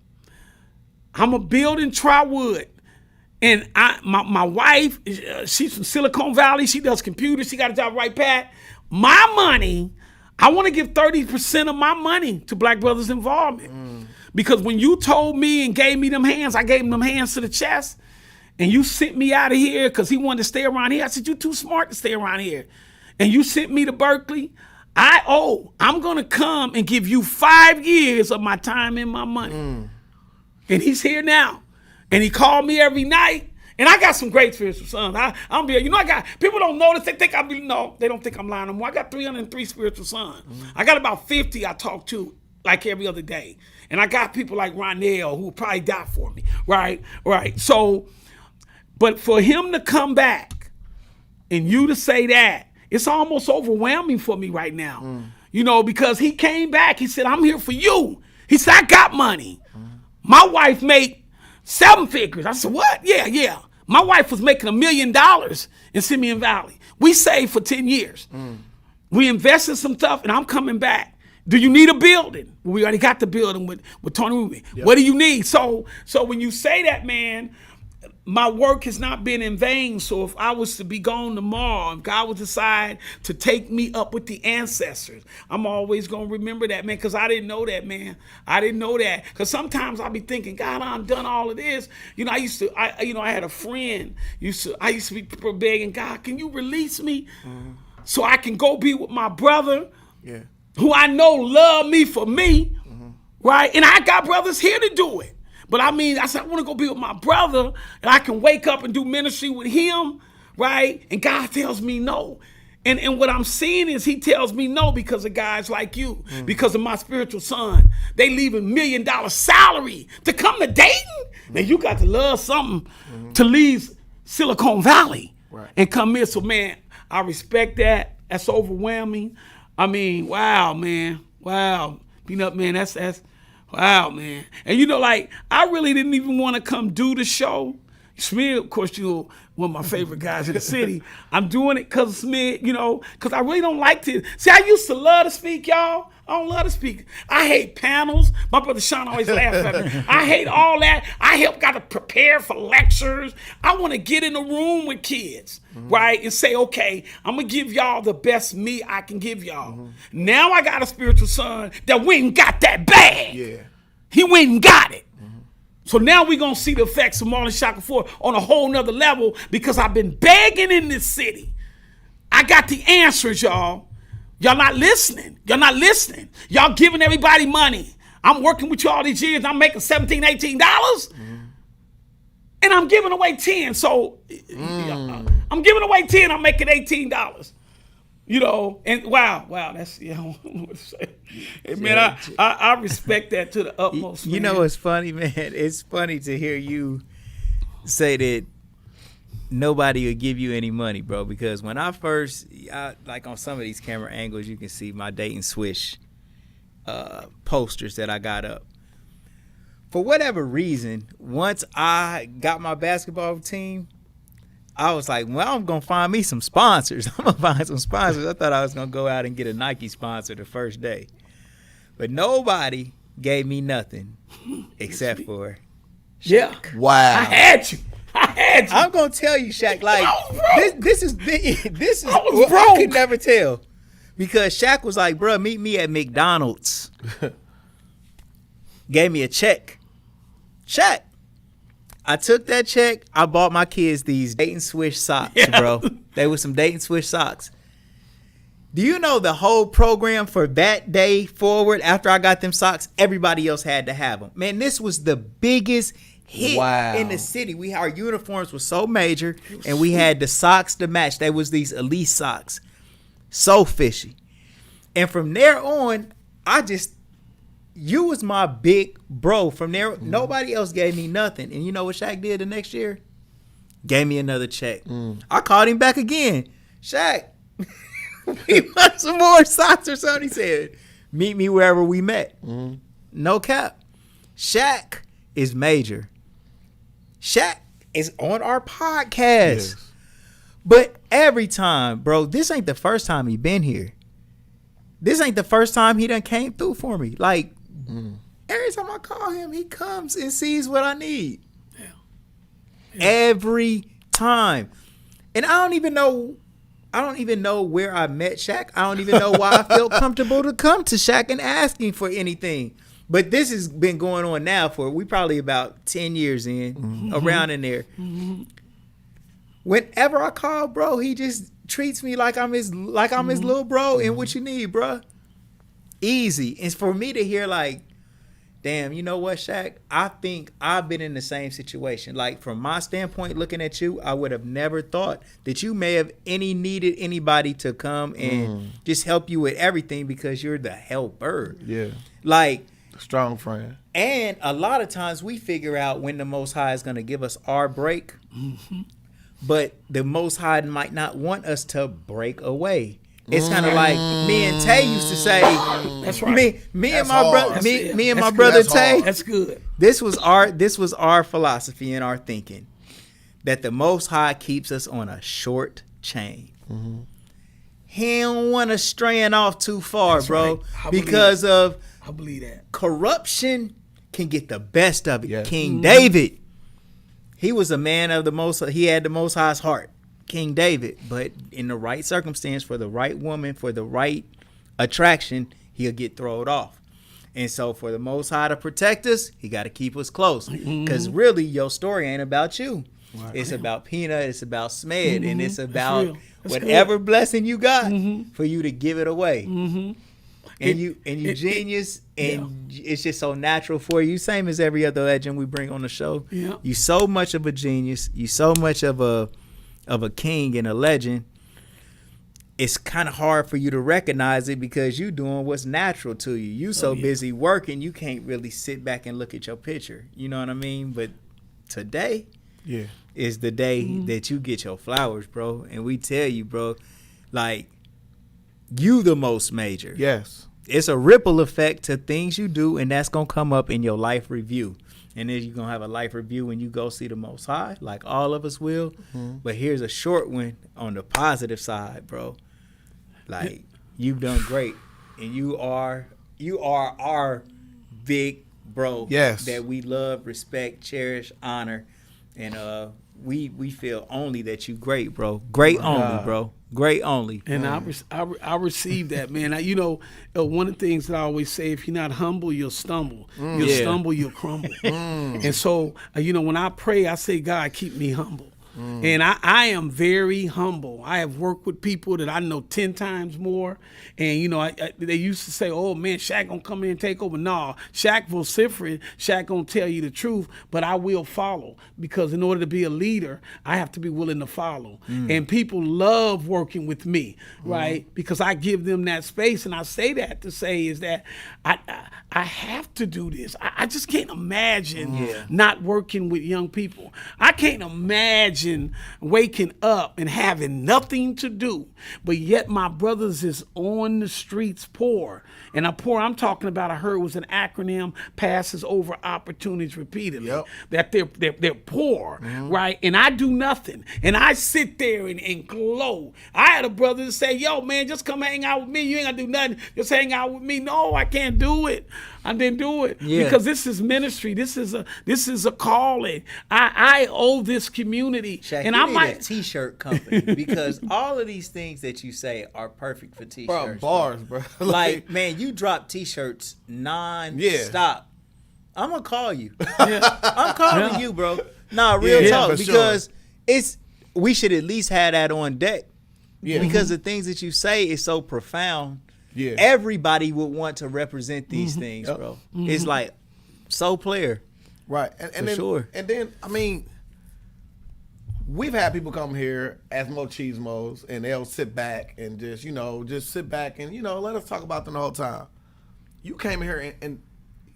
And my wife, she's from Silicon Valley. She does computers. She got a job right back. My money, I want to give 30% of my money to Black Brothers Involvement. Because when you told me and gave me them hands, I gave him them hands to the chest. And you sent me out of here because he wanted to stay around here. I said, you're too smart to stay around here. And you sent me to Berkeley. I'm going to come and give you 5 years of my time and my money. And he's here now. And he called me every night. And I got some great spiritual sons. I'm here. You know, people don't notice. They think they don't think I'm lying anymore. I got 303 spiritual sons. I got about 50 I talk to like every other day. And I got people like Ronell who probably die for me. Right. So, but for him to come back and you to say that, it's almost overwhelming for me right now. You know, because he came back. He said, I'm here for you. He said, I got money. My wife made 7 figures. I said, what? Yeah. My wife was making $1 million in Simeon Valley. We saved for 10 years. We invested some stuff, and I'm coming back. Do you need a building? We already got the building with Tony Ruby. Yep. What do you need? So when you say that, man, my work has not been in vain. So if I was to be gone tomorrow, if God would decide to take me up with the ancestors, I'm always going to remember that, man, because I didn't know that, man. I didn't know that. Because sometimes I'll be thinking, God, I've done all of this. I had a friend. I used to be begging, God, can you release me so I can go be with my brother who I know love me for me, right? And I got brothers here to do it. But I said, I want to go be with my brother, and I can wake up and do ministry with him, right? And God tells me no. And what I'm seeing is he tells me no because of guys like you, because of my spiritual son. They leave $1 million salary to come to Dayton. Now, you got to love something to leave Silicon Valley and come here. So, man, I respect that. That's overwhelming. Wow, man. Wow. Peanut, man, that's wow, man. And I really didn't even want to come do the show. Smith, of course, one of my favorite guys in the city. I'm doing it because of Smith, because I really don't like to. See, I used to love to speak, y'all. I don't love to speak. I hate panels. My brother Sean always laughs at me. I hate all that. I got to prepare for lectures. I want to get in the room with kids, right, and say, okay, I'm going to give y'all the best me I can give y'all. Now I got a spiritual son that went and got that bag. Yeah. He went and got it. So now we're going to see the effects of Marlon Shackelford on a whole nother level because I've been begging in this city. I got the answers, y'all. Y'all not listening. Y'all giving everybody money. I'm working with you all these years. I'm making $17, $18. And I'm giving away 10. So I'm giving away 10. I'm making $18. And wow, that's, I don't know what to say. Hey, man, I respect that to the utmost. It's funny, man. It's funny to hear you say that nobody will give you any money, bro, because when I first, like on some of these camera angles, you can see my Dayton Swish posters that I got up. For whatever reason, once I got my basketball team, I was like, well, I'm going to find me some sponsors. I'm going to find some sponsors. I thought I was going to go out and get a Nike sponsor the first day. But nobody gave me nothing except for Shaq. Yeah. Wow. I had you. I'm going to tell you, Shaq, like, this is I could never tell. Because Shaq was like, bro, meet me at McDonald's. Gave me a check. Shaq. I took that check. I bought my kids these Dayton Swish socks, bro. They were some Dayton Swish socks. Do you know the whole program for that day forward after I got them socks, everybody else had to have them. Man, this was the biggest hit in the city. Our uniforms were so major, and we had the socks to match. They was these elite socks. So fishy. And from there on, you was my big bro. From there, nobody else gave me nothing. And you know what Shaq did the next year? Gave me another check. I called him back again. Shaq, we want some more socks or something. He said, meet me wherever we met. No cap. Shaq is major. Shaq is on our podcast. Yes. But every time, bro, this ain't the first time he been here. This ain't the first time he done came through for me. Like, every time I call him, he comes and sees what I need. Yeah. Every time. And I don't even know where I met Shaq. I don't even know why I felt comfortable to come to Shaq and asking for anything. But this has been going on now we probably about 10 years in, around in there. Whenever I call, bro, he just treats me like I'm his little bro. And what you need, bro? Easy. And for me to hear like, damn, you know what, Shaq? I think I've been in the same situation. Like, from my standpoint, looking at you, I would have never thought that you may have needed anybody to come and just help you with everything because you're the helper. Yeah. Like, strong friend. And a lot of times we figure out when the Most High is going to give us our break. But the Most High might not want us to break away. It's kind of like me and Tay used to say. That's right. Me and my brother. Me and my brother Tay. That's good. This was our philosophy and our thinking, that the Most High keeps us on a short chain. he don't want to straying off too far, That's bro, right. because of I believe that corruption can get the best of it. Yes. King David, he was a man of the most. He had the Most High's heart, King David. But in the right circumstance, for the right woman, for the right attraction, he'll get thrown off. And so, for the Most High to protect us, he got to keep us close. Because really, your story ain't about you. Right. It's about Peanut. It's about Smed, and it's about whatever blessing you got for you to give it away. And you genius, and it's just so natural for you. Same as every other legend we bring on the show. Yeah. You so much of a genius. You so much of a king and a legend. It's kind of hard for you to recognize it because you doing what's natural to you. You so busy working, you can't really sit back and look at your picture. You know what I mean? But today is the day that you get your flowers, bro. And we tell you, bro, like, you the most major. Yes. It's a ripple effect to things you do, and that's going to come up in your life review. And then you're going to have a life review when you go see the Most High, like all of us will. But here's a short one on the positive side, bro. Like, you've done great, and you are our big bro. Yes. That we love, respect, cherish, honor, and we feel only that you great, bro. Great only, bro. Great only. And I received that, man. One of the things that I always say: if you're not humble, you'll stumble. You'll stumble, you'll crumble. And so, when I pray, I say, God, keep me humble. And I am very humble. I have worked with people that I know 10 times more. And, they used to say, oh, man, Shaq going to come in and take over. No, Shaq vociferate. Shaq going to tell you the truth, but I will follow. Because in order to be a leader, I have to be willing to follow. And people love working with me, right? Because I give them that space. And I say that to say is that I have to do this. I just can't imagine not working with young people. I can't imagine waking up and having nothing to do, but yet my brothers is on the streets poor. And I'm talking about, I heard was an acronym, passes over opportunities repeatedly. That they're poor, right? And I do nothing. And I sit there and glow. I had a brother that say, yo, man, just come hang out with me. You ain't gonna do nothing. Just hang out with me. No, I can't do it. I didn't do it because this is ministry. This is a calling. I owe this community. Shaq, and you I need might a t-shirt company because all of these things that you say are perfect for t-shirts. Bars, bro. Like, man, you drop t-shirts non-stop. I'm gonna call you. I'm calling you, bro. Nah, real talk, because we should at least have that on deck. Yeah. Because the things that you say is so profound. Yeah. Everybody would want to represent these things, bro. It's like so player. Right. And then, sure. And then, I mean, we've had people come here as Machismos, and they'll sit back and just sit back and, let us talk about them the whole time. You came here and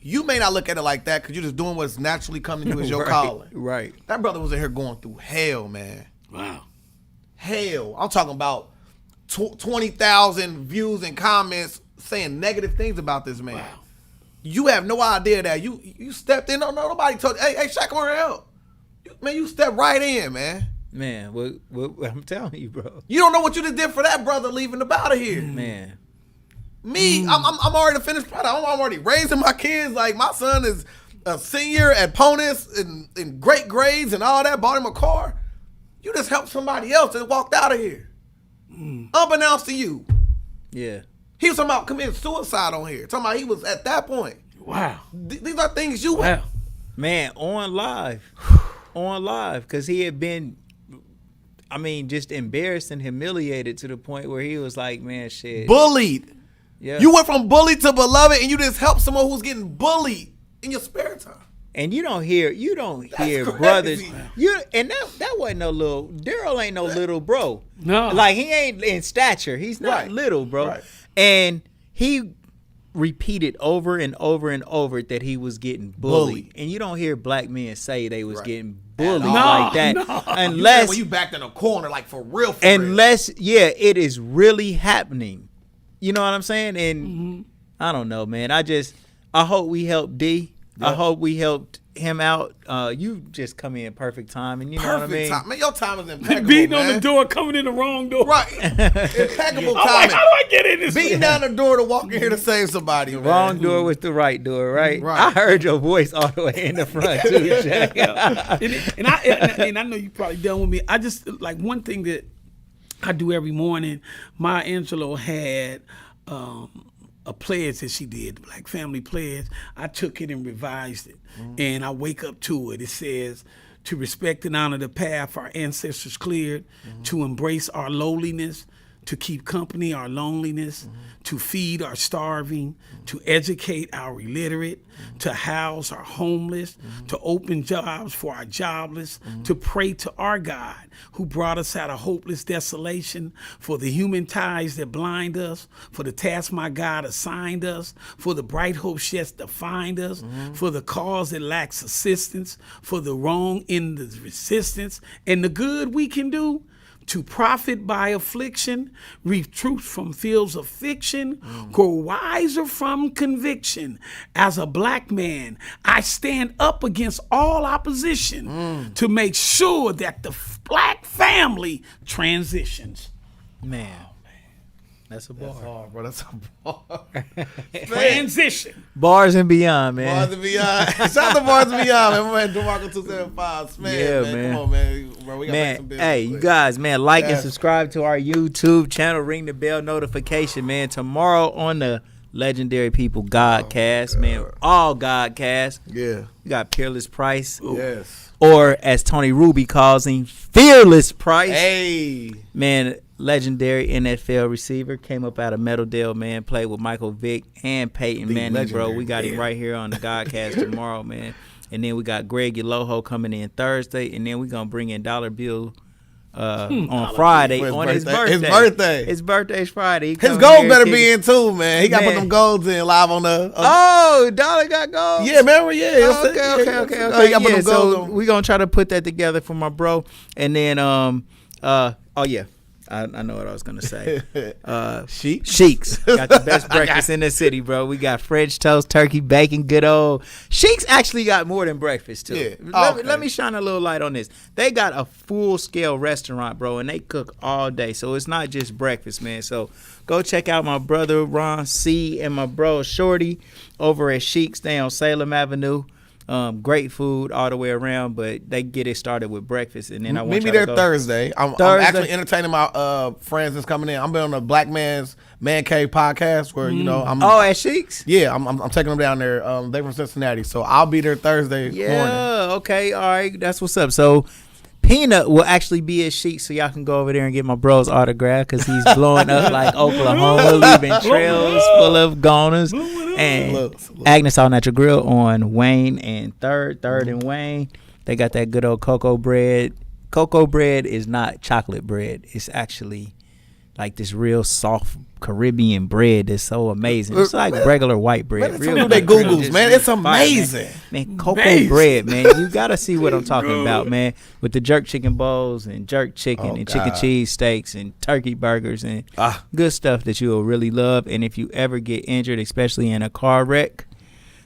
you may not look at it like that because you're just doing what's naturally coming to you as your calling. Right. That brother was in here going through hell, man. Wow. Hell. I'm talking about 20,000 views and comments saying negative things about this man. Wow. You have no idea that you stepped in. No, nobody told you, hey, Shaq, come help. Man, you stepped right in, man. Man, what I'm telling you, bro. You don't know what you just did for that brother leaving up out of here. Man. Me, I'm already a finished product. I'm already raising my kids. Like, my son is a senior at Ponus in great grades and all that. Bought him a car. You just helped somebody else and walked out of here. Unbeknownst to you. Yeah. He was talking about committing suicide on here. Talking about he was at that point. Wow. These are things you wow. Man, on live. Because he had been, just embarrassed and humiliated to the point where he was like, man, shit. Bullied. Yeah. You went from bullied to beloved, and you just helped someone who's getting bullied in your spare time. And you don't hear brothers. That wasn't no little. Daryl ain't no little bro. No, like he ain't in stature. He's not little, bro. Right. And he repeated over and over and over that he was getting bullied. And you don't hear black men say they was getting bullied like that, unless when you backed in a corner, like for real. It is really happening. You know what I'm saying? And I don't know, man. I hope we helped D. Yep. I hope we helped him out, you just come in perfect time, and you know what I mean. Time. Man, your time is impeccable. Beating on the door, coming in the wrong door. Right, impeccable timing. Like, how do I get in this? Beating down the door to walk in here to save somebody. The wrong door was the right door, right? I heard your voice all the way in the front too, Jack. and I know you probably done with me. I just like one thing that I do every morning. Maya Angelou had a pledge that she did, the Black Family Pledge. I took it and revised it, and I wake up to it. It says, to respect and honor the path our ancestors cleared, to embrace our lowliness, to keep company our loneliness, to feed our starving, to educate our illiterate, to house our homeless, to open jobs for our jobless, to pray to our God who brought us out of hopeless desolation, for the human ties that blind us, for the task my God assigned us, for the bright hopes yet to find us, for the cause that lacks assistance, for the wrong in the resistance, and the good we can do, to profit by affliction, reap truth from fields of fiction, grow wiser from conviction. As a Black man, I stand up against all opposition to make sure that the Black family transitions. Man. That's a bar. That's hard, bro. That's a bar. Transition. Bars and beyond, man. Bars and beyond. Shout out to Bars and beyond, man. My man, DeMarco 275. Man. Come on, man. Bro, we got to make some business. Hey, you guys, man, like and subscribe to our YouTube channel. Ring the bell notification, man. Tomorrow on the Legendary People Godcast, man. All Godcast. Yeah. You got Peerless Price. Yes. Or, as Tony Ruby calls him, Fearless Price. Hey. Man, legendary NFL receiver, came up out of Meadowdale, man, played with Michael Vick and Peyton Manning, bro. We got him right here on the Godcast tomorrow, man. And then we got Greg Eloho coming in Thursday, and then we're going to bring in Dollar Bill on Friday on his birthday. His birthday's Friday. His goals better be in too, man. He got to put them goals in live on the... Oh, Dollar got goals? Yeah, remember? Yeah. Okay. Yeah, so we're going to try to put that together for my bro. And then, I know what I was going to say. Sheik's. Got the best breakfast in the city, bro. We got French toast, turkey, bacon, good old. Sheik's actually got more than breakfast, too. Yeah. Let me shine a little light on this. They got a full-scale restaurant, bro, and they cook all day. So it's not just breakfast, man. So go check out my brother, Ron C., and my bro, Shorty, over at Sheik's. They on Salem Avenue. Great food all the way around, but they get it started with breakfast, and then I want meet me there Thursday. I'm actually entertaining my friends that's coming in. I'm been on the Black Man's Man Cave podcast where I'm at Sheik's. Yeah, I'm taking them down there. They from Cincinnati, so I'll be there Thursday morning. Yeah, okay, all right, that's what's up. So Peanut will actually be at Sheik's, so y'all can go over there and get my bro's autograph because he's blowing up like Oklahoma, leaving trails full of goners. And Agnes All Natural Grill on Wayne and Third and Wayne. They got that good old cocoa bread. Cocoa bread is not chocolate bread. It's actually like this real soft Caribbean bread that's so amazing. It's like regular white bread. Real they Googles, man. It's amazing. Man, cocoa bread, man. You got to see what I'm talking about, man. With the jerk chicken bowls and jerk chicken and chicken cheese steaks and turkey burgers and good stuff that you'll really love. And if you ever get injured, especially in a car wreck,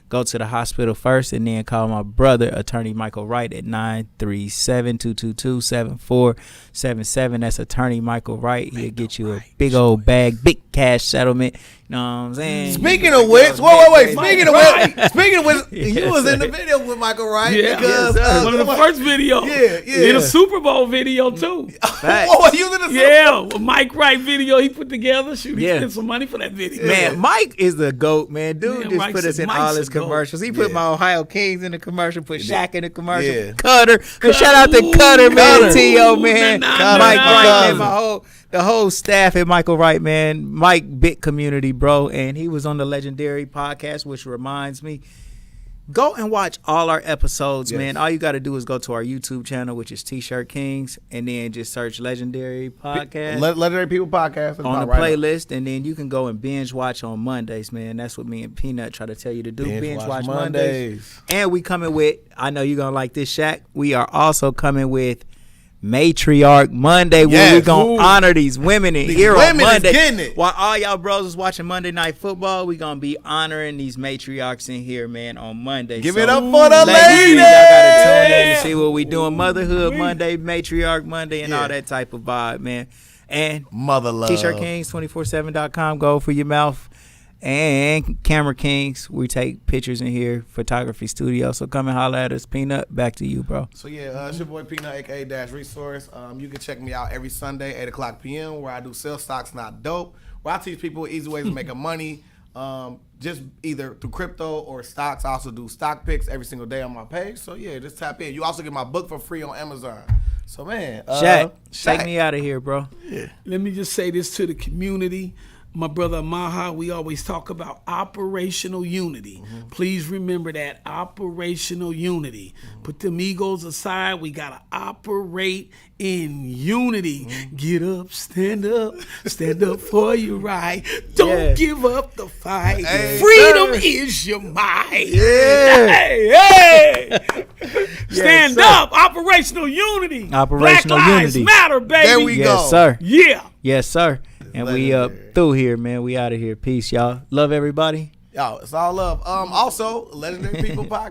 go to the hospital first and then call my brother, Attorney Michael Wright, at 937-222-7477. That's Attorney Michael Wright. He'll get you a big old bag, big cash settlement. You know what I'm saying? Speaking of which, wait. Speaking of which, you was in the video with Michael Wright. Yeah, because, one of the first videos. Yeah. In a Super Bowl video, too. Oh, you was in the Super Bowl? A Mike Wright video he put together. Shoot, he spent some money for that video. Man, Mike is the GOAT, man. Dude just put us in all his commercials. He put my Ohio Kings in the commercial, put Shaq in the commercial, Cutter. Shout out to Cutter, man, T.O., man, Mike Wright, man, the whole staff at Michael Wright, man. Mike, big community, bro, and he was on the Legendary podcast, which reminds me, go and watch all our episodes, man. All you got to do is go to our YouTube channel, which is T-Shirt Kings, and then just search Legendary Podcast. Legendary People Podcast. On the playlist, and then you can go and binge watch on Mondays, man. That's what me and Peanut try to tell you to do. Binge watch Mondays. And we coming with, I know you're going to like this, Shaq. We are also coming with Matriarch Monday, where we gonna honor these women in here on Monday. Getting it. While all y'all bros is watching Monday Night Football, we gonna be honoring these matriarchs in here, man, on Monday. Give it up for the ladies. Y'all gotta tune in to see what we doing. Motherhood Monday, Matriarch Monday, and all that type of vibe, man. And Mother love. T-shirt Kings 247.com. Go for your mouth. And Camera Kings, we take pictures in here, photography studio. So come and holler at us. Peanut, back to you, bro. So yeah, it's your boy Peanut, aka Dash Resource. You can check me out every Sunday, 8:00 p.m., where I do sell stocks not dope, where I teach people easy ways to make money, just either through crypto or stocks. I also do stock picks every single day on my page. So yeah, just tap in. You also get my book for free on Amazon. So man, Shaq, take me out of here, bro. Yeah. Let me just say this to the community. My brother Maha, we always talk about operational unity. Mm-hmm. Please remember that, operational unity. Mm-hmm. Put them egos aside. We got to operate in unity. Mm-hmm. Get up, stand up for your right. Don't give up the fight. Hey, freedom is your might. Yeah. Hey. Stand up, operational unity. Operational Black unity. Lives Matter, baby. There we go. Yes, sir. Yeah. Yes, sir. And we up through here, man. We out of here. Peace, y'all. Love everybody. Yo, it's all love. Also, Legendary People Podcast.